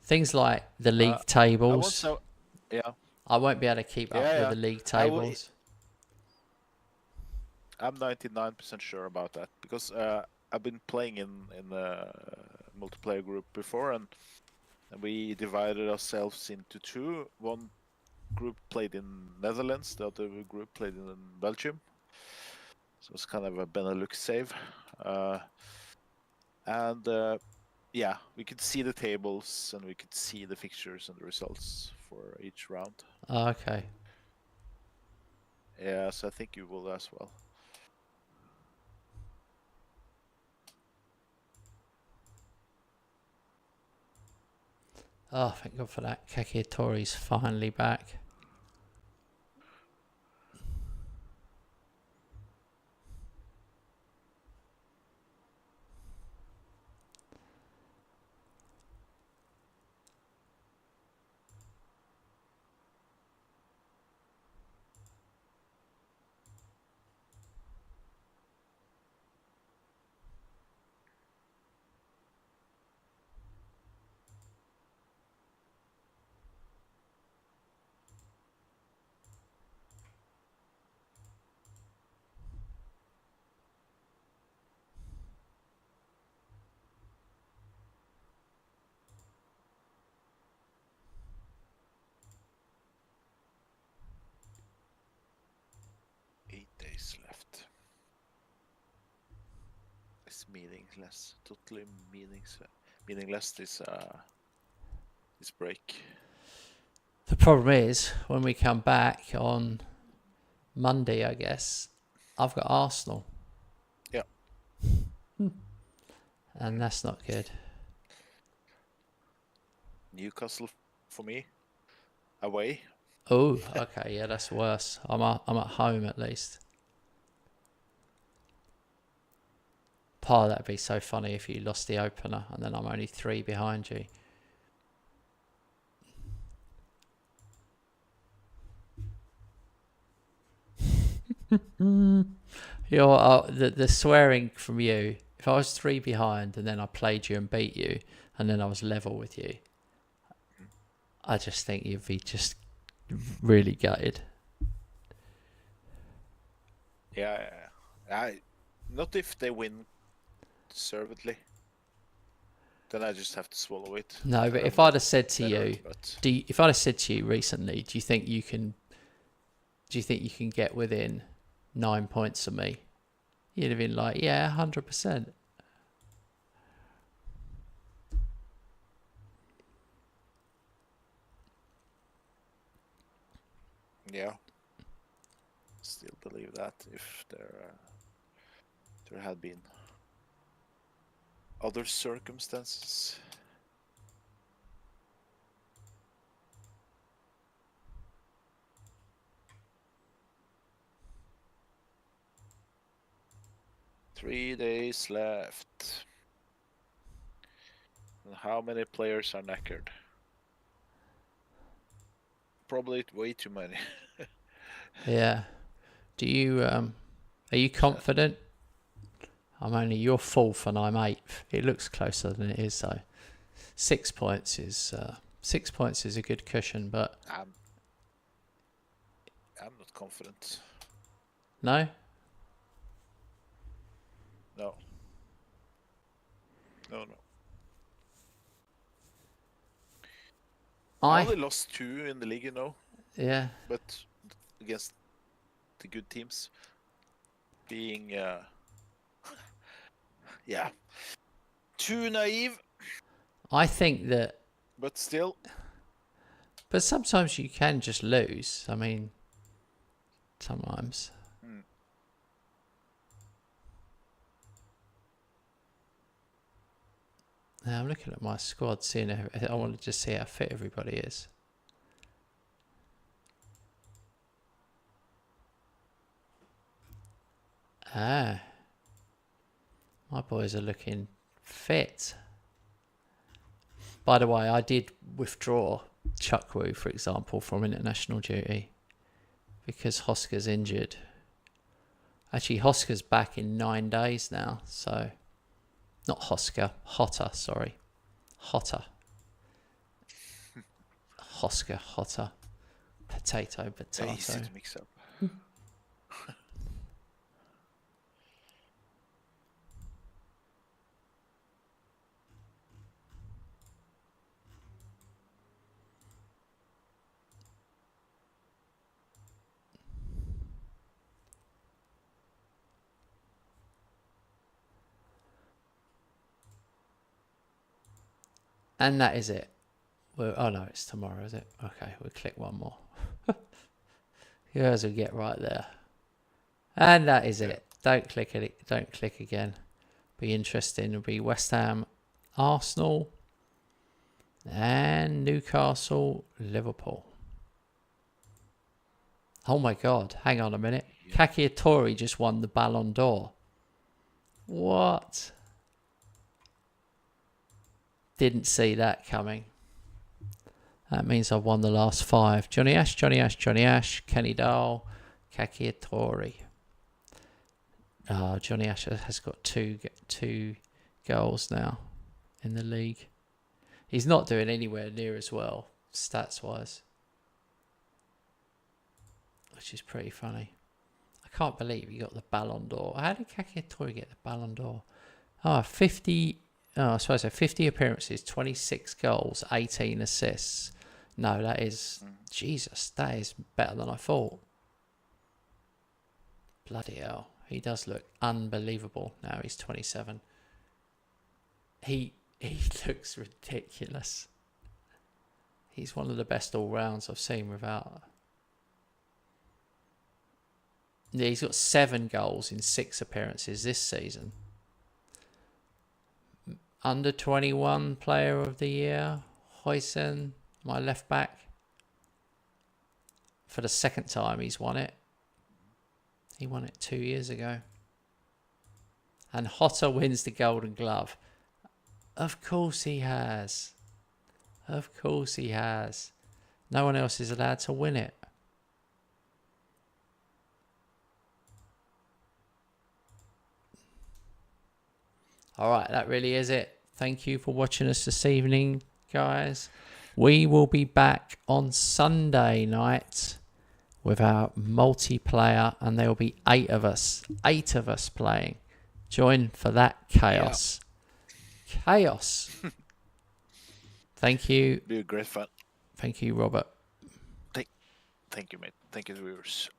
Speaker 1: Things like the league tables. I won't be able to keep up with the league tables.
Speaker 2: I'm 99% sure about that, because I've been playing in a multiplayer group before, and we divided ourselves into two. One group played in Netherlands, the other group played in Belgium. So it's kind of a Benelux save. Yeah, we could see the tables and we could see the fixtures and the results for each round.
Speaker 1: Oh, okay.
Speaker 2: Yeah, so I think you will as well.
Speaker 1: Oh, thank God for that. Kakiatori's finally back.
Speaker 2: Left. It's meaningless. Totally meaningless this break.
Speaker 1: The problem is, when we come back on Monday, I guess, I've got Arsenal.
Speaker 2: Yeah.
Speaker 1: And that's not good.
Speaker 2: Newcastle for me. Away.
Speaker 1: Oh, okay, yeah, that's worse. I'm at home at least. That'd be so funny if you lost the opener and then I'm only 3 behind you. The swearing from you. If I was 3 behind and then I played you and beat you and then I was level with you, I just think you'd be just really gutted.
Speaker 2: Yeah, not if they win deservedly. Then I just have to swallow it.
Speaker 1: No, but if I'd have said to you, if I'd have said to you recently, do you think you can get within 9 points of me? You'd have been like, yeah, 100%.
Speaker 2: Yeah. Still believe that if there had been other circumstances. "3 days left. And how many players are knackered? Probably way too many.
Speaker 1: Yeah. Do you are you confident? You're fourth and I'm eighth. It looks closer than it is though. 6 points is 6 points is a good cushion, but
Speaker 2: I'm not confident.
Speaker 1: no.
Speaker 2: No. I only lost 2 in the league, you know.
Speaker 1: Yeah.
Speaker 2: But against the good teams, being yeah, too naive.
Speaker 1: I think that.
Speaker 2: But still.
Speaker 1: But sometimes you can just lose. Sometimes. Now I'm looking at my squad, seeing I want to just see how fit everybody is. My boys are looking fit. By the way, I did withdraw Chuckwu, for example, from international duty because Hosker's injured. Actually, Hosker's back in 9 days now, so not Hosker, Hotter, sorry. Hotter. Hosker, Hotter. Potato.
Speaker 2: Easy to mix up.
Speaker 1: And that is it. Oh no, it's tomorrow, is it? Okay, we'll click one more. Yours will get right there. And that is it. Don't click it. Don't click again. Be interesting. It'll be West Ham, Arsenal, and Newcastle, Liverpool. Oh my God! Hang on a minute. Kakiatori just won the Ballon d'Or. What? Didn't see that coming. That means I've won the last 5. Johnny Ash, Kenny Dahl, Kakiatori. Johnny Ash has got two goals now in the league. He's not doing anywhere near as well, stats-wise. Which is pretty funny. I can't believe he got the Ballon d'Or. How did Kakiatori get the Ballon d'Or? 50 appearances, 26 goals, 18 assists. No, that is... Jesus, that is better than I thought. Bloody hell. He does look unbelievable now. He's 27. He looks ridiculous. He's one of the best all-rounds I've seen without... Yeah, he's got 7 goals in 6 appearances this season. Under 21 player of the year, Huysen, my left back. For the second time he's won it. He won it 2 years ago. And Hotter wins the Golden Glove. Of course he has. Of course he has. No one else is allowed to win it. Alright, that really is it. Thank you for watching us this evening, guys. We will be back on Sunday night with our multiplayer, and there will be 8 of us. 8 of us playing. Join for that chaos. Yeah. Chaos. Thank you.
Speaker 2: Be great fun.
Speaker 1: Thank you, Robert.
Speaker 2: Thank you, mate. Thank you, viewers.